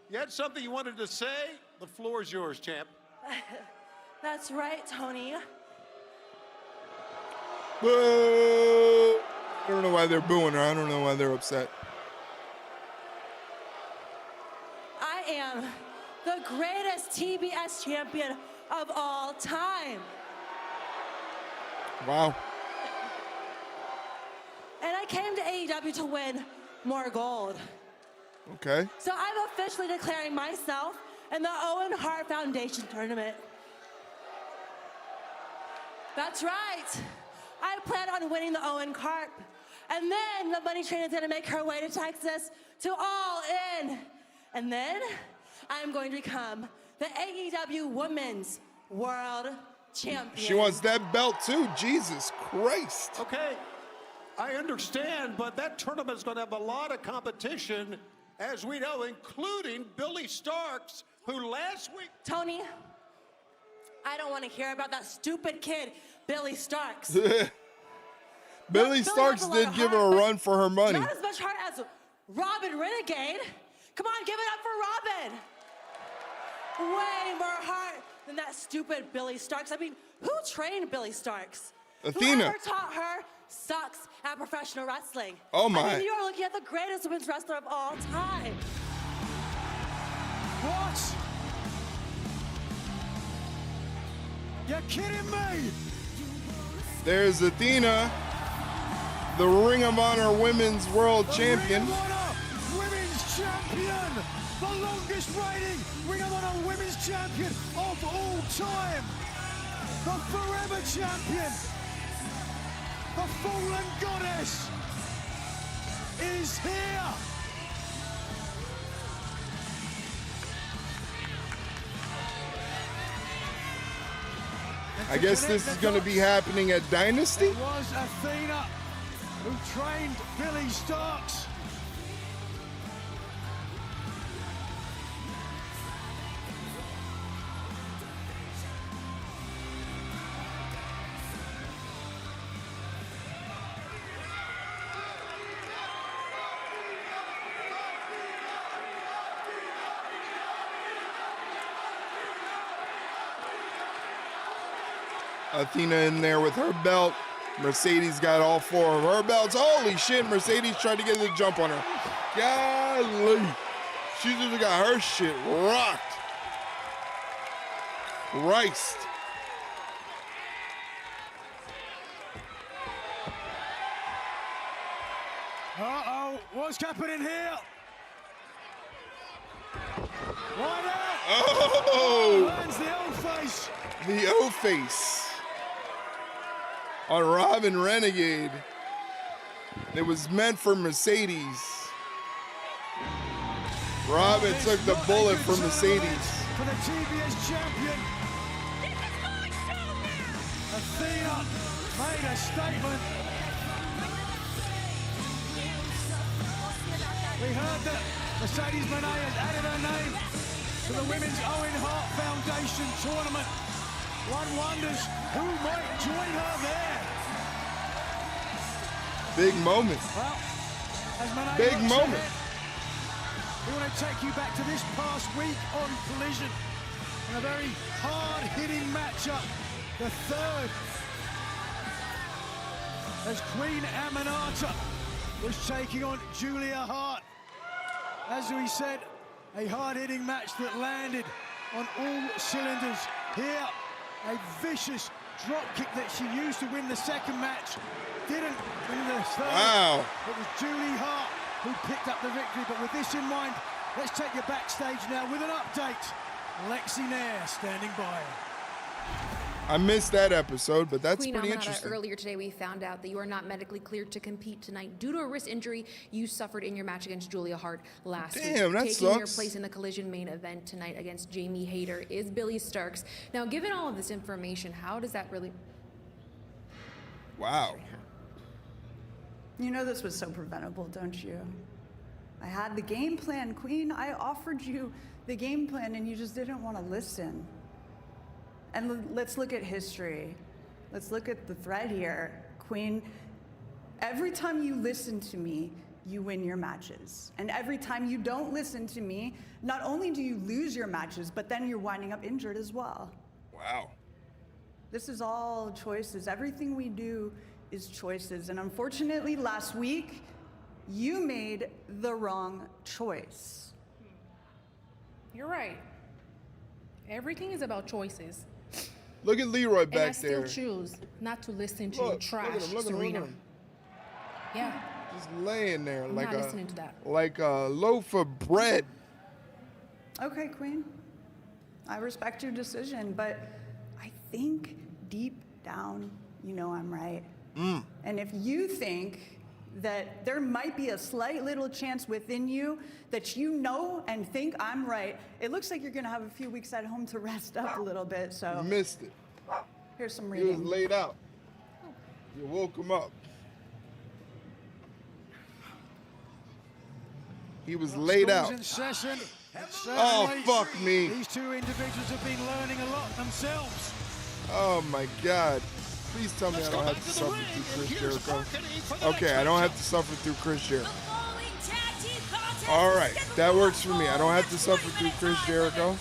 you had something you wanted to say? The floor is yours, champ. That's right, Tony. Boo! I don't know why they're booing her. I don't know why they're upset. I am the greatest TBS champion of all time. Wow. And I came to AEW to win more gold. Okay. So I'm officially declaring myself in the Owen Hart Foundation tournament. That's right. I plan on winning the Owen Carp. And then the money train is going to make her way to Texas to All In. And then I'm going to become the AEW Women's World Champion. She wants that belt too. Jesus Christ. Okay, I understand, but that tournament is going to have a lot of competition, as we know, including Billy Starks, who last week... Tony, I don't want to hear about that stupid kid, Billy Starks. Billy Starks did give her a run for her money. Not as much heart as Robin Renegade. Come on, give it up for Robin. Way more heart than that stupid Billy Starks. I mean, who trained Billy Starks? Athena. Whoever taught her sucks at professional wrestling. Oh, my. I mean, you are looking at the greatest women's wrestler of all time. What? You're kidding me? There's Athena, the Ring of Honor Women's World Champion. Ring of Honor Women's Champion! The longest reigning Ring of Honor Women's Champion of all time! The Forever Champion! The Fallen Goddess is here! I guess this is going to be happening at Dynasty? It was Athena who trained Billy Starks. Athena in there with her belt. Mercedes got all 4 of her belts. Holy shit, Mercedes tried to get the jump on her. Golly. She just got her shit rocked. Christ. Uh-oh, what's happening here? Right out! Oh! Lands the O-face. The O-face on Robin Renegade. It was meant for Mercedes. Robin took the bullet for Mercedes. For the TBS champion. Athena made a statement. We heard that Mercedes Mone has added her name to the Women's Owen Hart Foundation tournament. One wonders who might join her there. Big moment. Well, as Mone Big looks moment. ahead, we want to take you back to this past week on Collision. In a very hard-hitting matchup. The third. As Queen Aminata was taking on Julia Hart. As we said, a hard-hitting match that landed on all cylinders. Here, a vicious drop kick that she used to win the second match. Didn't win the third. Wow. It was Julie Hart who picked up the victory. But with this in mind, let's take you backstage now with an update. Lexi Nair standing by. I missed that episode, but that's Queen pretty Aminata, interesting. earlier today we found out that you are not medically cleared to compete tonight due to a wrist injury you suffered in your match against Julia Hart last week. Damn, that Taking your sucks. place in the Collision main event tonight against Jamie Hayter is Billy Starks. Now, given all of this information, how does that really... Wow. You know this was so preventable, don't you? I had the game plan, Queen. I offered you the game plan and you just didn't want to listen. And let's look at history. Let's look at the thread here. Queen, every time you listen to me, you win your matches. And every time you don't listen to me, not only do you lose your matches, but then you're winding up injured as well. Wow. This is all choices. Everything we do is choices. And unfortunately, last week, you made the wrong choice. You're right. Everything is about choices. Look at Leroy And I back still there. choose not to listen to Look, your look trash, at him, look at him, Serena. look at him. Yeah. Just laying there I'm like not listening to that. like a loaf of bread. Okay, Queen. I respect your decision, but I think deep down, you know I'm right. And if you think that there might be a slight little chance within you that you know and think I'm right, it looks like you're gonna have a few weeks at home to rest up a little bit, so. You missed it. Here's some He was reading. laid out. You woke him up. He was laid School's out. in session. Oh, Certainly, fuck me. These two individuals have been learning a lot themselves. Oh my God. Please tell me I don't have to suffer through Chris Jericho. Okay, I don't have to suffer through Chris Jericho. All right, that works for me. I don't have to suffer through Chris Jericho.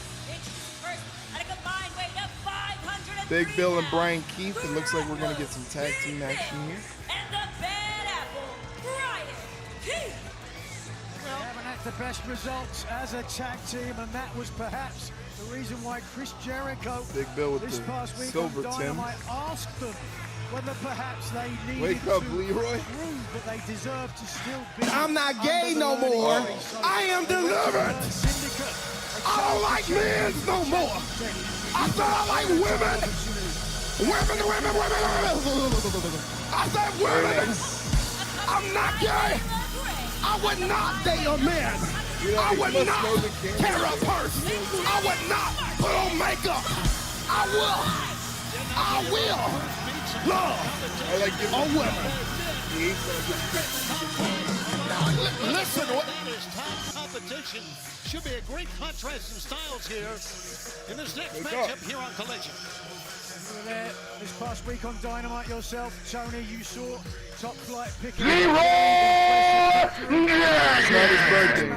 Big Bill and Brian Keith. It looks like we're going to get some tag team action here. And the Bad Apple, Brian Keith. They haven't had the best results as a tag team, and that was perhaps the reason why Chris Jericho Big Bill with this the past week silver on Tim. Dynamite asked them whether perhaps they needed Wake up, to Leroy. prove that they deserve to still be. I'm not gay no more. I am delivered. I don't like men no more. I said I like women. Women. I said women. I'm not gay. I would not date a man. I would not carry a purse. I would not put on makeup. I will love a woman. Listen, what is top competition? Should be a great contrast in styles here in this next matchup here on Collision. You were there this past week on Dynamite yourself, Tony. You saw Top Flight picking Leroy! It's not his birthday.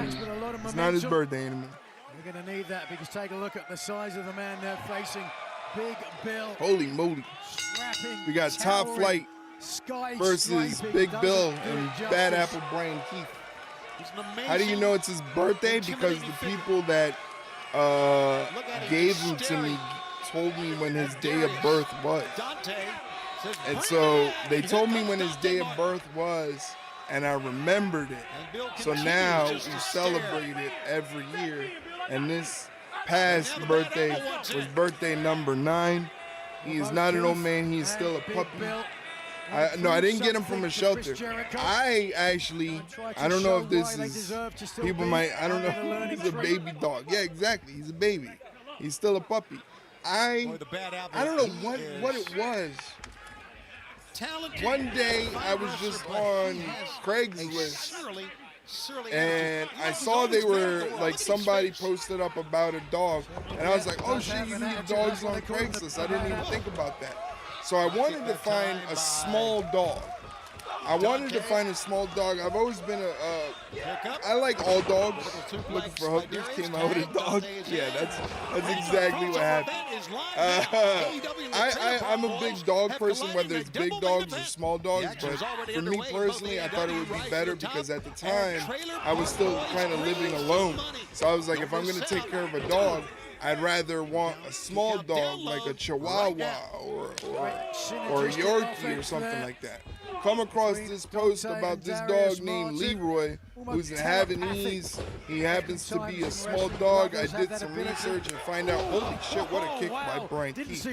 It's not his birthday anymore. We're going to need that because take a look at the size of the man they're facing. Big Bill. Holy moly. We got Top Flight versus Big Bill and Bad Apple Brian Keith. How do you know it's his birthday? Because the people that gave him to me told me when his day of birth was. And so they told me when his day of birth was, and I remembered it. So now we celebrate it every year. And this past birthday was birthday number 9. He is not an old man. He is still a puppy. No, I didn't get him from a shelter. I don't know if this is, people might, I don't know. He's a baby dog. Yeah, exactly. He's a baby. He's still a puppy. I don't know what it was. One day I was just on Craigslist and I saw they were like somebody posted up about a dog and I was like, oh shit, you can get dogs on Craigslist. I didn't even think about that. So I wanted to find a small dog. I've always been I like all dogs. Looking for hookers, came out with a dog. Yeah, that's exactly what happened. I'm a big dog person, whether it's big dogs or small dogs. But for me personally, I thought it would be better because at the time I was still kind of living alone. So I was like, if I'm gonna take care of a dog, I'd rather want a small dog like a Chihuahua or a Yorkie or something like that. Come across this post about this dog named Leroy, who's in Havanese. He happens to be a small dog. I did some research and find out, holy shit, what a kick by Brian Keith.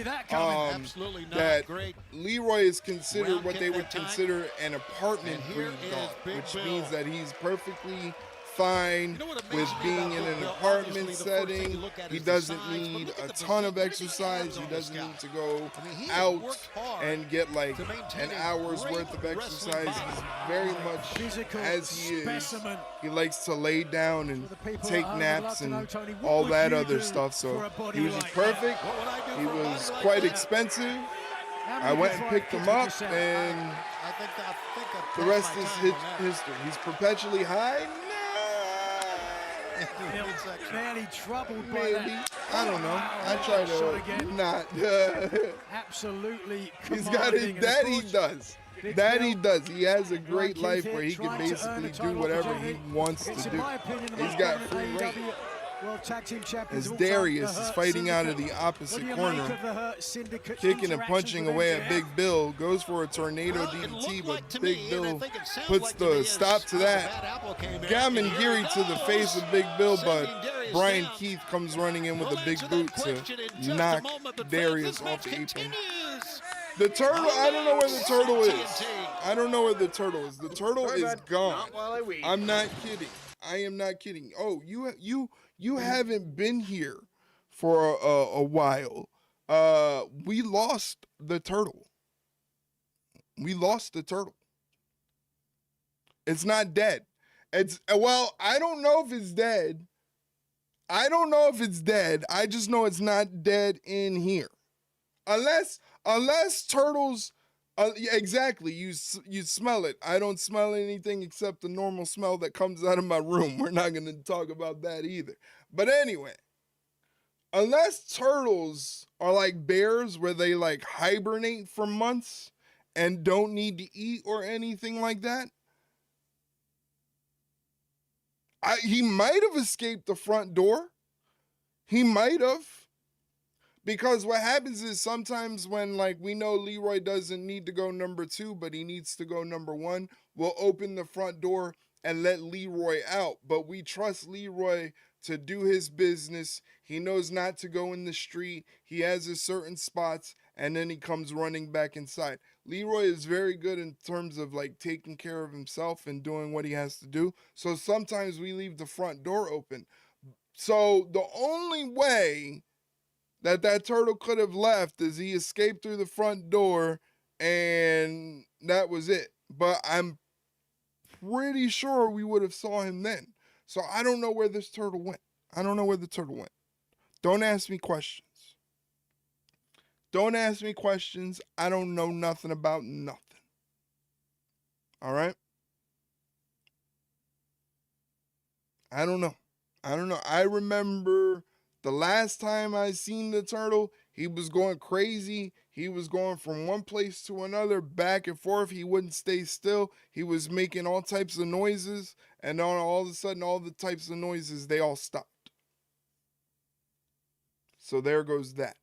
That Leroy is considered what they would consider an apartment breed dog, which means that he's perfectly fine with being in an apartment setting. He doesn't need a ton of exercise. He doesn't need to go out and get like an hour's worth of exercise. He's very much as he is. He likes to lay down and take naps and all that other stuff. So he was just perfect. He was quite expensive. I went and picked him up, and the rest is history. He's perpetually high. Barely troubled by maybe. that. I don't know. I try to not. Absolutely. He's got it. That he does. That he does. He has a great life where he can basically do whatever he wants to do. He's got free reign. As Darius is fighting out of the opposite corner, kicking and punching away at Big Bill, goes for a tornado DDT, but Big Bill puts the stop to that. Gamengiri to the face of Big Bill, but Brian Keith comes running in with a big boot to knock Darius off the apron. The turtle, I don't know where the turtle is. I don't know where the turtle is. The turtle is gone. I'm not kidding. I am not kidding. Oh, you haven't been here for a while. We lost the turtle. It's not dead. I don't know if it's dead. I just know it's not dead in here. Unless turtles Yeah, exactly. You smell it. I don't smell anything except the normal smell that comes out of my room. We're not going to talk about that either. But anyway, unless turtles are like bears where they like hibernate for months and don't need to eat or anything like that, he might have escaped the front door. He might have. Because what happens is sometimes when, like, we know Leroy doesn't need to go number 2, but he needs to go number 1, we'll open the front door and let Leroy out. But we trust Leroy to do his business. He knows not to go in the street. He has his certain spots, and then he comes running back inside. Leroy is very good in terms of, like, taking care of himself and doing what he has to do. So sometimes we leave the front door open. So the only way that turtle could have left is he escaped through the front door, and that was it. But I'm pretty sure we would have saw him then. So I don't know where this turtle went. I don't know where the turtle went. Don't ask me questions. Don't ask me questions. I don't know nothing about nothing. All right? I don't know. I remember the last time I seen the turtle, he was going crazy. He was going from one place to another, back and forth. He wouldn't stay still. He was making all types of noises, and then all of a sudden, all the types of noises, they all stopped. So there goes that.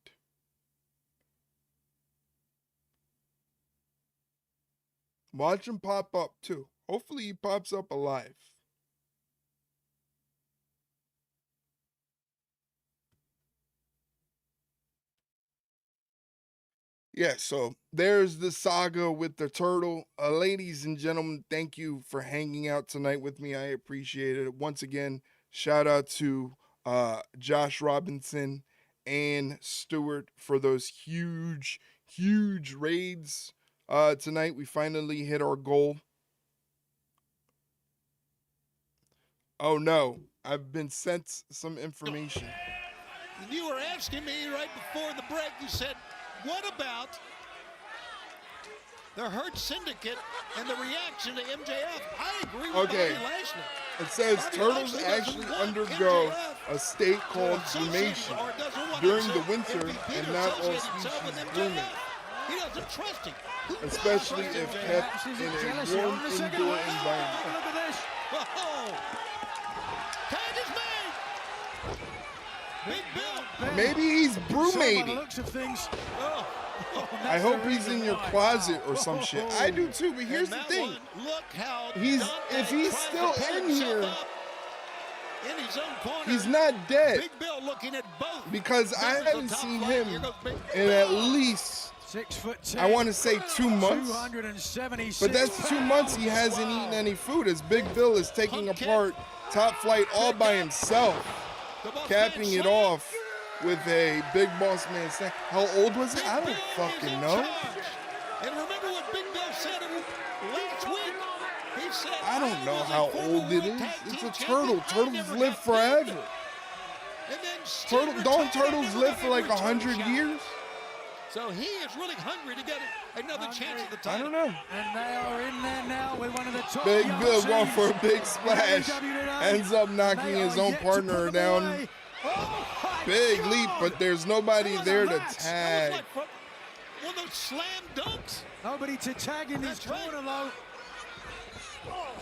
Watch him pop up, too. Hopefully he pops up alive. Yeah, so there's the saga with the turtle. Ladies and gentlemen, thank you for hanging out tonight with me. I appreciate it. Once again, shout out to Josh Robinson and Stewart for those huge raids tonight. We finally hit our goal. Oh no, I've been sent some information. You were asking me right before the break, you said, what about the Hurt Syndicate and the reaction to MJF? I agree with Bobby Lashley. It says Bobby turtles Lashley actually doesn't want undergo MJF a state called cremation during the winter MVP and to not all associate himself with species MJF. grooming, He doesn't trust him. Who does especially trust if MJF? kept in a warm indoor environment. Look at this. Whoa. Tag is made. Big Bill. Maybe he's By the brewmating. looks of things. I hope he's in your closet or some shit. I do too, but here's the thing. Look how If he's still in here, in his own corner, he's not dead. Big Bill looking at both. Because I members of haven't Top seen Flight. him Here goes Big in Bill. at least, 6'10". I want to say 2 months. 276 But that's 2 months he hasn't eaten any food, as Big Bill is taking apart Top Flight all by himself, capping it off with a Big Boss Man snack. How old was it? I don't fucking know. And remember what Big Bill said last week? He said, I don't know how old it is. It's a turtle. Turtles live forever. Don't turtles live for like 100 years? So he is really hungry to get another chance at the title. I don't know. And they are in there now with one of the top Big young Bill going teams for a big splash. in AEW Ends up knocking They his are own yet to partner put them down. away. Oh my Big God. leap, but there's nobody there to tag. One of those slam dunks. Nobody to tag in his corner, though.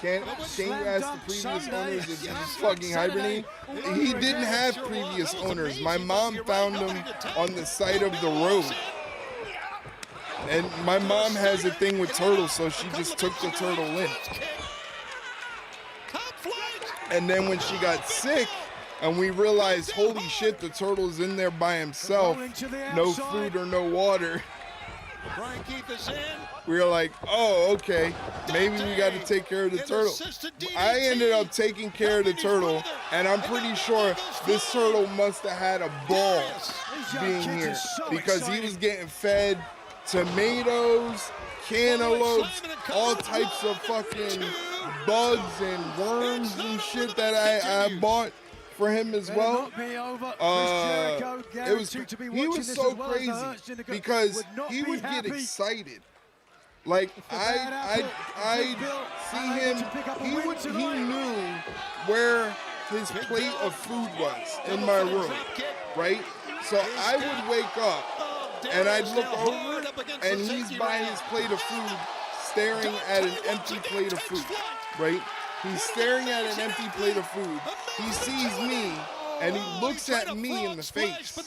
Can't you ask the previous owners if he's fucking hibernating? He didn't have previous owners. My mom found him on the side of the road. And my mom has a thing with turtles, so she just took the turtle in. And then when she got sick, and we realized, holy shit, the turtle's in there by himself, no food or no water. Brian Keith is in. We were like, oh, okay, maybe we got to take care of the turtle. I ended up taking care of the turtle, and I'm pretty sure this turtle must have had a ball being here because he was getting fed tomatoes, cantaloupes, all types of fucking bugs and worms and shit that I bought for him as well. He was so crazy because he would get excited Like I see him. He knew where his plate of food was in my room, right? So I would wake up and I'd look over and he's by his plate of food, staring at an empty plate of food, right? He's staring at an empty plate of food. He sees me and he looks at me in the face,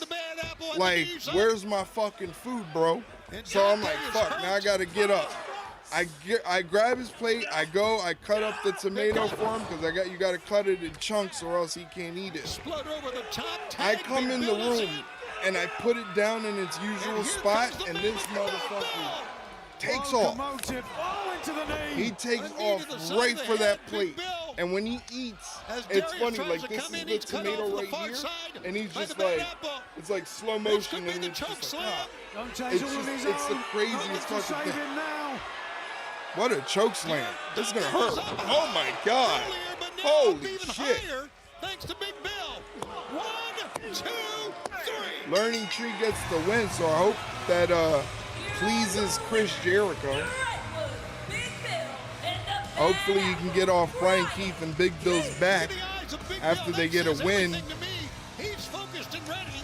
like, "Where's my fucking food, bro?" So I'm like, "Fuck! Now I gotta get up." I grab his plate. I go. I cut up the tomato for him because you gotta cut it in chunks or else he can't eat it. I come in the room and I put it down in its usual spot, and this motherfucker takes off. He takes off right for that plate. And when he eats, it's funny, like this is the tomato right here, and he's just like, it's like slow motion, and it's just like, it's the craziest fucking thing. What a choke slam. This is gonna hurt. Oh my God. Holy shit. Thanks to Big Bill. 1, 2, 3. Learning Tree gets the win, so I hope that pleases Chris Jericho. Hopefully you can get off Brian Keith and Big Bill's back after they get a win. He's focused and ready.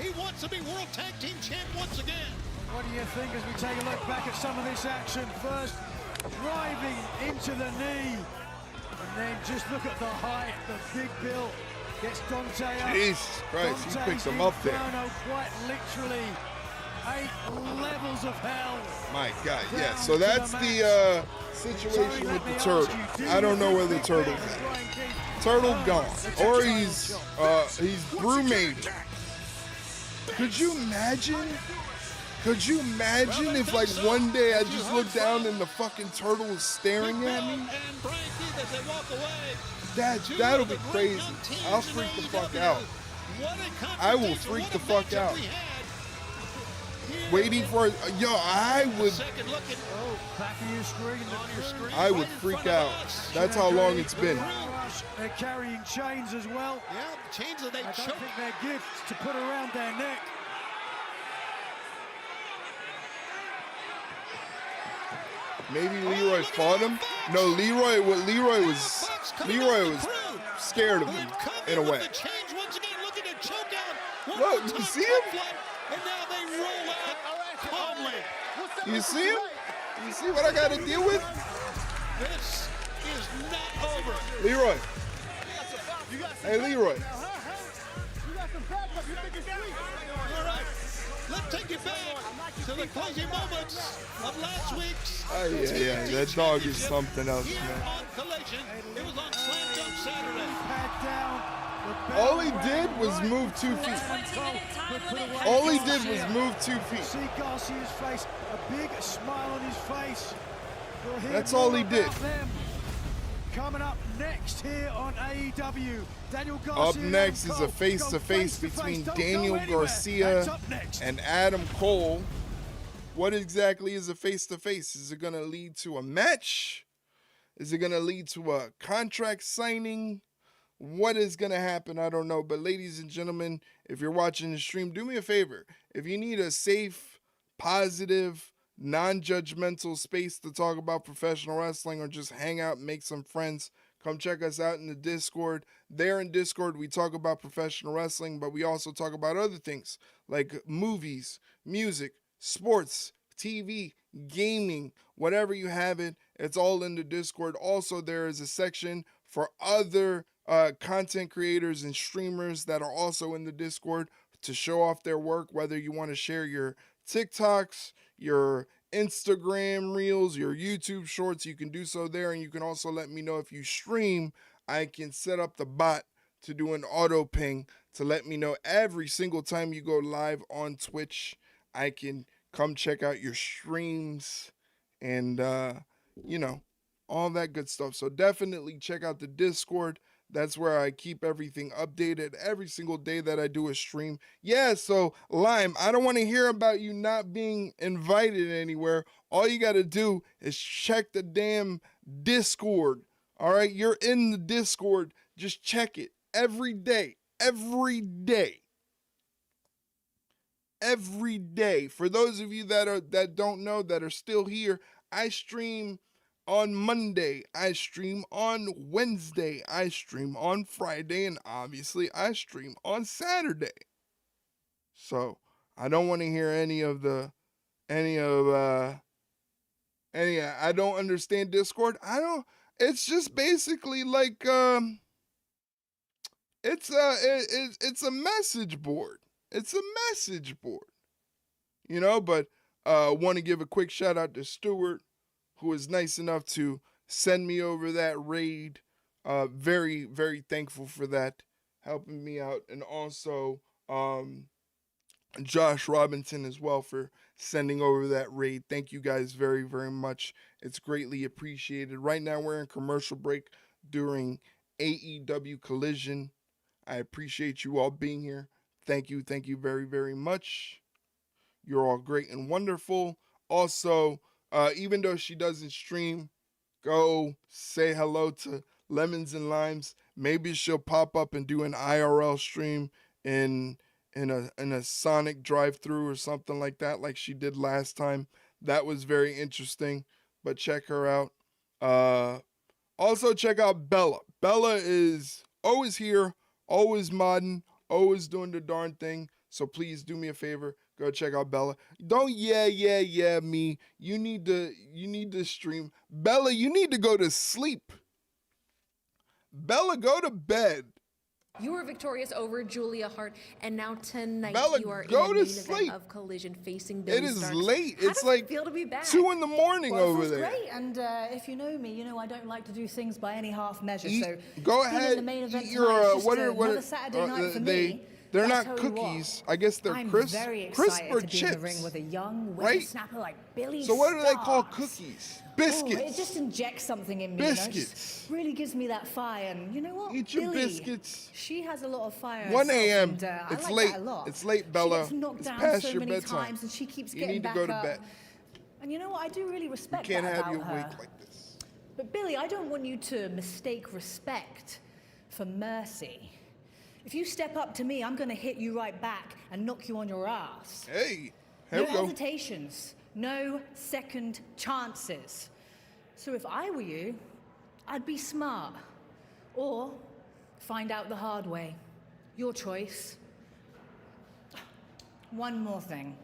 He wants to be World Tag Team Champ once again. What do you think as we take a look back at some of this action? First, driving into the knee. And then just look at the height. The Big Bill gets Dante up. Jesus Christ, he picked him up there. Quite literally 8 levels of hell. My God, yeah. So that's the situation with the turtle. I don't know where the turtle's at. Turtle gone. Or he's brewmated. Could you imagine? Could you imagine if like one day I just looked down and the fucking turtle was staring at me? That'll be crazy. I'll freak the fuck out. I will freak the fuck out. Waiting for I would freak out. That's how long it's been. They're carrying chains as well. Yeah, chains that they choke. I don't think they're gifts to put around their neck. Maybe Leroy fought him. No, Leroy was scared of him in a way. Look, you see him? And now they roll out calmly. You see him? You see what I got to deal with? This is not over. Leroy. Hey, Leroy. All right, let's take you back to the closing moments of last week's. Oh, yeah. That dog is something else, Here man. on Collision. It was on Slam Dunk Saturday. All he did was move 2 feet. All he did was move 2 feet. See Garcia's face, a big smile on his face. That's all he did. Coming up next here on AEW, Daniel Garcia. Up next is a face-to-face between Daniel Garcia and Adam Cole. What exactly is a face-to-face? Is it going to lead to a match? Is it going to lead to a contract signing? What is going to happen? I don't know. But ladies and gentlemen, if you're watching the stream, do me a favor. If you need a safe, positive, non-judgmental space to talk about professional wrestling or just hang out and make some friends, come check us out in the Discord. There in Discord, we talk about professional wrestling, but we also talk about other things like movies, music, sports, TV, gaming, whatever you have it, it's all in the Discord. Also, there is a section for other content creators and streamers that are also in the Discord to show off their work, whether you want to share your TikToks, your Instagram reels, your YouTube shorts, you can do so there. And you can also let me know if you stream. I can set up the bot to do an auto ping to let me know every single time you go live on Twitch. I can come check out your streams and, all that good stuff. So definitely check out the Discord. That's where I keep everything updated every single day that I do a stream. Yeah, so Lime, I don't want to hear about you not being invited anywhere. All you got to do is check the damn Discord. All right, you're in the Discord. Just check it every day. Every day. every day. For those of you that don't know, that are still here, I stream on Monday, I stream on Wednesday, I stream on Friday, and obviously I stream on Saturday. So I don't want to hear any I don't understand Discord. It's just basically like it's a message board. It's a message board. But want to give a quick shout out to Stuart, who was nice enough to send me over that raid. Very, very thankful for that, helping me out. And also Josh Robinson as well for sending over that raid. Thank you guys very, very much. It's greatly appreciated. Right now we're in commercial break during AEW Collision. I appreciate you all being here. Thank you very, very much. You're all great and wonderful. Also, even though she doesn't stream, go say hello to Lemons and Limes. Maybe she'll pop up and do an IRL stream in a Sonic drive-thru or something like that, like she did last time. That was very interesting, but check her out. Also check out Bella. Bella is always here, always modding, always doing the darn thing. So please do me a favor, go check out Bella. Don't yeah me. You need to stream. Bella, you need to go to sleep. Bella, go to bed. You were victorious over Julia Hart, and now tonight Bella, you are in go the to main sleep. event of Collision facing Billy It is Starks. late. How It's does like it feel to be back? 2 in the morning Well, it over feels there. great, and if you know me, you know I don't like to do things by any half measure. Eat- So go being ahead. in the main event Eat your tonight is just what are another Saturday night for me. they're But I not tell you what, cookies. I guess they're I'm crisp. very Crisp excited or to be chips. in the ring with a young right? whippersnapper like Billy So what do they call Starks. cookies? Oh, Biscuits. it just injects something in me. Biscuits. Just really gives me that fire. And you know what? Eat your Billy, biscuits. She has a lot of fire. 1 herself, a.m. and, I It's like late. That a lot. It's late, Bella. She gets knocked It's down past so your many bedtime. times, and she keeps You getting need to back go to up. bed. And you know what? I do really respect Can't that have about you her. awake like this. But Billy, I don't want you to mistake respect for mercy. If you step up to me, I'm going to hit you right back and knock you on your ass. Hey, No here we go. hesitations, no second chances. So if I were you, I'd be smart. Or find out the hard way. Your choice. One more thing.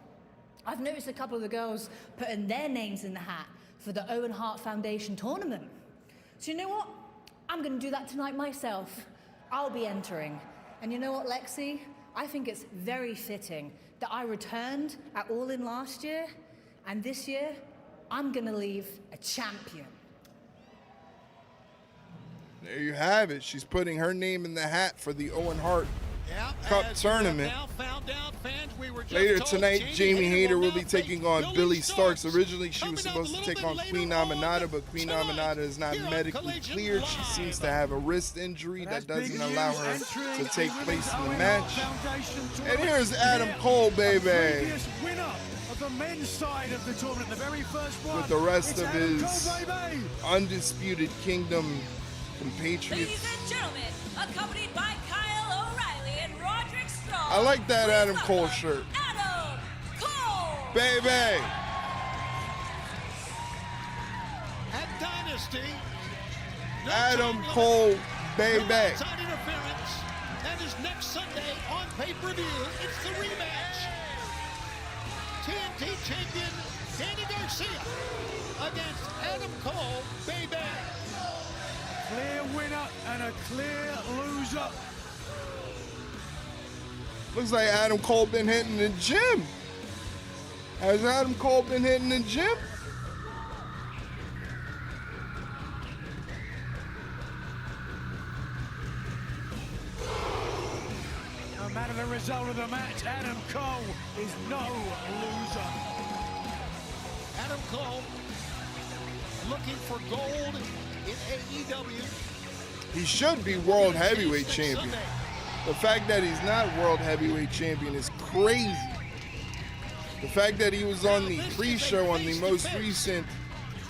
I've noticed a couple of the girls putting their names in the hat for the Owen Hart Foundation tournament. So you know what? I'm going to do that tonight myself. I'll be entering. And you know what, Lexi? I think it's very fitting that I returned at All In last year, and this year, I'm going to leave a champion. There you have it. She's putting her name in the hat for the Owen Hart Cup tournament. Later tonight, Jamie Hayter will be taking on Billy Starks. Originally, she was supposed to take on Queen Aminata, but Queen Aminata is not medically cleared. She seems to have a wrist injury that doesn't allow her to take place in the match. And here's Adam Cole, baby, Previous winner of the men's side of the tournament, the very first one. with the rest It's of Adam his Cole, baby. Undisputed Kingdom compatriots. Ladies and gentlemen, accompanied by Kyle O'Reilly and Roderick Strong. I like that Adam Cole shirt. Adam Cole. Baby. At Dynasty, Adam Cole, baby. outside interference. That is next Sunday on pay-per-view. It's the rematch. TNT champion Danny Garcia against Adam Cole, baby. Clear winner and a clear loser. Looks like Adam Cole been hitting the gym. Has Adam Cole been hitting the gym? No matter the result of the match, Adam Cole is no loser. Adam Cole looking for gold in AEW. He should be world heavyweight champion. The fact that he's not world heavyweight champion is crazy. The fact that he was on the pre-show on the most recent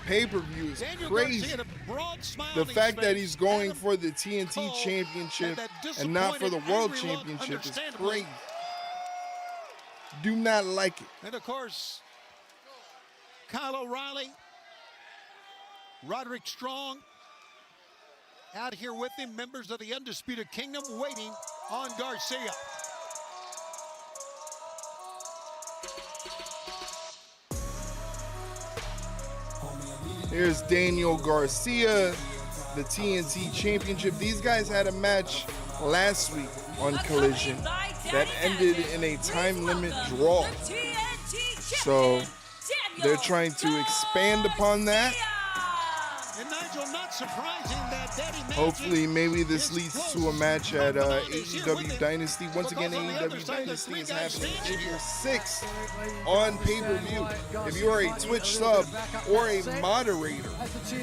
pay-per-view is crazy. The fact that he's going for the TNT championship and not for the world championship is crazy. Do not like it. And, of course, Kyle O'Reilly, Roderick Strong, out here with him, members of the Undisputed Kingdom waiting on Garcia. Here's Daniel Garcia, the TNT Championship. These guys had a match last week on Collision that ended in a time limit draw. So they're trying to expand upon that. And Nigel, not surprising that Daddy Magic Hopefully, maybe this leads to a match at AEW Dynasty. Once again, AEW Dynasty is happening April 6th on pay-per-view. If you are a Twitch sub or a moderator,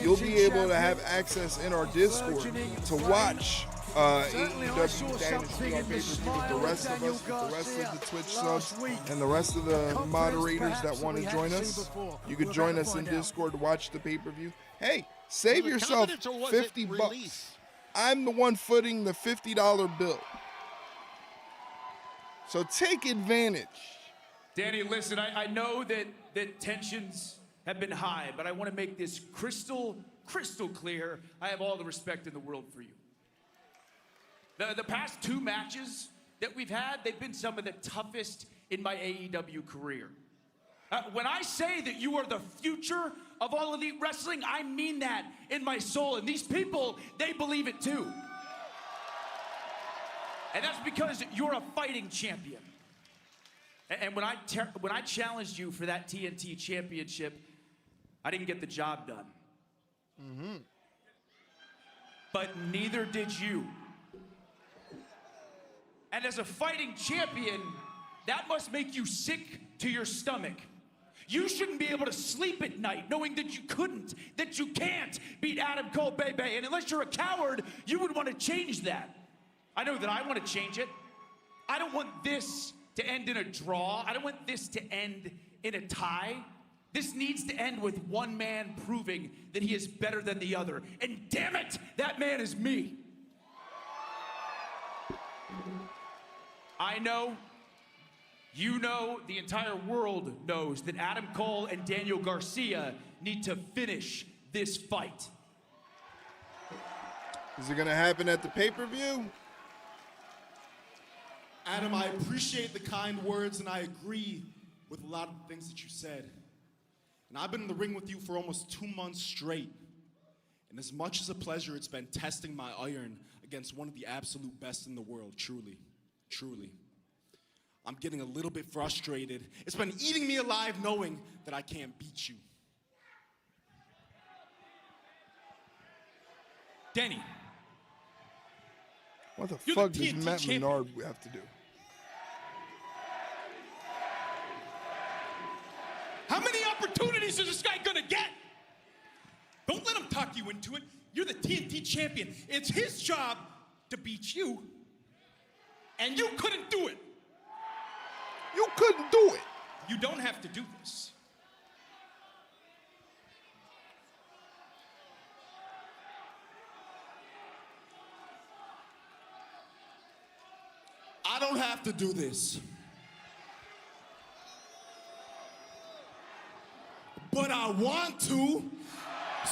you'll be able to have access in our Discord to watch AEW Dynasty on pay-per-view with the rest of us, with the rest of the Twitch subs, and the rest of the moderators that want to join us. You could join us in Discord to watch the pay-per-view. Hey, save yourself $50. I'm the one footing the $50 bill. So take advantage. Danny, listen, I know that tensions have been high, but I want to make this crystal clear. I have all the respect in the world for you. The past 2 matches that we've had, they've been some of the toughest in my AEW career. When I say that you are the future of All Elite Wrestling, I mean that in my soul. And these people, they believe it too. And that's because you're a fighting champion. And when I challenged you for that TNT championship, I didn't get the job done. Mm-hmm. But neither did you. And as a fighting champion, that must make you sick to your stomach. You shouldn't be able to sleep at night knowing that you can't beat Adam Cole, baby. And unless you're a coward, you would want to change that. I know that I want to change it. I don't want this to end in a draw. I don't want this to end in a tie. This needs to end with one man proving that he is better than the other. And damn it, that man is me. I know, you know, the entire world knows that Adam Cole and Daniel Garcia need to finish this fight. Is it going to happen at the pay-per-view? Adam, I appreciate the kind words, and I agree with a lot of the things that you said. And I've been in the ring with you for almost 2 months straight. And as much as a pleasure it's been testing my iron against one of the absolute best in the world, truly. I'm getting a little bit frustrated. It's been eating me alive knowing that I can't beat you. Danny. What the fuck does Matt Menard have to do? How many opportunities is this guy gonna get? Don't let him talk you into it. You're the TNT champion. It's his job to beat you. And you couldn't do it. You couldn't do it. You don't have to do this. I don't have to do this. But I want to.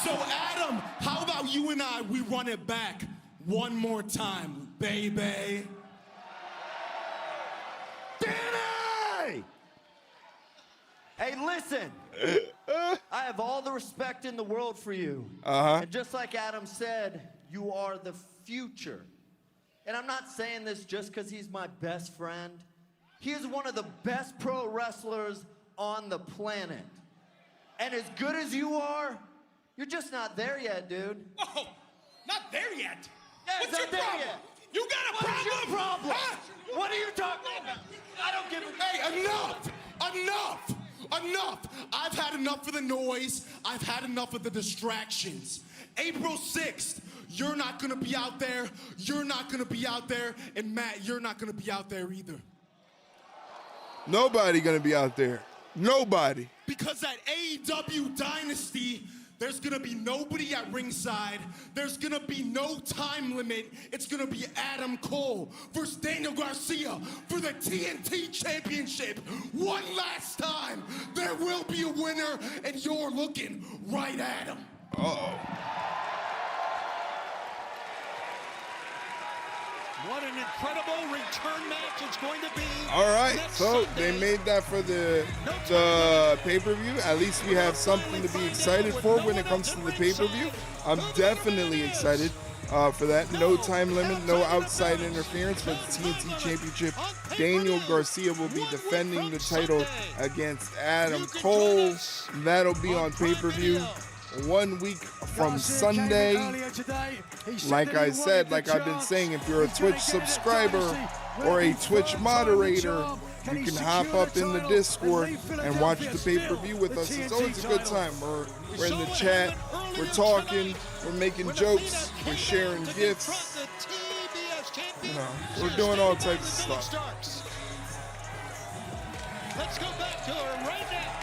So Adam, how about you and I, we run it back one more time, baby. Danny! Hey, listen. I have all the respect in the world for you. And just like Adam said, you are the future. And I'm not saying this just because he's my best friend. He is one of the best pro wrestlers on the planet. And as good as you are, you're just not there yet, dude. Oh, not there yet? Yeah, What's your problem? You got a problem? What's your problem? Huh? What are you talking about? I don't give a... Hey, enough! I've had enough of the noise. I've had enough of the distractions. April 6th, you're not gonna be out there. You're not gonna be out there. And Matt, you're not gonna be out there either. Nobody gonna be out there. Nobody. Because at AEW Dynasty, There's gonna be nobody at ringside. There's gonna be no time limit. It's gonna be Adam Cole versus Daniel Garcia for the TNT Championship. One last time. There will be a winner, and you're looking right at him. Uh-oh. What an incredible return match it's going to be. All right, next so Sunday. they made that for the pay-per-view. At least we have something to be excited for when it comes to the pay-per-view. I'm definitely excited for that. No time limit, no outside interference for the TNT Championship. Daniel Garcia will be defending the title against Adam Cole. That'll be on pay-per-view 1 week from Sunday. Like I said, like I've been saying, if you're a Twitch subscriber or a Twitch moderator, you can hop up in the Discord and watch the pay-per-view with us. It's always a good time. We're in the chat, we're talking, we're making jokes, we're sharing gifts. You know, we're doing all types of stuff. Let's go back to her right now.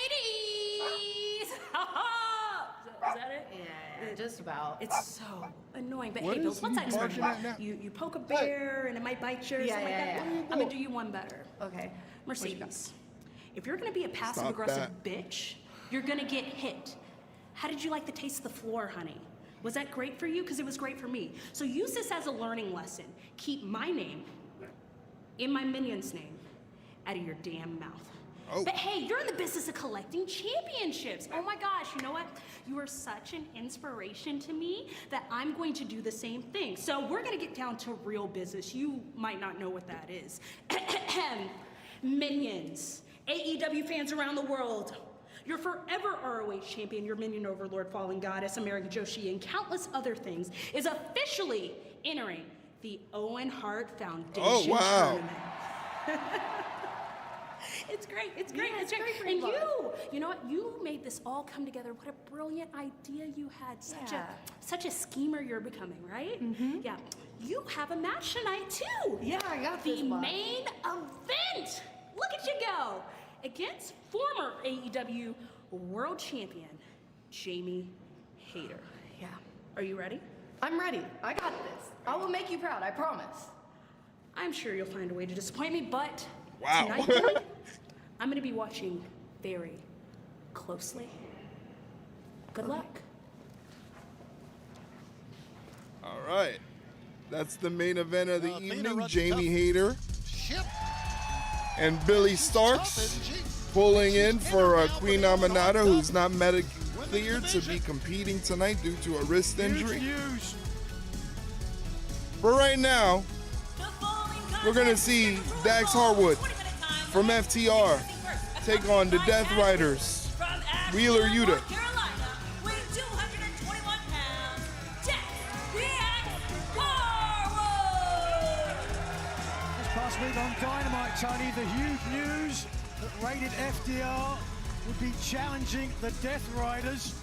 Mercedes! Is that it? Yeah, just about. It's so annoying. But What hey, is Bills, what's he that expression? barking at now? You poke a bear and it might bite you or something like that. I'm gonna do you one better. Okay. Mercedes, if you're gonna be a passive-aggressive bitch, you're gonna get hit. How did you like the taste of the floor, honey? Was that great for you? Because it was great for me. So use this as a learning lesson. Keep my name in my minion's name out of your damn mouth. Oh. But hey, you're in the business of collecting championships. Oh my gosh, you know what? You are such an inspiration to me that I'm going to do the same thing. So we're gonna get down to real business. You might not know what that is. Minions, AEW fans around the world. Your forever ROH champion, your minion overlord, fallen goddess, American Joshi, and countless other things is officially entering the Owen Hart Foundation tournament. It's great, it's great, Yeah, it's it's great. great And for you know what? You made this all come together. What a brilliant idea you had. Such a schemer you're becoming, right? Mm-hmm. Yeah. You have a match tonight too. Yeah, I got the this one. main event. Look at you go. Against former AEW World Champion, Jamie Hayter. Yeah. Are you ready? I'm ready. I got this. I will make you proud, I promise. I'm sure you'll find a way to disappoint me, but Wow. tonight, I'm going to be watching very closely. Good luck. All right. That's the main event of the evening. runs Jamie tough. Hayter Ship. and Billy Starks pulling in for Queen Aminata, who's not medically cleared to be competing tonight due to a wrist injury. But right now, we're going to see Dax Harwood from FTR take on the Death Riders, Wheeler Yuta. This past week on Dynamite, Tony, the huge news that Rated FDR would be challenging the Death Riders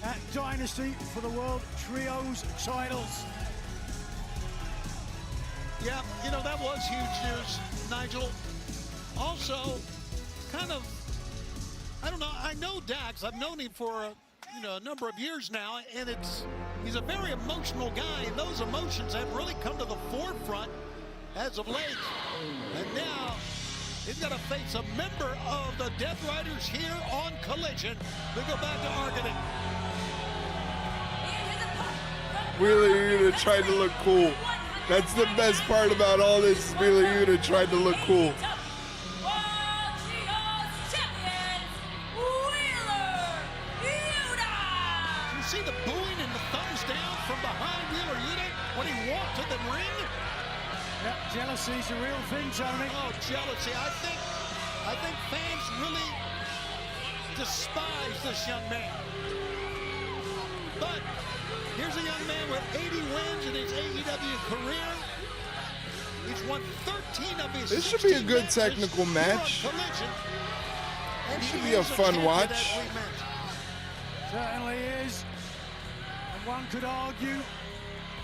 at Dynasty for the World Trios titles. Yeah, you know, that was huge news, Nigel. Also, kind of, I don't know, I know Dax. I've known him for a number of years now, and he's a very emotional guy, and those emotions have really come to the forefront as of late. And now he's got to face a member of the Death Riders here on Collision. We go back to Argonin. Wheeler Yuta tried to look cool. That's the best part about all this. Is Wheeler Yuta tried to look cool. You see the booing and the thumbs down from behind Wheeler Yuta when he walked to the ring? Yeah, jealousy's a real thing, Tony. Oh, jealousy. I think fans really despise this young man. But here's a young man with 80 wins in his AEW career. He's won 13 of his This should be a 16 good matches technical here on match. Collision. And It should he be a is fun champion, watch. as we mentioned. Certainly is. And one could argue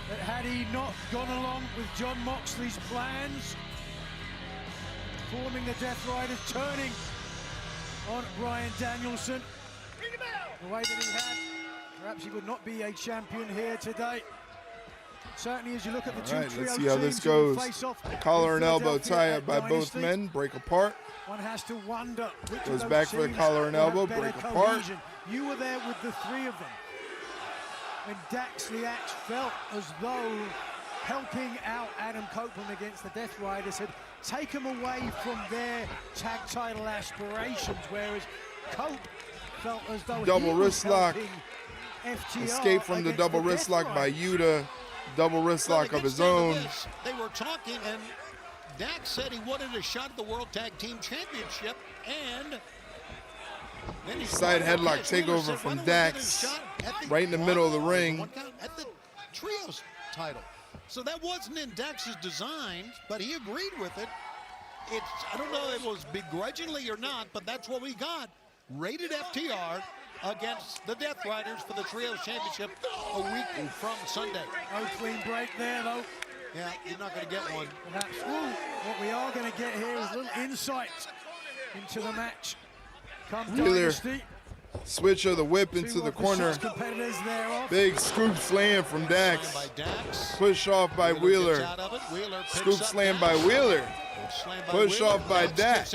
that had he not gone along with John Moxley's plans, forming the Death Riders, turning on Bryan Danielson. The way that he had, perhaps he would not be a champion here today. Certainly, as you look at the two Right, trio let's see how this teams who goes. face off Collar in and elbow Philadelphia tie at up by both Dynasty. men, break apart. One has to wonder which Goes of those back for the teams collar and will have elbow, better break apart. cohesion. You were there with the three of them. When Dax the Axe felt as though helping out Adam Copeland against the Death Riders had taken them away from their tag title aspirations, whereas Cope felt as though Double he was wrist lock. helping FTR Escape from the against double the wrist Death lock by Riders. Yuta. Double wrist lock of his own. They were talking, and Dax said he wanted a shot at the World Tag Team Championship, and then he Side headlock takeover from Dax. Right in the middle of the ring. at the trios title. So that wasn't in Dax's design, but he agreed with it. I don't know if it was begrudgingly or not, but that's what we got. Rated FTR against the Death Riders for the Trios Championship a week from Sunday. No clean break there, though. Yeah, you're not going to get one. Perhaps what we are going to get here is a little insight into the match. Come Wheeler, Dynasty. switch of the whip into the corner. Competitors there off. Big scoop slam from Dax. Push off by Wheeler. Scoop slam by Wheeler. Push off by Dax.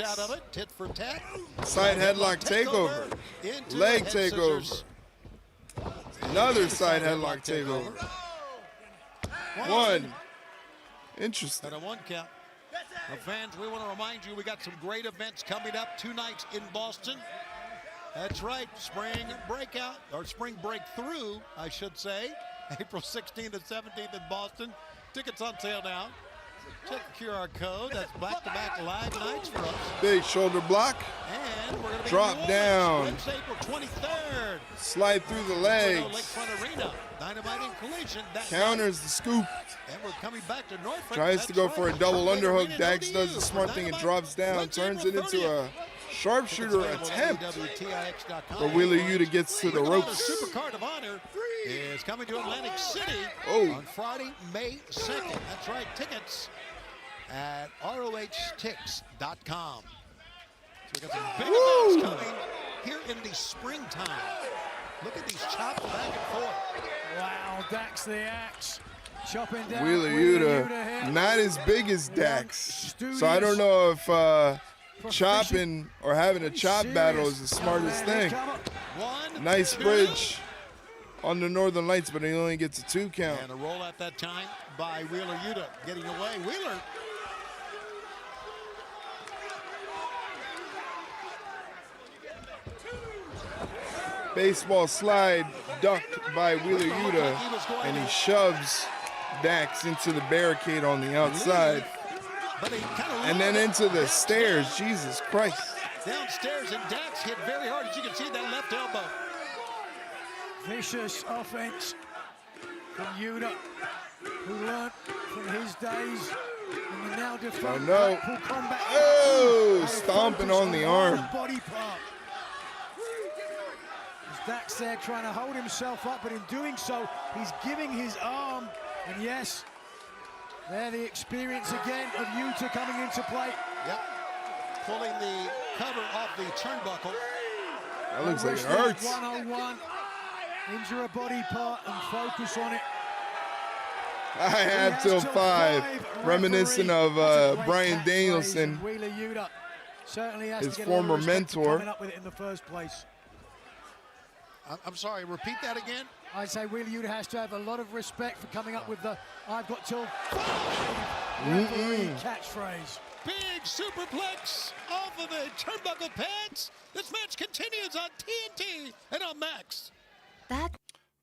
Tit for tat. Side headlock takeover. Leg takeover. Another side headlock takeover. One. Interesting. At a one count. Fans, we want to remind you we got some great events coming up 2 nights in Boston. That's right, spring breakout, or spring breakthrough, I should say. April 16th and 17th in Boston. Tickets on sale now. Check the QR code. That's back-to-back live nights for us. Big shoulder block. And we're going to be Drop in down. Wednesday, April 23rd. Slide through the Lakefront legs. Arena. Dynamite and Collision. That Counters the scoop. And we're coming back to Norfolk. Tries to go for a double Right. underhook. Dax does the smart thing and drops down. Turns it into a sharpshooter attempt. But Wheeler Yuta gets to the The ropes. Super Card of Honor is coming to Atlantic City on Friday, May 2nd. That's right, tickets at rohtix.com. So we got some big events coming here in the springtime. Look at these chops back and forth. Wow, Dax the Axe. Chopping down Wheeler Yuta, not as big as Dax. So I don't know if chopping or having a chop battle is the smartest thing. Nice bridge on the Northern Lights, but he only gets a 2 count. And a roll at that time by Wheeler Yuta getting away. Wheeler. Baseball slide ducked by Wheeler Yuta, and he shoves Dax into the barricade on the outside. And then into the stairs. Jesus Christ. Downstairs, and Dax hit very hard. As you can see, that left elbow. Vicious offense from Yuta, who learned from his days in the now defunct Blackpool Combat. Oh, stomping on the arm. Body part. As Dax there trying to hold himself up, but in doing so, he's giving his arm. And yes, there the experience again of Yuta coming into play. Yep. Pulling the cover off the turnbuckle. That looks like it hurts. 101. Injure a body part and focus on it. I have till 5. Reminiscent of Bryan Danielson, Wheeler Yuta certainly has his to get a lot of former respect for mentor. coming up with it in the first place. I'm sorry, repeat that again. I'd say Wheeler Yuta has to have a lot of respect for coming up with the "I've got till 5" referee catchphrase. Big superplex off of the turnbuckle pads. This match continues on TNT and on Max.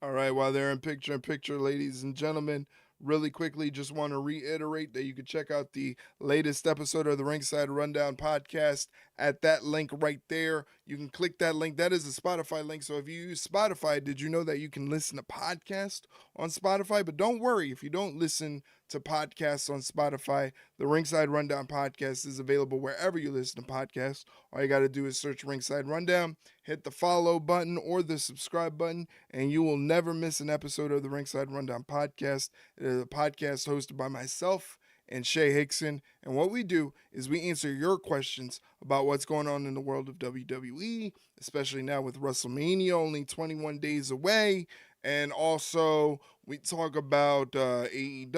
All right, while they're in picture, ladies and gentlemen, really quickly, just want to reiterate that you can check out the latest episode of the Ringside Rundown podcast at that link right there. You can click that link. That is a Spotify link. So if you use Spotify, did you know that you can listen to podcasts on Spotify? But don't worry, if you don't listen to podcasts on Spotify, the Ringside Rundown podcast is available wherever you listen to podcasts. All you got to do is search Ringside Rundown, hit the follow button or the subscribe button, and you will never miss an episode of the Ringside Rundown podcast. It is a podcast hosted by myself and Shay Hickson. And what we do is we answer your questions about what's going on in the world of WWE, especially now with WrestleMania only 21 days away. And also, we talk about AEW,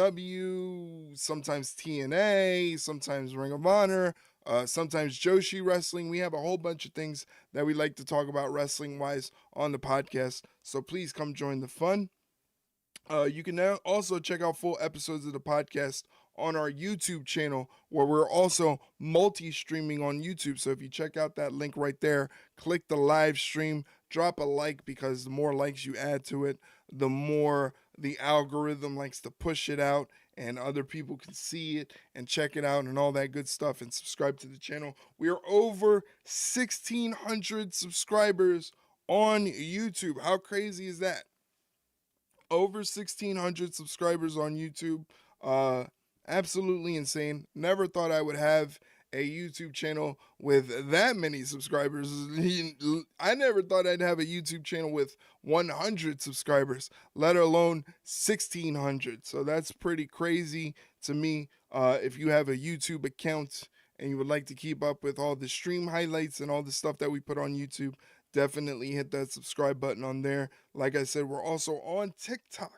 sometimes TNA, sometimes Ring of Honor, sometimes Joshi Wrestling. We have a whole bunch of things that we like to talk about wrestling-wise on the podcast. So please come join the fun. You can now also check out full episodes of the podcast on our YouTube channel, where we're also multi-streaming on YouTube. So if you check out that link right there, click the live stream, drop a like, because the more likes you add to it, the more the algorithm likes to push it out and other people can see it and check it out and all that good stuff, and subscribe to the channel. We are over 1,600 subscribers on YouTube. How crazy is that? Over 1,600 subscribers on YouTube. Absolutely insane. Never thought I would have a YouTube channel with that many subscribers. I never thought I'd have a YouTube channel with 100 subscribers, let alone 1,600. So that's pretty crazy to me. If you have a YouTube account and you would like to keep up with all the stream highlights and all the stuff that we put on YouTube, definitely hit that subscribe button on there. Like I said, we're also on TikTok.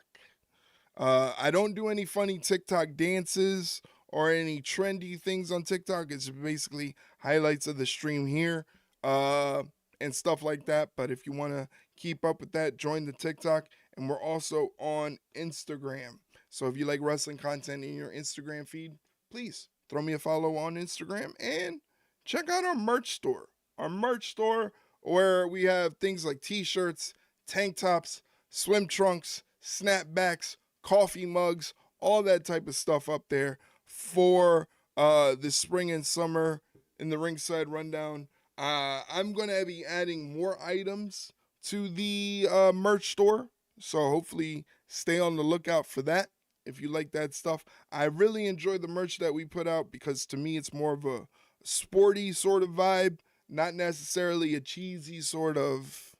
I don't do any funny TikTok dances or any trendy things on TikTok. It's basically highlights of the stream here and stuff like that. But if you want to keep up with that, join the TikTok. And we're also on Instagram. So if you like wrestling content in your Instagram feed, please throw me a follow on Instagram and check out our merch store. Our merch store, where we have things like t-shirts, tank tops, swim trunks, snapbacks, coffee mugs, all that type of stuff up there for the spring and summer in the Ringside Rundown. I'm going to be adding more items to the merch store, so hopefully stay on the lookout for that if you like that stuff. I really enjoy the merch that we put out because to me it's more of a sporty sort of vibe, not necessarily a cheesy sort of,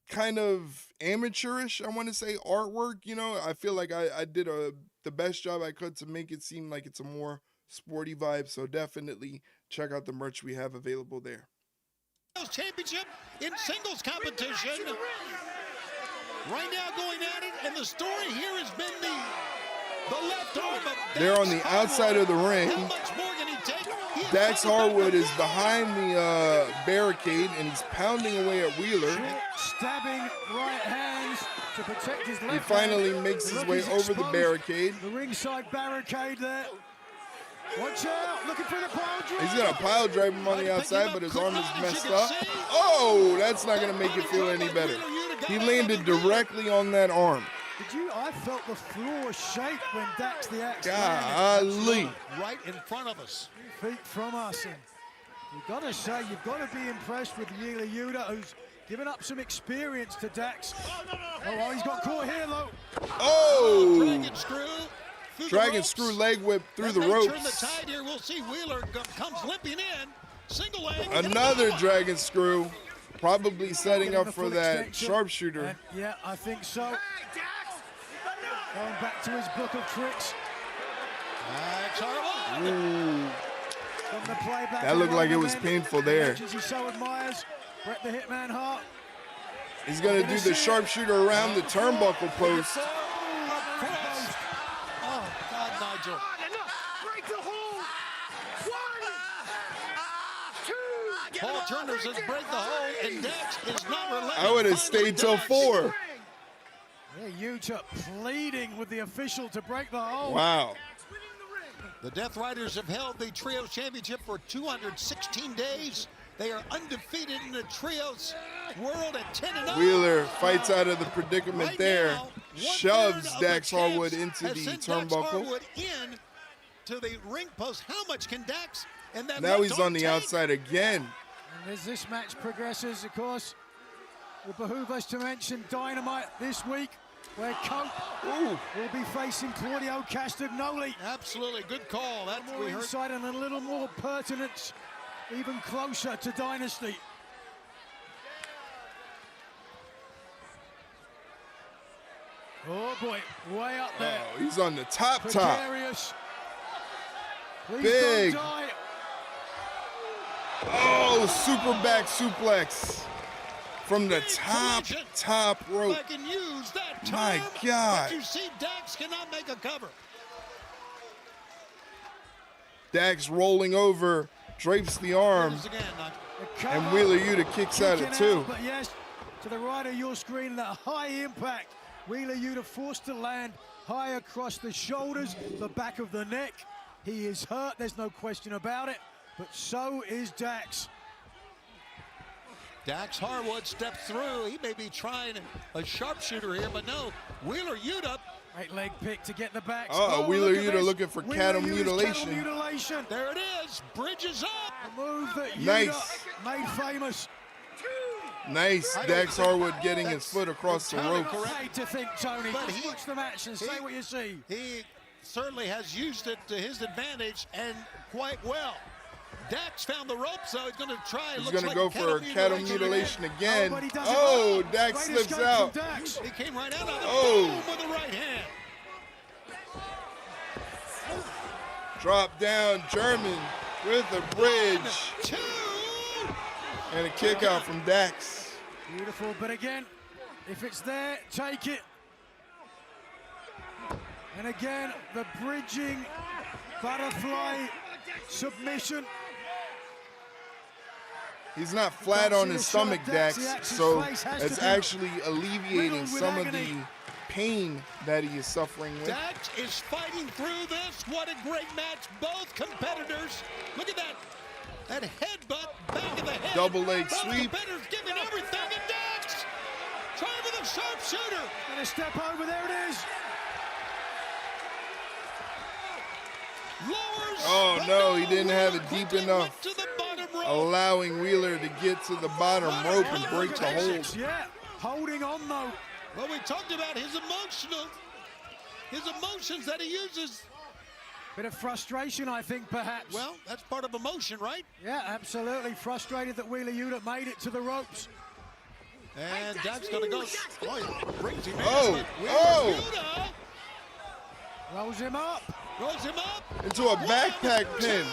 kind of amateurish, I want to say, artwork. I feel like I did the best job I could to make it seem like it's a more sporty vibe. So definitely check out the merch we have available there. Championship in singles competition. Right now going at it, and the story here has been the left arm of They're on the outside of the ring. How much more can he take? Dax Harwood is behind the barricade, and he's pounding away at Wheeler. Stabbing right hands to protect his left. He finally makes his way over the barricade. The ringside barricade there. Watch out, looking for the pile driver. He's got a pile driver on the outside, but his arm is messed up. Oh, that's not going to make it feel any better. He landed directly on that arm. I felt the floor shake when Dax the Axe Golly. Right in front of us. 2 feet from us. And you've got to say, you've got to be impressed with Yuta, who's given up some experience to Dax. Oh, he's got caught here, though. Oh! Dragon screw leg whip through the ropes. Turn the tide here. We'll see Wheeler comes limping in. Single leg. Another dragon screw. Probably setting up for that sharpshooter. Yeah, I think so. Going back to his book of tricks. Dax Harwood. Ooh. From the playback, that looked like it was painful there. So admires Bret the Hitman Hart. He's going to do the sharpshooter around the turnbuckle post. Oh, God, Nigel. Break the hold. 1, 2. Paul Turner says break the hold, and Dax is not relenting. I would have stayed till 4. Yeah, Yuta pleading with the official to break the hold. Wow. The Death Riders have held the Trios Championship for 216 days. They are undefeated in the Trios world at 10-0. Wheeler fights out of the predicament right there, now, shoves Dax Harwood into the turnbuckle. Dax Harwood in to the ring post. How much can Dax and that now he's on the outside again. And as this match progresses, of course, it will behoove us to mention Dynamite this week, where Cope will be facing Claudio Castagnoli. Absolutely, good call. That's more insight and a little more pertinence, even closer to Dynasty. Oh boy, way up there. Oh, he's on the top. Precarious. Please Big. don't die. Oh, super back suplex from the top rope. I can use that term, My God. But you see, Dax cannot make a cover. Dax rolling over, drapes the arm, and Wheeler Yuta kicks out at 2. But yes, to the right of your screen, that high impact. Wheeler Yuta forced to land high across the shoulders, the back of the neck. He is hurt, there's no question about it, but so is Dax. Dax Harwood steps through. He may be trying a sharpshooter here, but no. Wheeler Yuta. Great leg pick to get the back. Wheeler Yuta looking for cattle mutilation. There it is. Bridges up. A move that Yuta Nice. made famous. Nice. Dax Harwood getting his foot across the rope. Great to think, Tony. But Just watch the match and say what you see. He certainly has used it to his advantage and quite well. Dax found the ropes, so he's going to try. He's going to go for a cattle mutilation again. Dax Great slips escape out. from Dax. He came right out of the Oh. boom with the right hand. Drop down German with a bridge. And a kick out from Dax. Beautiful, but again, if it's there, take it. And again, the bridging butterfly submission. He's not flat on his stomach, Dax, so it's actually alleviating some of the pain that he is suffering with. Dax is fighting through this. What a great match. Both competitors. Look at that. That headbutt, back of the head. Double leg Both sweep. competitors giving everything, and Dax trying with a sharpshooter. And a step over, there it is. Lowers. Oh no, he didn't have it deep enough, To the bottom rope. allowing Wheeler to get to the bottom rope and break the hold. Yeah, holding on though. Well, we talked about his emotions that he uses. Bit of frustration, I think, perhaps. Well, that's part of emotion, right? Yeah, absolutely. Frustrated that Wheeler Yuta made it to the ropes. And Dax gonna go. Oh, he brings him in. Oh. Rolls him up. Rolls him up. Into a backpack pin.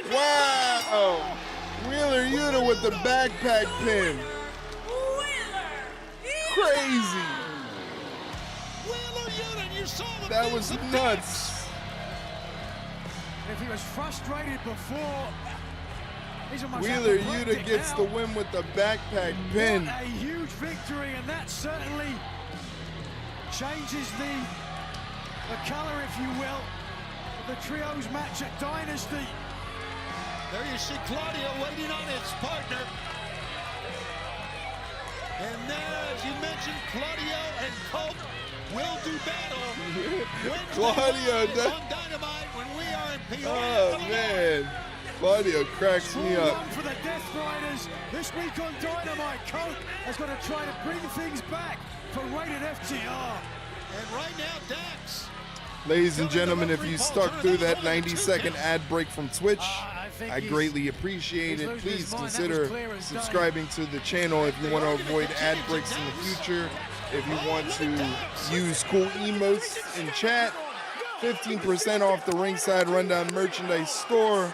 Wow. Wheeler Yuta with the backpack pin. Crazy. Wheeler Yuta, and you saw the That was nuts. If he was frustrated before, he's almost Wheeler apoplectic Yuta gets now. the win with the backpack pin. What a huge victory, and that certainly changes the color, if you will, of the trios match at Dynasty. There you see Claudio waiting on his partner. And there, as you mentioned, Claudio and Colt will do battle. Claudio on Dynamite when we are in Peoria. Oh man, Claudio cracks me Full up. run for the Death Riders this week on Dynamite. Colt has got to try to bring things back for rated FTR. And right now, Dax. Ladies and gentlemen, if you stuck through that 90-second ad break from Twitch, I greatly appreciate it. Please consider subscribing to the channel if you want to avoid ad breaks in the future. If you want to use cool emotes in chat, 15% off the Ringside Rundown merchandise store,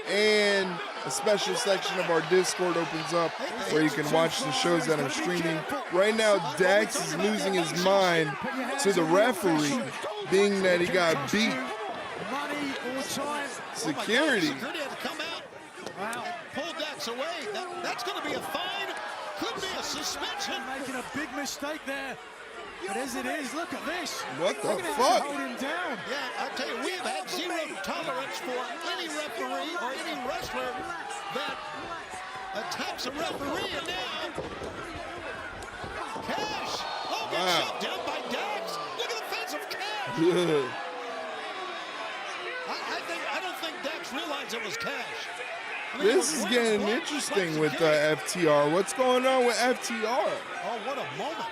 and a special section of our Discord opens up where you can watch the shows that I'm streaming. Right now, Dax is losing his mind to the referee, being that he got beat. Money or time. Security. Security had to come out. Wow. Pull Dax away. That's going to be a fine. Could be a suspension. Making a big mistake there. But as it is, look at this. What the Look at fuck? Hold him down. Yeah, I tell you, we have had zero tolerance for any referee or any wrestler that attacks a referee. And now, Cash. Oh, gets shut down by Dax. Look at the face of Cash. Yeah. I don't think Dax realized it was Cash. This is getting interesting with FTR. What's going on with FTR? Oh, what a moment.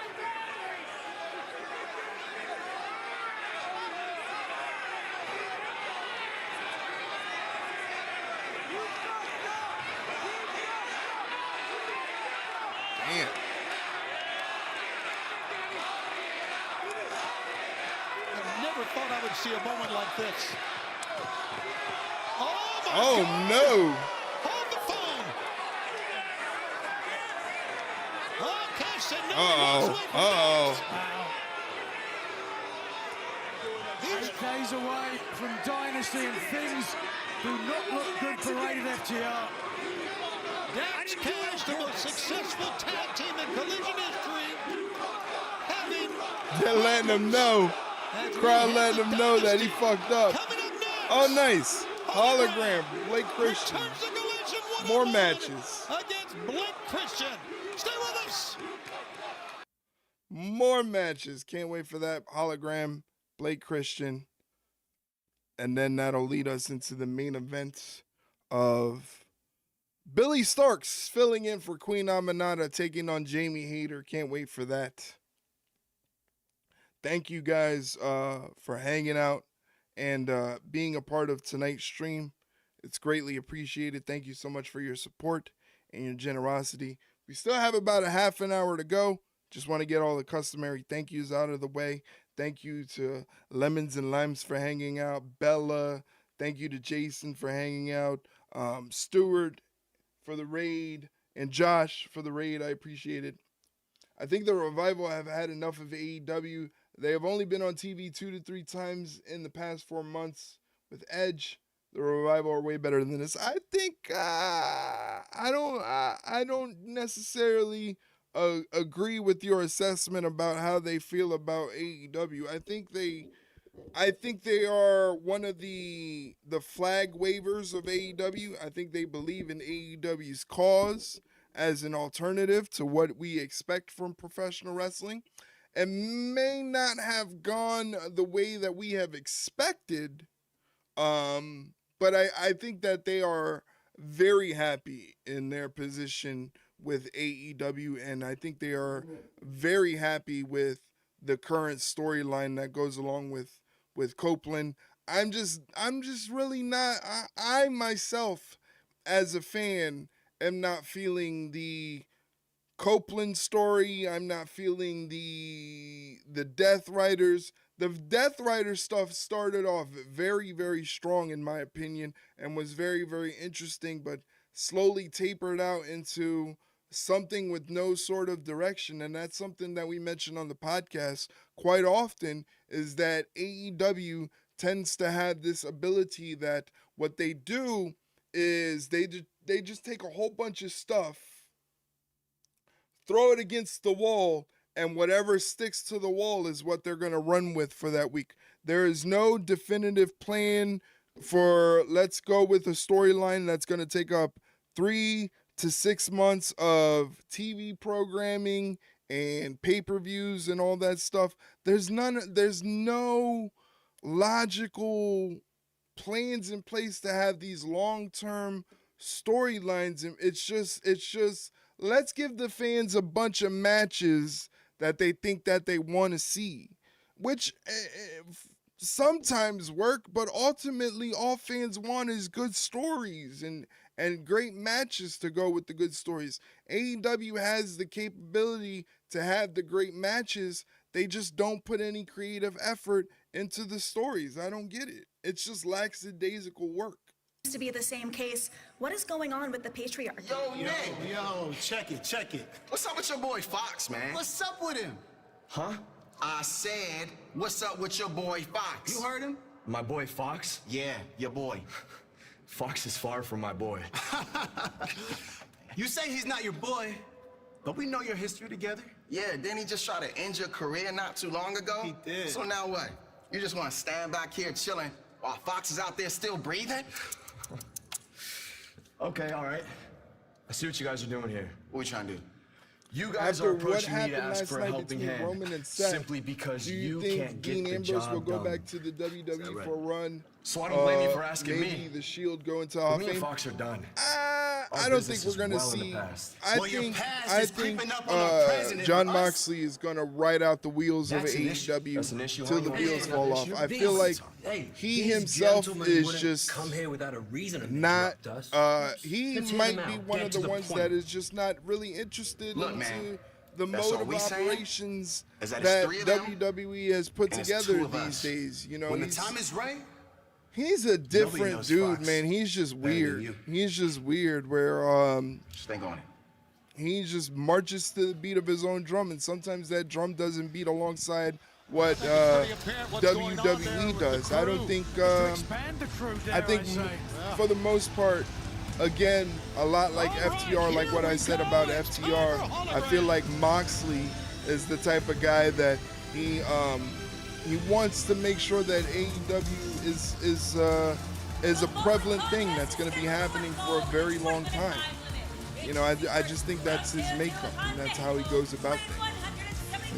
Damn. thought I would see a moment like this. Oh, my Oh, God. no. Hold the phone. Oh, Cash said no. Uh-oh. Eight days away from Dynasty and things do not look good for Rated FTR. Dax Cash, the most successful tag team in Collision history, having They're letting him know. Crowd letting him know that he fucked up. Oh, nice. Hologram, Blake Christian. More matches. against Blake Christian. Stay with us. More matches. Can't wait for that. Hologram, Blake Christian. And then that'll lead us into the main event of Billy Starks filling in for Queen Aminata, taking on Jamie Hayter. Can't wait for that. Thank you guys for hanging out and being a part of tonight's stream. It's greatly appreciated. Thank you so much for your support and your generosity. We still have about a half an hour to go. Just want to get all the customary thank yous out of the way. Thank you to Lemons and Limes for hanging out. Bella, thank you to Jason for hanging out. Stuart for the raid. And Josh for the raid. I appreciate it. I think the Revival have had enough of AEW. They have only been on TV 2 to 3 times in the past 4 months with Edge. The Revival are way better than this. I think I don't necessarily agree with your assessment about how they feel about AEW. I think they are one of the flag wavers of AEW. I think they believe in AEW's cause as an alternative to what we expect from professional wrestling, and may not have gone the way that we have expected. But I think that they are very happy in their position with AEW, and I think they are very happy with the current storyline that goes along with Copeland. I'm just really not. I myself, as a fan, am not feeling the Copeland story. I'm not feeling the Death Riders. The Death Rider stuff started off very, very strong, in my opinion, and was very, very interesting, but slowly tapered out into something with no sort of direction. And that's something that we mention on the podcast quite often, is that AEW tends to have this ability that what they do is they just take a whole bunch of stuff, throw it against the wall, and whatever sticks to the wall is what they're going to run with for that week. There is no definitive plan for, let's go with a storyline that's going to take up 3 to 6 months of TV programming and pay-per-views and all that stuff. There's no logical plans in place to have these long-term storylines. And it's just let's give the fans a bunch of matches that they think that they want to see, which sometimes work, but ultimately all fans want is good stories and great matches to go with the good stories. AEW has the capability to have the great matches. They just don't put any creative effort into the stories. I don't get it. It's just lackadaisical work. To be the same case, what is going on with the patriarchy? Yo, check it. What's up with your boy Fox, man? What's up with him? Huh? I said, what's up with your boy Fox? You heard him? My boy Fox? Yeah, your boy. Fox is far from my boy. You say he's not your boy, but we know your history together. Yeah, didn't he just try to end your career not too long ago? He did. So now what? You just want to stand back here chilling while Fox is out there still breathing? Okay, all right. I see what you guys are doing here. What are we trying to do? You guys After are what approaching me happened to ask last for a night helping between hand Roman and Seth, simply because do you can't think get Dean the Ambrose will job go done. back to the WWE right? for a run? So I don't blame you for asking maybe me. the Shield go into Hall of Me and Fame? Fox are done. I don't think we're going to see. I think John Moxley is going to ride out the wheels of AEW till the wheels fall off. I feel like he himself is just come here without a reason to not. us. He Let's hear might him be out. one Get of to the ones point. that is just not really interested Look, into man, the That's mode all of we saying? operations Is that that it's 3 of them? WWE has put And it's together 2 of these us. days. You know, When the time is right, he's a different knows dude, Fox man. He's just better than weird. you. He's just weird where just think on it. he just marches to the beat of his own drum, and sometimes that drum doesn't beat alongside what WWE does. I don't think. I think for the most part, again, a lot like FTR, like what I said about FTR. I feel like Moxley is the type of guy that he wants to make sure that AEW is a prevalent thing that's going to be happening for a very long time. You know, I just think that's his makeup, and that's how he goes about things.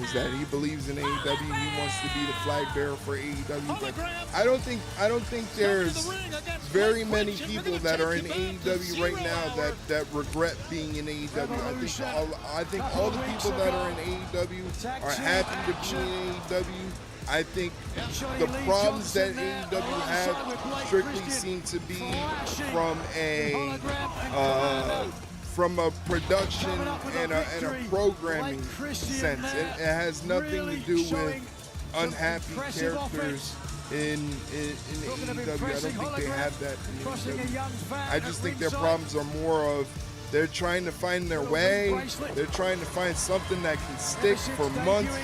Is that he believes in AEW, he wants to be the flag bearer for AEW. But I don't think there's very many people that are in AEW right now that regret being in AEW. I think all the people that are in AEW are happy to be in AEW. I think the problems that AEW have strictly seem to be from a production and a programming sense. It has nothing to do with unhappy characters in AEW. I don't think they have that in AEW. I just think their problems are more of they're trying to find their way. They're trying to find something that can stick for months,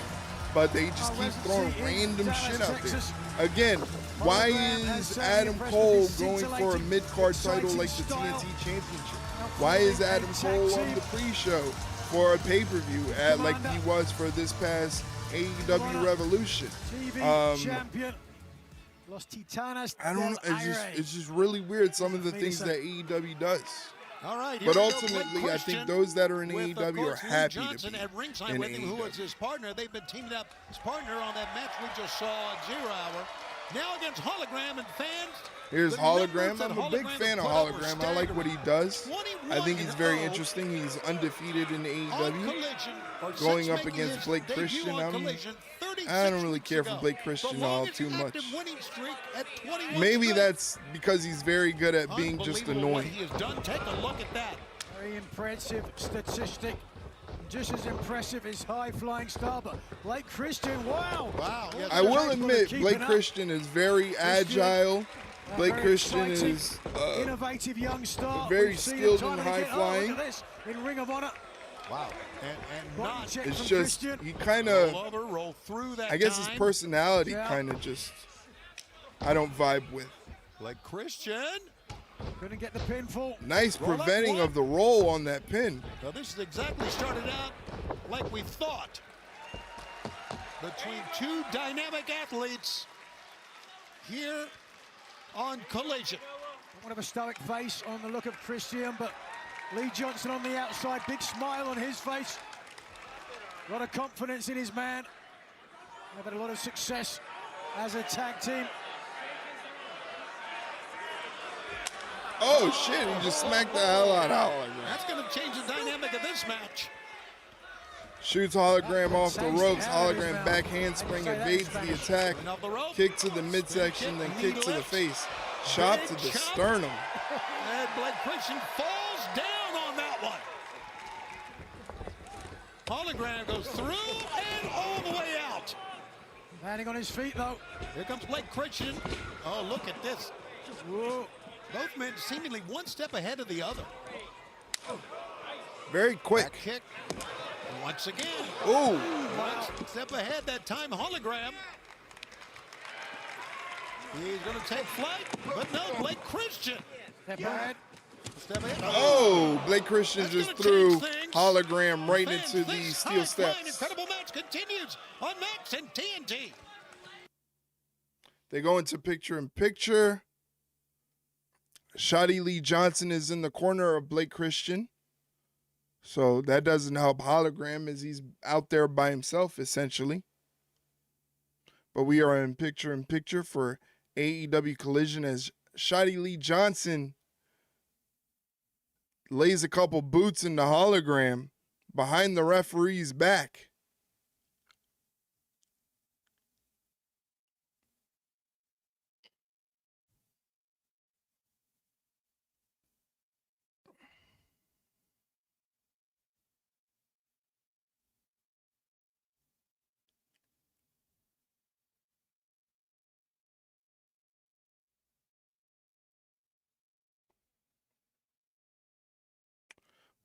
but they just keep throwing random shit out there. Again, why is Adam Cole going for a mid-card title like the TNT Championship? Why is Adam Cole on the pre-show for a pay-per-view like he was for this past AEW Revolution? I don't know. It's just really weird, some of the things that AEW does. All right, but ultimately, I think those that are in AEW are happy to be at ringside in with him, who AEW. was his partner. They've been teaming up. His partner on that match we just saw at 0 Hour. Now against Hologram and fans. Here's the Hologram. numbers that I'm a big fan of Hologram. I like what he does. I think he's very interesting. He's undefeated in AEW. Going up against Blake Christian, I don't really care for Blake Christian all too much. Maybe that's because he's very good at being just annoying. He has done. Take a look at that. Very impressive statistic. Just as impressive as high-flying star, but Blake Christian, wow. Yes, I will admit, Blake Christian is very agile. Blake Christian is innovative young star. very skilled in high flying. In Ring of Honor. Wow. And not it's just, he kind of, I guess his personality kind of just, I don't vibe with. Blake Christian. Gonna get the pinfall. Nice preventing of the roll on that pin. Now this is exactly started out like we thought. Between two dynamic athletes here on Collision. One of a stoic face on the look of Christian, but Lee Johnson on the outside, big smile on his face. A lot of confidence in his man. They've had a lot of success as a tag team. Oh shit, he just smacked the hell out of Hologram. That's going to change the dynamic of this match. Shoots Hologram off the ropes. Hologram back handspring evades the attack. Kick to the midsection, then kick to the face. Chop to the sternum. And Blake Christian falls down on that one. Hologram goes through and all the way out. Landing on his feet though. Here comes Blake Christian. Oh, look at this. Whoa. Both men seemingly one step ahead of the other. Very quick. Back kick. Once again. Ooh. One step ahead that time, Hologram. He's going to take flight, but no, Blake Christian. Step ahead. Step ahead. Oh, Blake Christian just threw Hologram right into the steel steps. Incredible match continues on Max and TNT. They go into picture-in-picture. Shotty Lee Johnson is in the corner of Blake Christian. So that doesn't help Hologram as he's out there by himself, essentially. But we are in picture-in-picture for AEW Collision as Shotty Lee Johnson lays a couple boots in the Hologram behind the referee's back.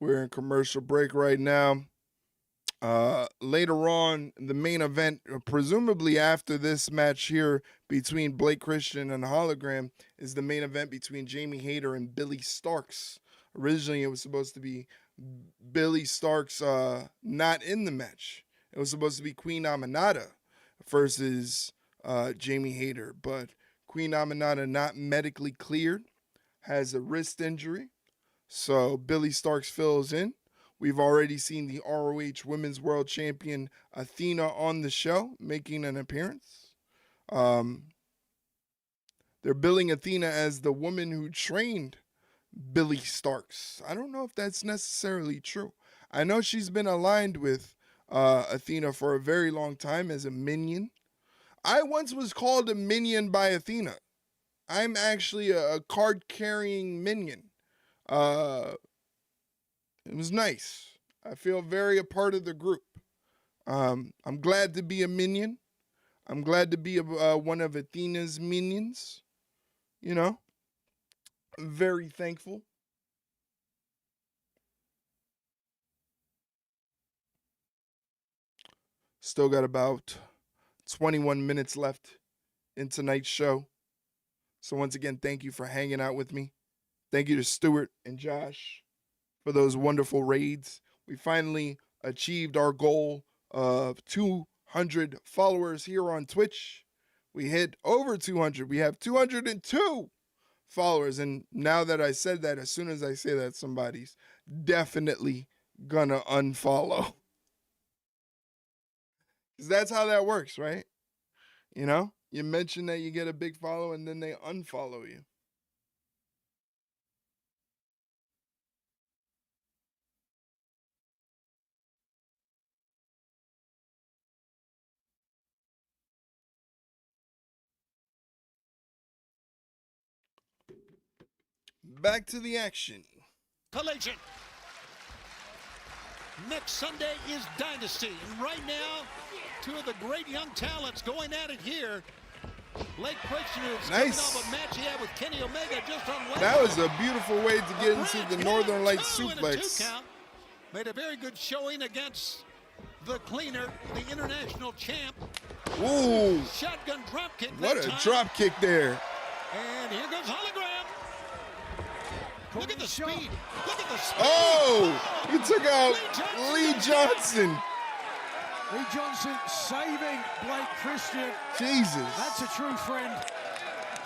We're in commercial break right now. Later on, the main event, presumably after this match here between Blake Christian and Hologram, is the main event between Jamie Hayter and Billy Starks. Originally, it was supposed to be Billy Starks not in the match. It was supposed to be Queen Aminata versus Jamie Hayter, but Queen Aminata not medically cleared, has a wrist injury, so Billy Starks fills in. We've already seen the ROH Women's World Champion Athena on the show, making an appearance. They're billing Athena as the woman who trained Billy Starks. I don't know if that's necessarily true. I know she's been aligned with Athena for a very long time as a minion. I once was called a minion by Athena. I'm actually a card-carrying minion. It was nice. I feel very a part of the group. I'm glad to be a minion. I'm glad to be one of Athena's minions. You know, I'm very thankful. Still got about 21 minutes left in tonight's show. So once again, thank you for hanging out with me. Thank you to Stuart and Josh for those wonderful raids. We finally achieved our goal of 200 followers here on Twitch. We hit over 200. We have 202 followers. And now that I said that, as soon as I say that, somebody's definitely gonna unfollow. Because that's how that works, right? You know, you mention that you get a big follow and then they unfollow you. Back to the action. Collision. Next Sunday is Dynasty. And right now, two of the great young talents going at it here. Blake Christian is coming off a match he had with Kenny Omega just on Wednesday. That was a beautiful way to get into the Northern Lights suplex. Made a very good showing against the cleaner, the international champ. Ooh. Shotgun drop kick. What a drop kick there. And here goes Hologram. Look at the speed. Look at the speed. Oh, he took out Lee Johnson. Lee Johnson saving Blake Christian. Jesus. That's a true friend.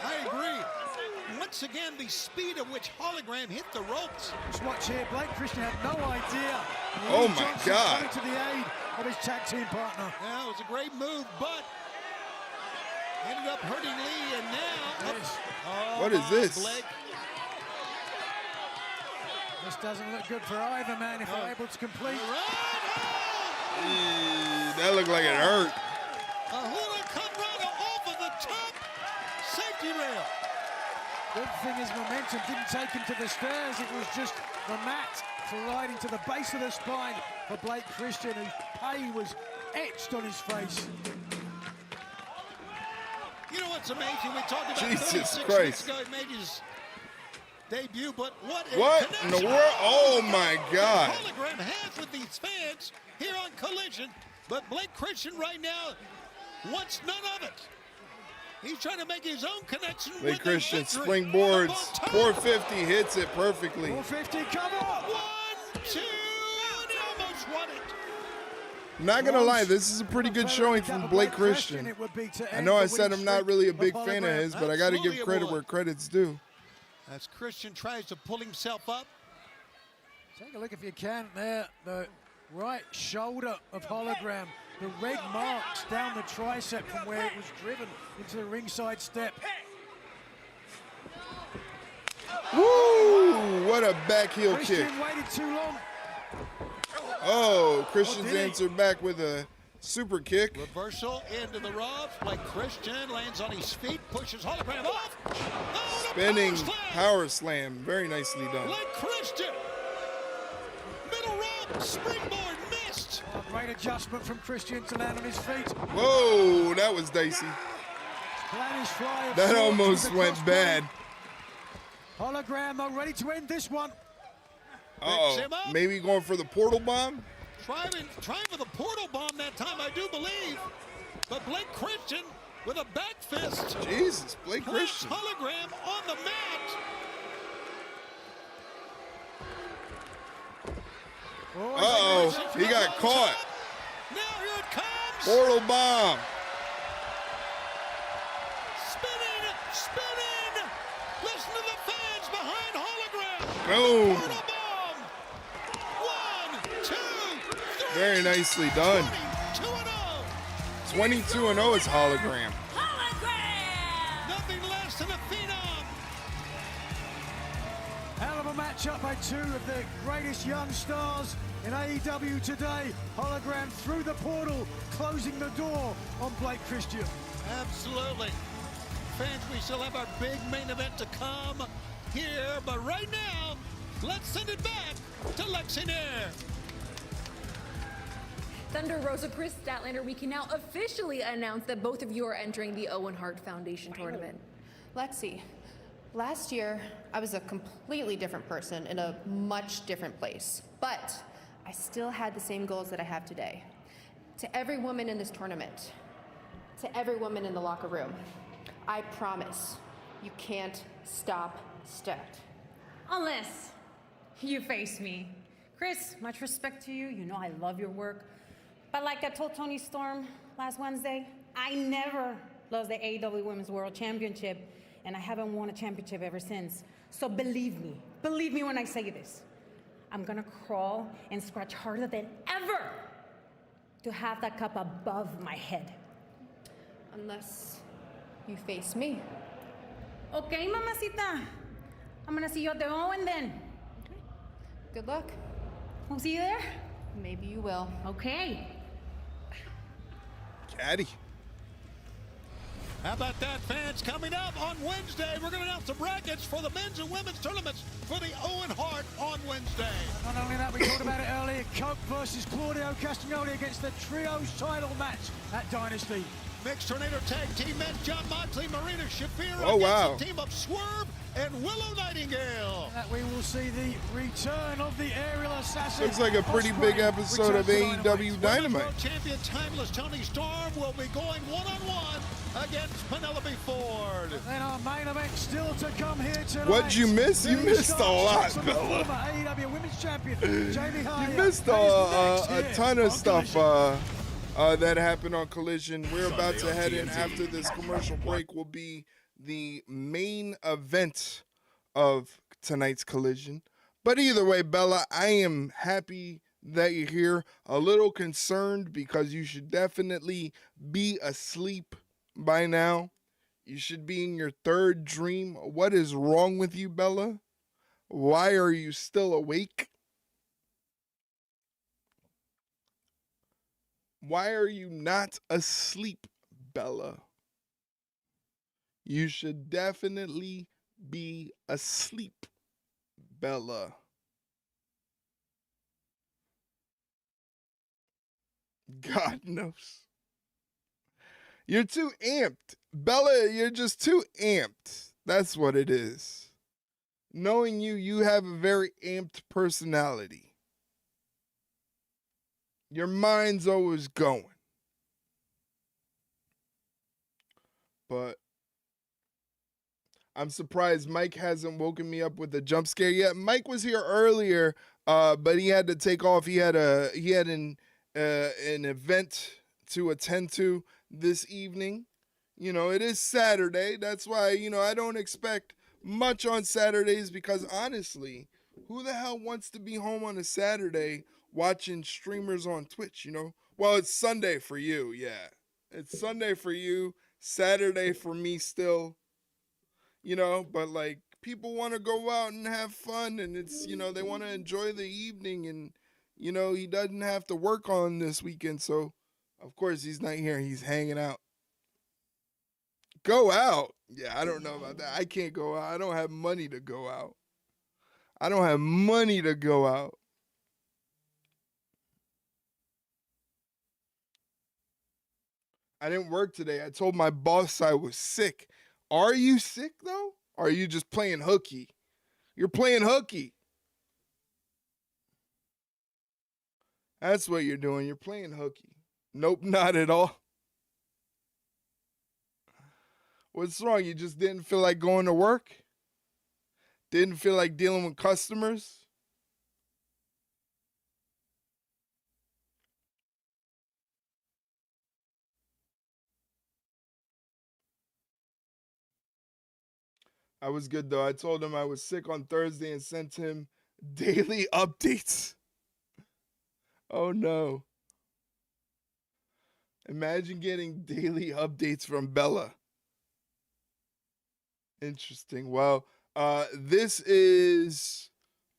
I agree. Once again, the speed at which Hologram hit the ropes. Just watch here. Blake Christian had no idea. Oh, Lee my Johnson God. coming to the aid of his tag team partner. Yeah, it was a great move, but ended up hurting Lee, and now... What is this? Blake. This doesn't look good for either man if they're able to complete. That looked like it hurt. A hula Colorado off of the top safety rail. Good thing his momentum didn't take him to the stairs. It was just the mat colliding to the base of the spine for Blake Christian, whose pain was etched on his face. You know what's amazing? We talked about Jesus 36 Christ. weeks ago he made his debut, but what in the world? Oh, my God. Hologram has with these fans here on Collision, but Blake Christian right now wants none of it. He's trying to make his own connection Blake with Christian the victory. springboards, 450, hits it perfectly. 450, come on! 1, 2, and he almost won it. Not gonna lie, this is a pretty good showing from Blake Christian. I know I said I'm not really a big fan of his, but I gotta give credit where credit's due. As Christian tries to pull himself up. Take a look if you can there, the right shoulder of Hologram, the red marks down the tricep from where it was driven into the ringside step. Woo! What a back heel kick. Christian waited too long. Oh, Christian's answered back with a super kick. Reversal into the ropes. Blake Christian lands on his feet, pushes Hologram off. Oh, Spinning power slam. Very nicely done. Blake Christian. Middle rope, springboard, missed. Oh, great adjustment from Christian to land on his feet. Whoa, that was dicey. Spanish fly of That sorts almost with the went crossbody. bad. Hologram are ready to end this one. Uh-oh. Maybe going for the portal bomb? Trying for the portal bomb that time, I do believe. But Blake Christian with a back fist. Jesus, Blake Christian. Hologram on the mat. Uh-oh, he got caught. Now here it comes. Portal bomb. Spinning. Listen to the fans behind hologram. Boom. Portal bomb. 1, 2, 3. Very nicely done. 22-0. 22-0 is hologram. Nothing less than a phenom. Hell of a matchup by two of the greatest young stars in AEW today. Hologram through the portal, closing the door on Blake Christian. Absolutely. Fans, we still have our big main event to come here, but right now, let's send it back to Lexington. Thunder Rosa, Chris Statlander, we can now officially announce that both of you are entering the Owen Hart Foundation tournament. Lexi, last year I was a completely different person in a much different place, but I still had the same goals that I have today. To every woman in this tournament, to every woman in the locker room, I promise you can't stop Stat. Unless you face me. Chris, much respect to you. You know I love your work. But like I told Tony Storm last Wednesday, I never lost the AEW Women's World Championship, and I haven't won a championship ever since. So believe me when I say this. I'm gonna crawl and scratch harder than ever to have that cup above my head. Unless you face me. Okay, mamacita. I'm gonna see you at the Owen then. Good luck. We'll see you there? Maybe you will. Okay. Caddy. How about that, fans? Coming up on Wednesday, we're going to announce the brackets for the men's and women's tournaments for the Owen Hart on Wednesday. Not only that, we talked about it earlier, Coke versus Claudio Castagnoli against the Trios title match at Dynasty. Mixed Tornado Tag Team men John Moxley, Marina Shafir wow. the team of Swerve and Willow Nightingale. That we will see the return of the aerial assassin. Looks like a pretty big episode of AEW Dynamite. World champion Timeless Tony Storm will be going one-on-one against Penelope Ford. Then our main event still to come here tonight. What'd you miss? You missed a lot, Bella. AEW Women's Champion Jamie Hayter. You missed a ton of stuff that happened on Collision. We're about to head in after this commercial break. Will be the main event of tonight's Collision. But either way, Bella, I am happy that you're here. A little concerned because you should definitely be asleep by now. You should be in your third dream. What is wrong with you, Bella? Why are you still awake? Why are you not asleep, Bella? You should definitely be asleep, Bella. God knows. You're too amped. Bella, you're just too amped. That's what it is. Knowing you, you have a very amped personality. Your mind's always going. But I'm surprised Mike hasn't woken me up with a jump scare yet. Mike was here earlier, but he had to take off. He had an event to attend to this evening. You know, it is Saturday. That's why, you know, I don't expect much on Saturdays because honestly, who the hell wants to be home on a Saturday watching streamers on Twitch, you know? Well, it's Sunday for you, yeah. It's Sunday for you, Saturday for me still, you know? But, like, people want to go out and have fun, and it's, you know, they want to enjoy the evening, and, you know, he doesn't have to work on this weekend, so, of course, he's not here. He's hanging out. Go out? Yeah, I don't know about that. I can't go out. I don't have money to go out. I don't have money to go out. I didn't work today. I told my boss I was sick. Are you sick, though? Or are you just playing hooky? You're playing hooky. That's what you're doing. You're playing hooky. Nope, not at all. What's wrong? You just didn't feel like going to work? Didn't feel like dealing with customers? I was good though. I told him I was sick on Thursday and sent him daily updates. Oh no. Imagine getting daily updates from Bella. Interesting. Well, this is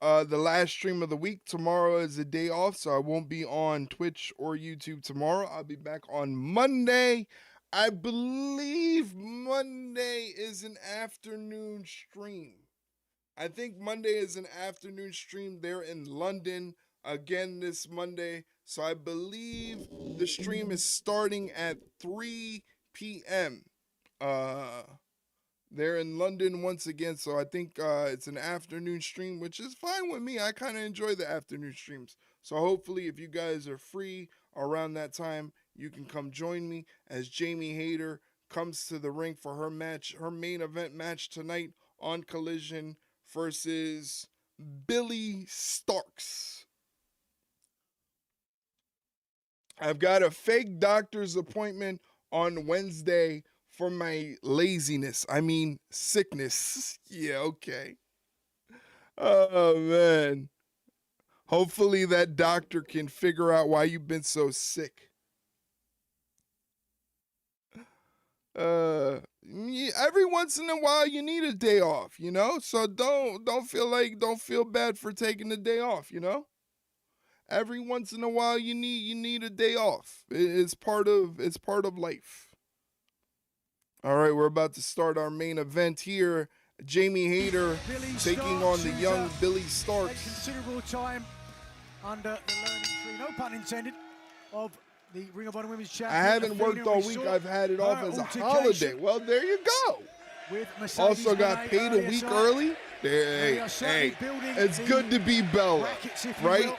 the last stream of the week. Tomorrow is a day off, so I won't be on Twitch or YouTube tomorrow. I'll be back on Monday. I believe Monday is an afternoon stream. I think Monday is an afternoon stream. They're in London again this Monday. So I believe the stream is starting at 3 p.m. They're in London once again, so I think it's an afternoon stream, which is fine with me. I kind of enjoy the afternoon streams. So hopefully if you guys are free around that time, you can come join me as Jamie Hayter comes to the ring for her match, her main event match tonight on Collision versus Billy Starks. I've got a fake doctor's appointment on Wednesday for my laziness. I mean, sickness. Yeah, okay. Oh, man. Hopefully that doctor can figure out why you've been so sick. Every once in a while you need a day off, you know? So don't feel bad for taking the day off, you know? Every once in a while you need a day off. It's part of life. All right, we're about to start our main event here. Jamie Hayter taking on the young Billy Starks. Considerable time under the learning tree, no pun intended, of the Ring of Honor Women's Champion. I haven't worked all week. I've had it off as a holiday. Well, there you go. Also got paid a week early. Hey, it's good to be Bella, right?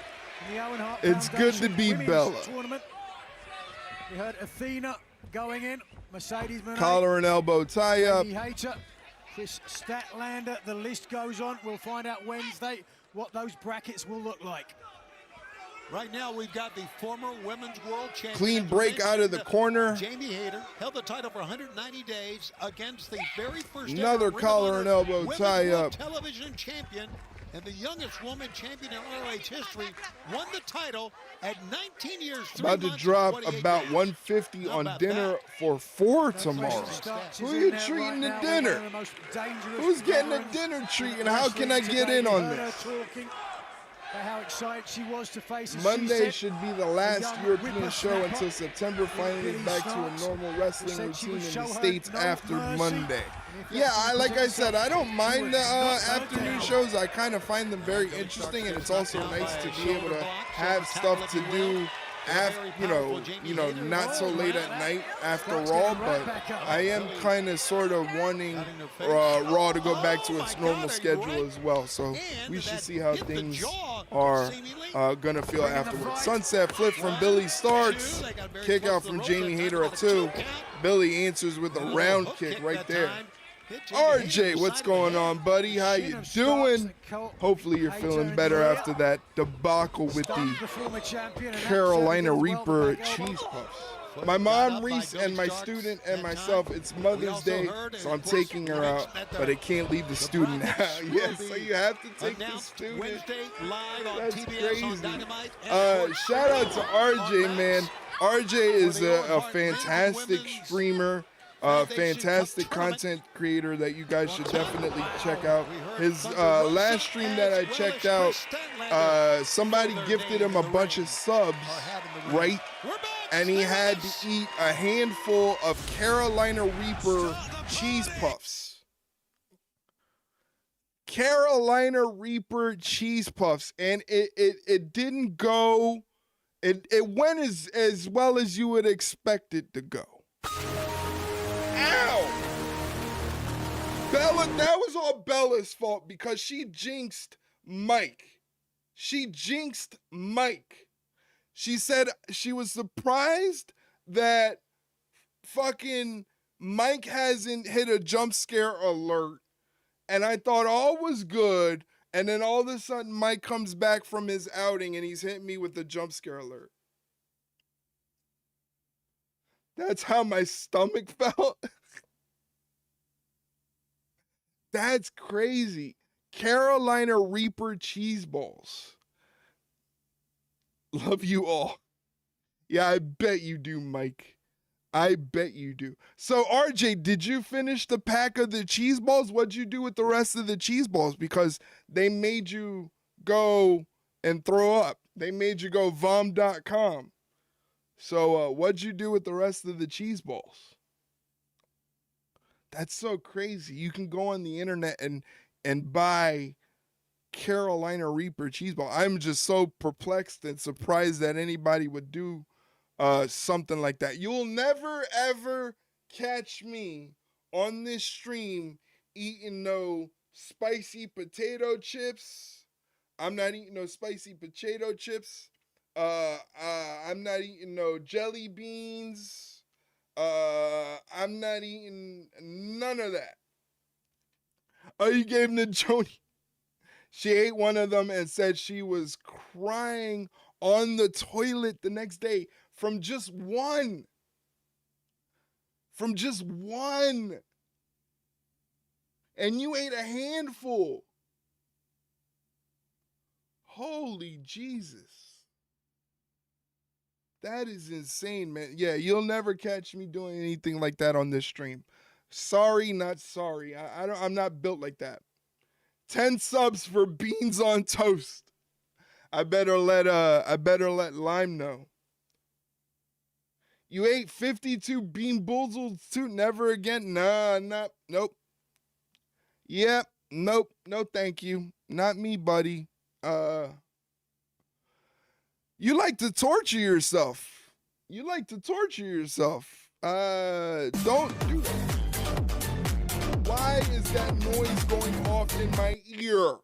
It's good to be Bella. We heard Athena going in. Mercedes Mone, collar and elbow tie up. Hayter, Chris Statlander, the list goes on. We'll find out Wednesday what those brackets will look like. Right now, we've got the former women's world champion. Clean break out of the corner. Jamie Hayter held the title for 190 days against the very first another collar and elbow tie up. Television champion and the youngest woman champion in ROH history, won the title at 19 years, 3 about to months, drop 28 about days. 150 on dinner for 4 tomorrow. Who are you treating to dinner? Who's getting a dinner treat, and how can I get in on this? How excited she was to face Monday should be the last European show until September, finally back to a normal wrestling routine in the States after Monday. Yeah, like I said, I don't mind the afternoon shows. I kind of find them very interesting, and it's also nice to be able to have stuff to do after, you know, not so late at night after Raw, but I am kind of sort of wanting Raw to go back to its normal schedule as well. So we should see how things are gonna feel afterwards. Sunset flip from Billy Starks, kick out from Jamie Hayter at 2. Billy answers with a round kick right there. RJ, what's going on, buddy? How you doing? Hopefully you're feeling better after that debacle with the Carolina Reaper cheese puffs. My mom, Reese, and my student and myself, it's Mother's Day, so I'm taking her out, but I can't leave the student out. Yes, so you have to take the student. That's crazy. Shout out to RJ, man. RJ is a fantastic streamer. Fantastic content creator that you guys should definitely check out. His last stream that I checked out, somebody gifted him a bunch of subs, right? And he had to eat a handful of Carolina Reaper cheese puffs. Carolina Reaper cheese puffs, and it didn't go. It went as well as you would expect it to go. Ow! Bella, that was all Bella's fault because she jinxed Mike. She jinxed Mike. She said she was surprised that fucking Mike hasn't hit a jump scare alert. And I thought all was good. And then all of a sudden, Mike comes back from his outing and he's hit me with the jump scare alert. That's how my stomach felt. That's crazy. Carolina Reaper cheese balls. Love you all. Yeah, I bet you do, Mike. I bet you do. So, RJ, did you finish the pack of the cheese balls? What'd you do with the rest of the cheese balls? Because they made you go and throw up. They made you go vom.com. So, what'd you do with the rest of the cheese balls? That's so crazy. You can go on the internet and buy Carolina Reaper cheese ball. I'm just so perplexed and surprised that anybody would do something like that. You'll never ever catch me on this stream eating no spicy potato chips. I'm not eating no spicy potato chips. I'm not eating no jelly beans. I'm not eating none of that. Oh, you gave them to Joni. She ate one of them and said she was crying on the toilet the next day from just one. From just one. And you ate a handful. Holy Jesus. That is insane, man. Yeah, you'll never catch me doing anything like that on this stream. Sorry, not sorry. I'm not built like that. 10 subs for beans on toast. I better let Lime know. You ate 52 bean boozles too? Never again? Nah, nope. Yep, nope, no thank you. Not me, buddy. You like to torture yourself. Don't do that. Why is that noise going off in my ear?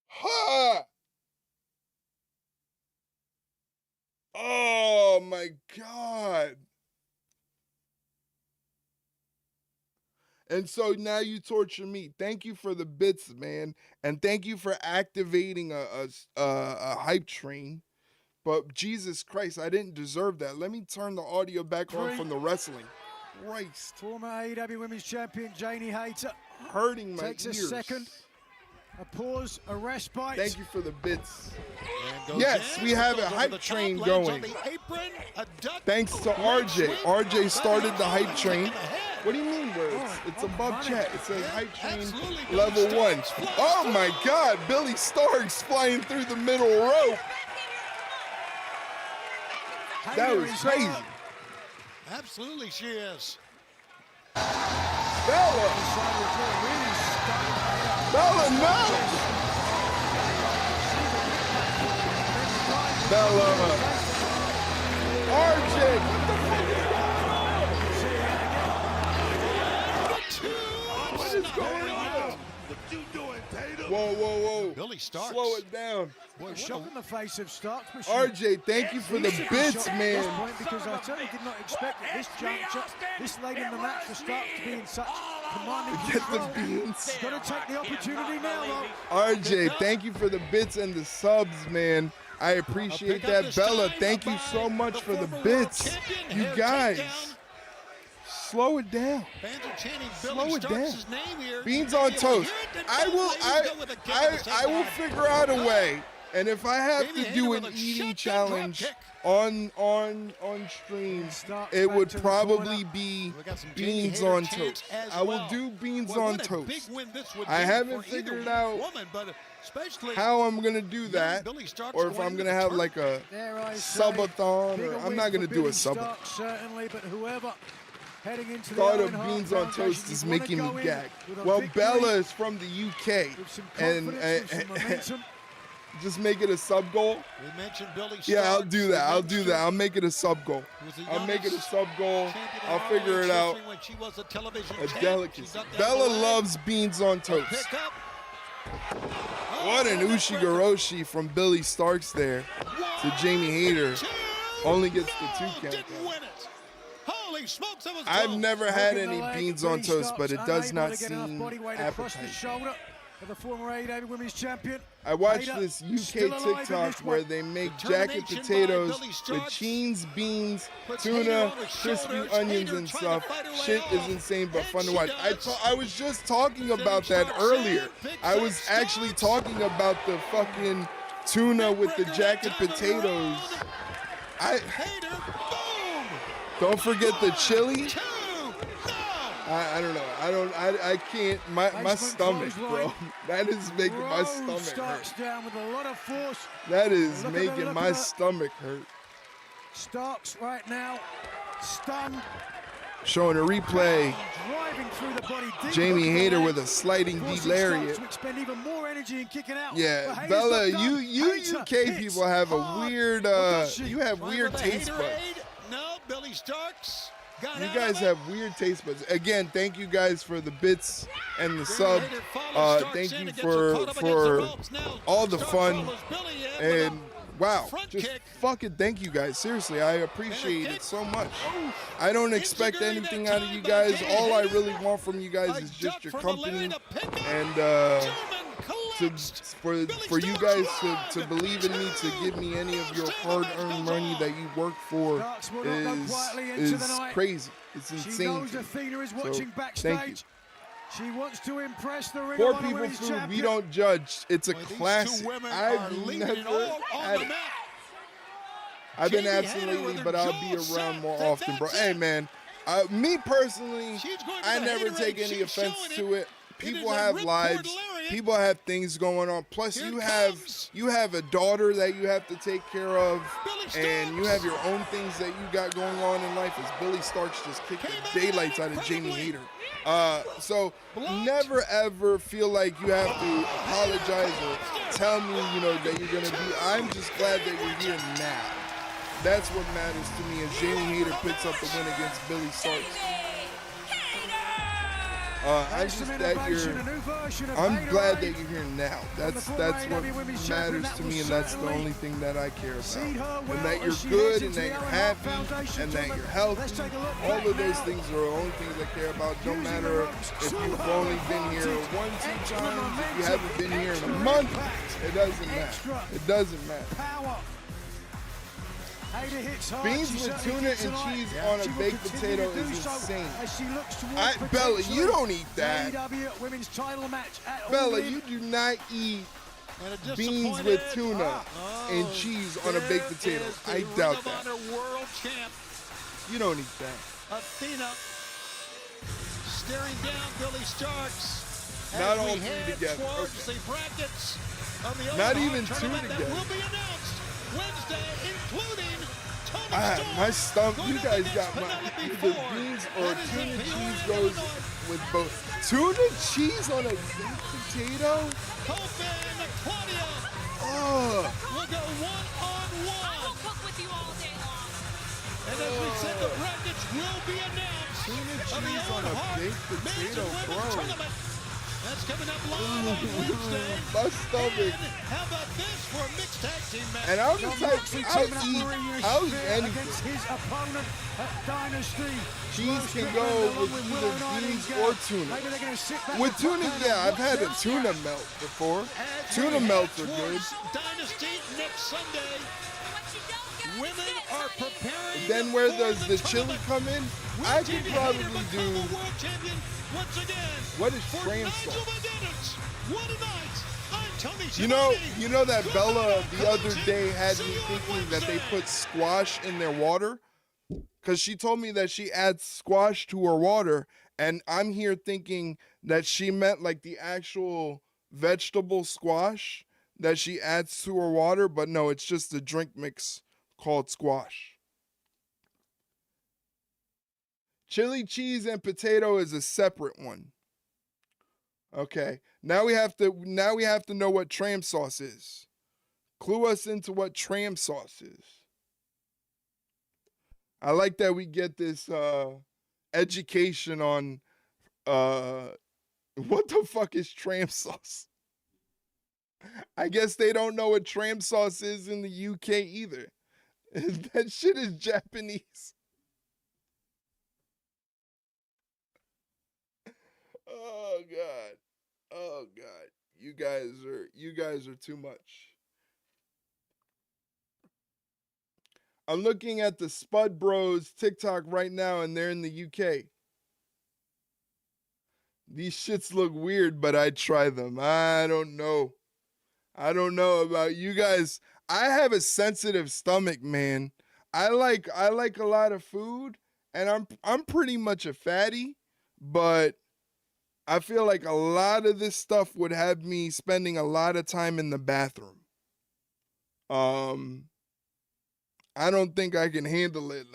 Ha! Oh my God. And so now you torture me. Thank you for the bits, man. And thank you for activating a hype train. But Jesus Christ, I didn't deserve that. Let me turn the audio back on from the wrestling. Christ. Former AEW Women's Champion Jamie Hayter. Hurting my Takes ears. a second. A pause, a respite. Thank you for the bits. Yes, we have a hype train going. Thanks to RJ. RJ started the hype train. What do you mean, words? It's above chat. It says hype train level 1. Oh my God, Billy Starks flying through the middle rope. That was crazy. Absolutely, she is. Bella, no! Bella, RJ, what the fuck is going on? What is going on? What you doing, Tatum? Whoa. Billy Starks. Slow it down. Boy, shock in the face of Starks. RJ, thank you for the bits, man. Because I certainly did not expect at this juncture, this late in the match, for Starks to be in such commanding control. Get the beans. Got to take the opportunity now, though. RJ, thank you for the bits and the subs, man. I appreciate that. Bella, thank you so much for the bits. You guys, slow it down. Slow it down. Beans on toast. I will figure out a way. And if I have to do an eating challenge on stream, it would probably be beans on toast. I will do beans on toast. I haven't figured out how I'm going to do that, or if I'm going to have like a subathon, or I'm not going to do a subathon. Certainly, but whoever heading into Thought the of beans on toast is making me gag. Well, Bella is from the UK, and just make it a sub goal. We mentioned Billy Starks. Yeah, I'll do that. I'll make it a sub goal. I'll figure it out. A delicacy. Bella loves beans on toast. What an Ushigoroshi from Billy Starks there to Jamie Hayter. Only gets the 2 count. Holy smokes, that was I've close. never had Broken the any leg, beans on Billy toast, Starks but it does unable not to get enough seem body weight across the appetizing. shoulder of the former AEW Women's Champion. I watched Hayter this UK still alive in TikTok this where one. they make Determination jacket by potatoes Billy with Starks. cheese, beans, Puts tuna, Hayter on the crispy shoulders. onions, Hayter and trying stuff. to fight her way Shit is off. insane but And fun to she watch. does. I was just talking about that Starks earlier. in, picks I up was actually talking about the fucking tuna with the jacket potatoes. Hayter, boom! Don't forget the chili. I don't know. I can't. My stomach, bro. That is making my stomach Starks hurt. down with a lot of force. That is Look at making look my at stomach hurt. Starks right now, stunned, Showing a replay. driving through the body. Deep Jamie into the Hayter leg, with a sliding forcing Starks D-lariat. to expend even more energy in kicking out. Yeah, But Hayter's Bella, not done. you Hayter UK hits people have a hard. weird, you have weird taste buds. No, Billy Starks got You out guys of it. have weird taste buds. Again, thank you guys for the bits and the sub. Hayter follows Starks Thank in you and gets her caught up against the for ropes. Now, all the Starks fun follows Billy in with and wow, front just kick. fucking thank you guys. Seriously, I appreciate it so much. I don't expect anything out of you guys. All I really want from you guys is just your company and for you guys to believe in me, to give me any of your hard-earned money that you work for is crazy. It's insane. She knows Athena is watching backstage. Thank you. She wants to impress the Ring Poor of Honor people Women's food, Champion. we don't judge. It's a Boy, these classic. two women I've are leaving never it all on had the it. mat. I've been Jamie absent Hayter with lately, her but I'll jaw be around set. more That's often, bro. it. Hey, man, me personally, going to I the never Haterade. take any She's offense showing to it. It People is a have ripcord lives. lariat. People have things going on. Plus, Here you it have comes. a daughter that you have to take care of, Billy and you Starks. have your own things that you got going on in life. As Billy Starks just kicked the daylights out of Jamie Hayter. So never ever feel like you have to apologize or tell me, that you're gonna be. I'm just glad that you're here now. That's what matters to me. As Jamie Hayter picks up the win against Billy Starks. I'm just that I'm glad that you're here now. That's what matters to me, and that's the only thing that I care about. And that you're good, and that you're happy, and that you're healthy. All of those things are the only things I care about. Don't matter if you've only been here 1, 2 times, if you haven't been here in a month. It doesn't matter. It doesn't matter. Beans with tuna and cheese on a baked potato is insane. Bella, you don't eat that. Bella, you do not eat beans with tuna and cheese on a baked potato. I doubt that. You don't eat that. Athena staring down Billy Starks. Not as all we three head together. towards Okay. the brackets of the Not Omaha even two tournament that together. will be announced Wednesday, including Tony My stomach, you guys got against my, Penelope the Ford. beans or That is tuna the cheese pure goes Illinois. with both. Tuna cheese on a baked potato? Hope and Claudia Oh. will go one-on-one. I will cook with you all day long. And as we said, the brackets will be announced Tuna of the cheese on Owen a Hart baked Men's potato, and Women's bro. Tournament. That's coming up live on Wednesday. My stomach. And how about this for a mixed tag team match? And I'll just I'll eat anything. Against his opponent at Dynasty. Cheese can go with either beans or tuna. With tuna, yeah, I've had a tuna melt before. Tuna melts are good. Dynasty next Sunday. Women are preparing. Then where does the chili come in? I could probably do. World champion once again. What is For tram Nigel sauce? McGinnis. What a night. I'm Tony You know that Bella the other day had me thinking that they put squash in their water? Because she told me that she adds squash to her water, and I'm here thinking that she meant like the actual vegetable squash that she adds to her water, but no, it's just a drink mix called squash. Chili cheese and potato is a separate one. Okay. Now we have to know what tram sauce is. Clue us into what tram sauce is. I like that we get this education on, what the fuck is tram sauce? I guess they don't know what tram sauce is in the UK either. That shit is Japanese. Oh god. Oh god. You guys are too much. I'm looking at the Spud Bros TikTok right now and they're in the UK. These shits look weird, but I'd try them. I don't know. I don't know about you guys. I have a sensitive stomach, man. I like a lot of food and I'm pretty much a fatty, but I feel like a lot of this stuff would have me spending a lot of time in the bathroom. Um I don't think I can handle it.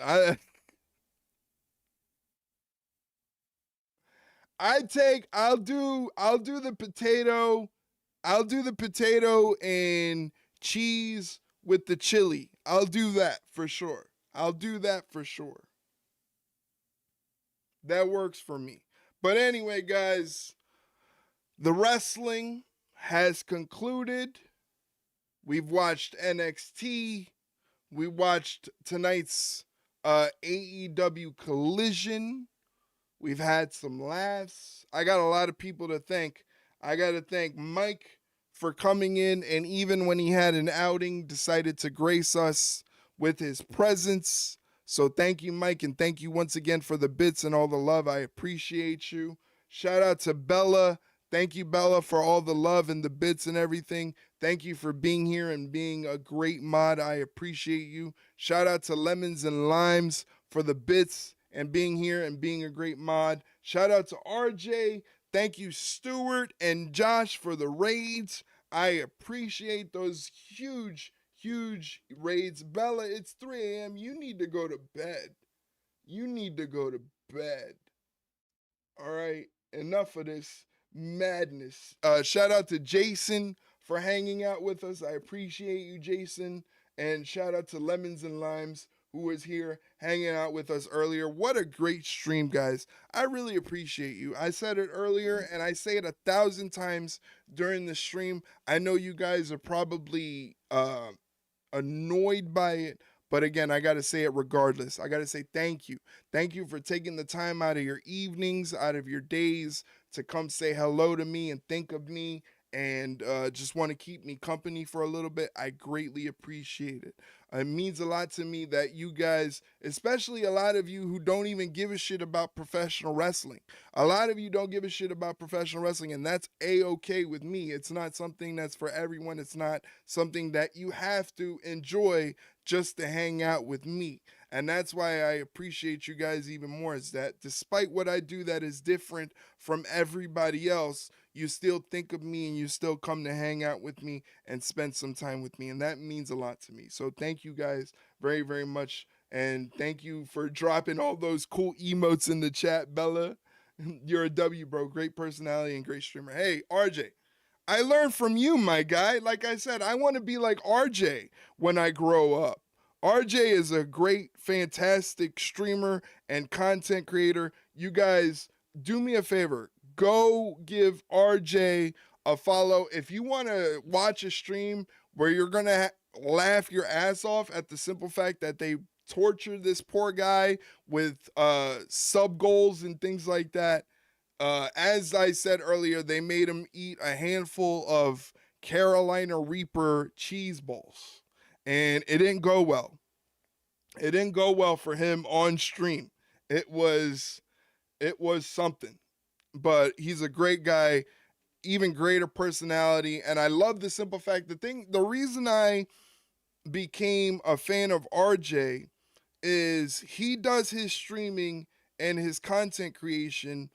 I'll do the potato. I'll do the potato and cheese with the chili. I'll do that for sure. I'll do that for sure. That works for me. But anyway, guys, the wrestling has concluded. We've watched NXT. We watched tonight's AEW Collision. We've had some laughs. I got a lot of people to thank. I got to thank Mike for coming in and even when he had an outing, decided to grace us with his presence. So thank you, Mike, and thank you once again for the bits and all the love. I appreciate you. Shout out to Bella. Thank you, Bella, for all the love and the bits and everything. Thank you for being here and being a great mod. I appreciate you. Shout out to Lemons and Limes for the bits and being here and being a great mod. Shout out to RJ. Thank you, Stuart and Josh, for the raids. I appreciate those huge raids. Bella, it's 3 a.m. You need to go to bed. You need to go to bed. All right, enough of this madness. Shout out to Jason for hanging out with us. I appreciate you, Jason. And shout out to Lemons and Limes, who was here hanging out with us earlier. What a great stream, guys. I really appreciate you. I said it earlier, and I say it 1,000 times during the stream. I know you guys are probably annoyed by it, but again, I got to say it regardless. I got to say thank you. Thank you for taking the time out of your evenings, out of your days to come say hello to me and think of me and just want to keep me company for a little bit. I greatly appreciate it. It means a lot to me that you guys, especially a lot of you who don't even give a shit about professional wrestling. A lot of you don't give a shit about professional wrestling, and that's A-okay with me. It's not something that's for everyone. It's not something that you have to enjoy just to hang out with me. And that's why I appreciate you guys even more, is that despite what I do that is different from everybody else, you still think of me and you still come to hang out with me and spend some time with me. And that means a lot to me. So thank you guys very, very much. And thank you for dropping all those cool emotes in the chat, Bella. You're a W, bro. Great personality and great streamer. Hey, RJ, I learned from you, my guy. Like I said, I want to be like RJ when I grow up. RJ is a great, fantastic streamer and content creator. You guys, do me a favor. Go give RJ a follow. If you want to watch a stream where you're going to laugh your ass off at the simple fact that they tortured this poor guy with sub goals and things like that, as I said earlier, they made him eat a handful of Carolina Reaper cheese balls. And it didn't go well. It didn't go well for him on stream. It was something. But he's a great guy, even greater personality. And I love the simple fact, the reason I became a fan of RJ is he does his streaming and his content creation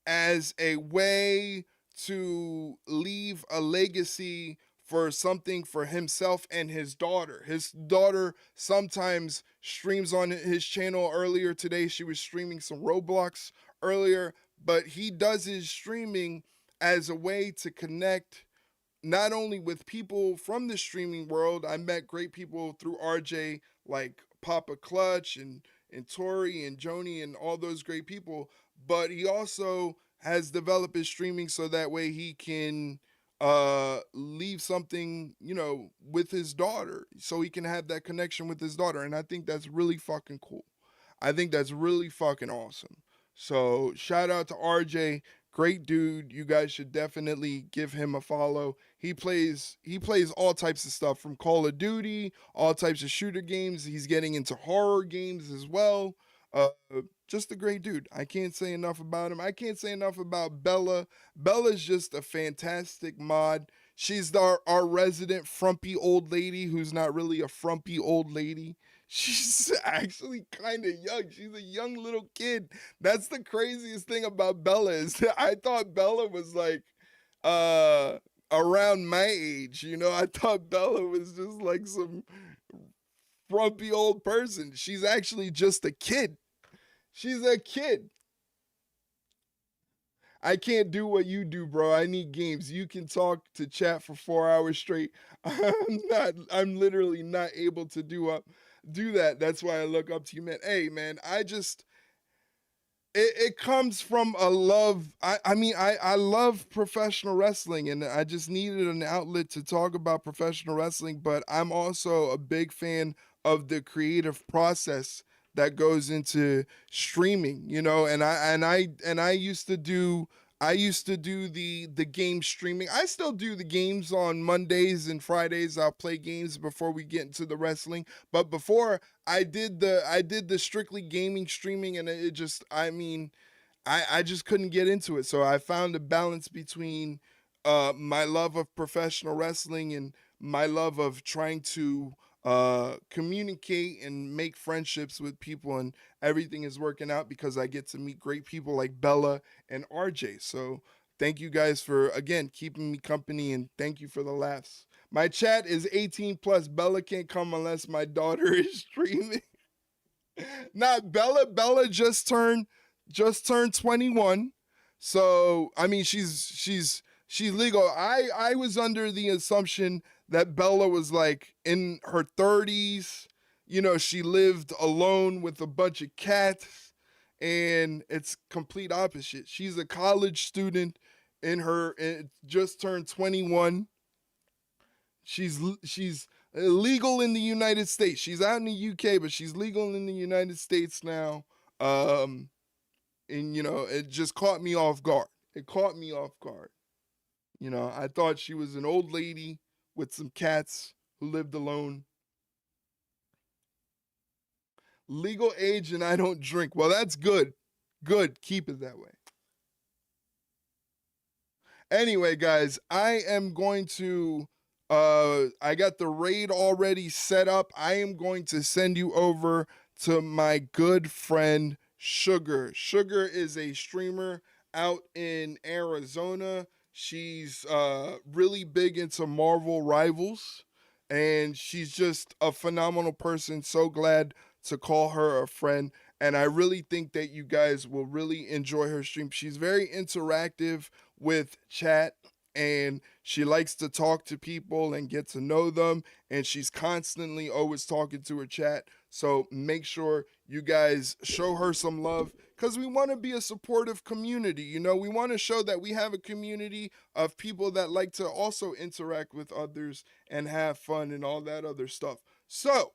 as a way to leave a legacy for something for himself and his daughter. His daughter sometimes streams on his channel. Earlier today, she was streaming some Roblox earlier, but he does his streaming as a way to connect not only with people from the streaming world. I met great people through RJ like Papa Clutch and Tori and Joni and all those great people, but he also has developed his streaming so that way he can leave something, with his daughter so he can have that connection with his daughter. And I think that's really fucking cool. I think that's really fucking awesome. So shout out to RJ, great dude. You guys should definitely give him a follow. He plays all types of stuff from Call of Duty, all types of shooter games. He's getting into horror games as well. Just a great dude. I can't say enough about him. I can't say enough about Bella. Bella's just a fantastic mod. She's our resident frumpy old lady who's not really a frumpy old lady. She's actually kind of young. She's a young little kid. That's the craziest thing about Bella is that I thought Bella was like around my age. I thought Bella was just like some frumpy old person. She's actually just a kid. She's a kid. I can't do what you do, bro. I need games. You can talk to chat for 4 hours straight. I'm literally not able to do that. That's why I look up to you, man. Hey, man, it comes from a love. I love professional wrestling, and I just needed an outlet to talk about professional wrestling, but I'm also a big fan of the creative process that goes into streaming, and I used to do the game streaming. I still do the games on Mondays and Fridays. I'll play games before we get into the wrestling. But before I did the strictly gaming streaming, and I just couldn't get into it. So I found a balance between my love of professional wrestling and my love of trying to communicate and make friendships with people, and everything is working out because I get to meet great people like Bella and RJ. So thank you guys for, again, keeping me company, and thank you for the laughs. My chat is 18 plus. Bella can't come unless my daughter is streaming. Not Bella just turned 21. So she's legal. I was under the assumption that Bella was like in her 30s. She lived alone with a bunch of cats, and it's complete opposite. She's a college student just turned 21. She's legal in the United States. She's out in the UK, but she's legal in the United States now. And it just caught me off guard. It caught me off guard. I thought she was an old lady with some cats who lived alone. Legal age, and I don't drink. Well, that's good. Good. Keep it that way. Anyway, guys, I am going to, I got the raid already set up. I am going to send you over to my good friend, Sugar. Sugar is a streamer out in Arizona. She's really big into Marvel Rivals, and she's just a phenomenal person. So glad to call her a friend, and I really think that you guys will really enjoy her stream. She's very interactive with chat, and she likes to talk to people and get to know them, and she's constantly always talking to her chat. So make sure you guys show her some love, because we want to be a supportive community. We want to show that we have a community of people that like to also interact with others and have fun and all that other stuff. So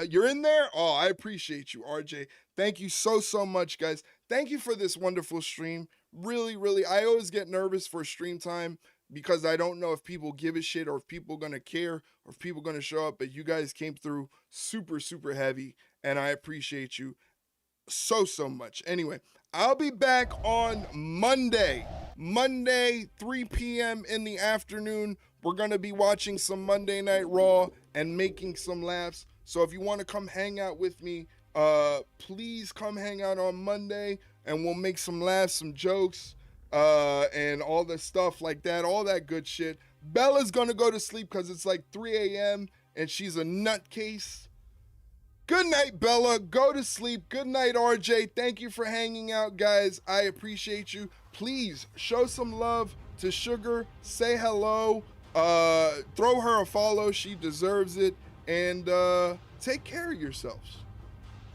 you're in there? Oh, I appreciate you, RJ. Thank you so much, guys. Thank you for this wonderful stream. Really, really, I always get nervous for stream time because I don't know if people give a shit or if people are going to care or if people are going to show up. But you guys came through super, super heavy, and I appreciate you so much. Anyway, I'll be back on Monday, 3 p.m. in the afternoon. We're going to be watching some Monday Night Raw and making some laughs. So if you want to come hang out with me, please come hang out on Monday, and we'll make some laughs, some jokes, and all the stuff like that, all that good shit. Bella's going to go to sleep because it's like 3 a.m. and she's a nutcase. Good night, Bella. Go to sleep. Good night, RJ. Thank you for hanging out, guys. I appreciate you. Please show some love to Sugar. Say hello. Throw her a follow. She deserves it. And take care of yourselves.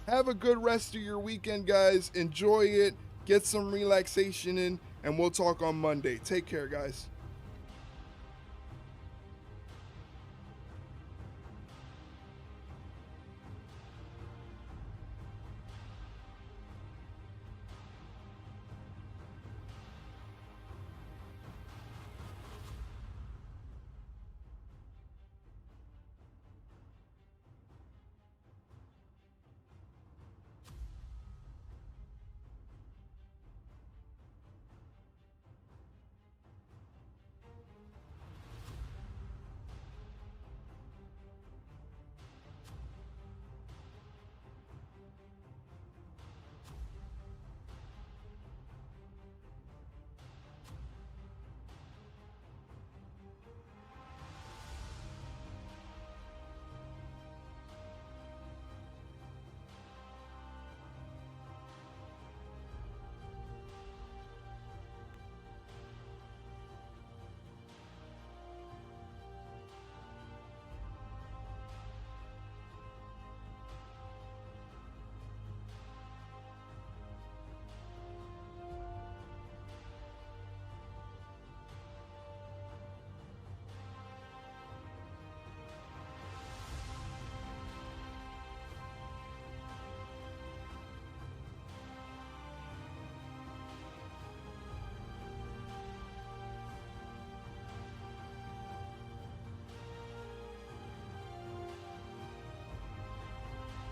Have a good rest of your weekend, guys. Enjoy it. Get some relaxation in. and we'll talk on Monday. Take care, guys.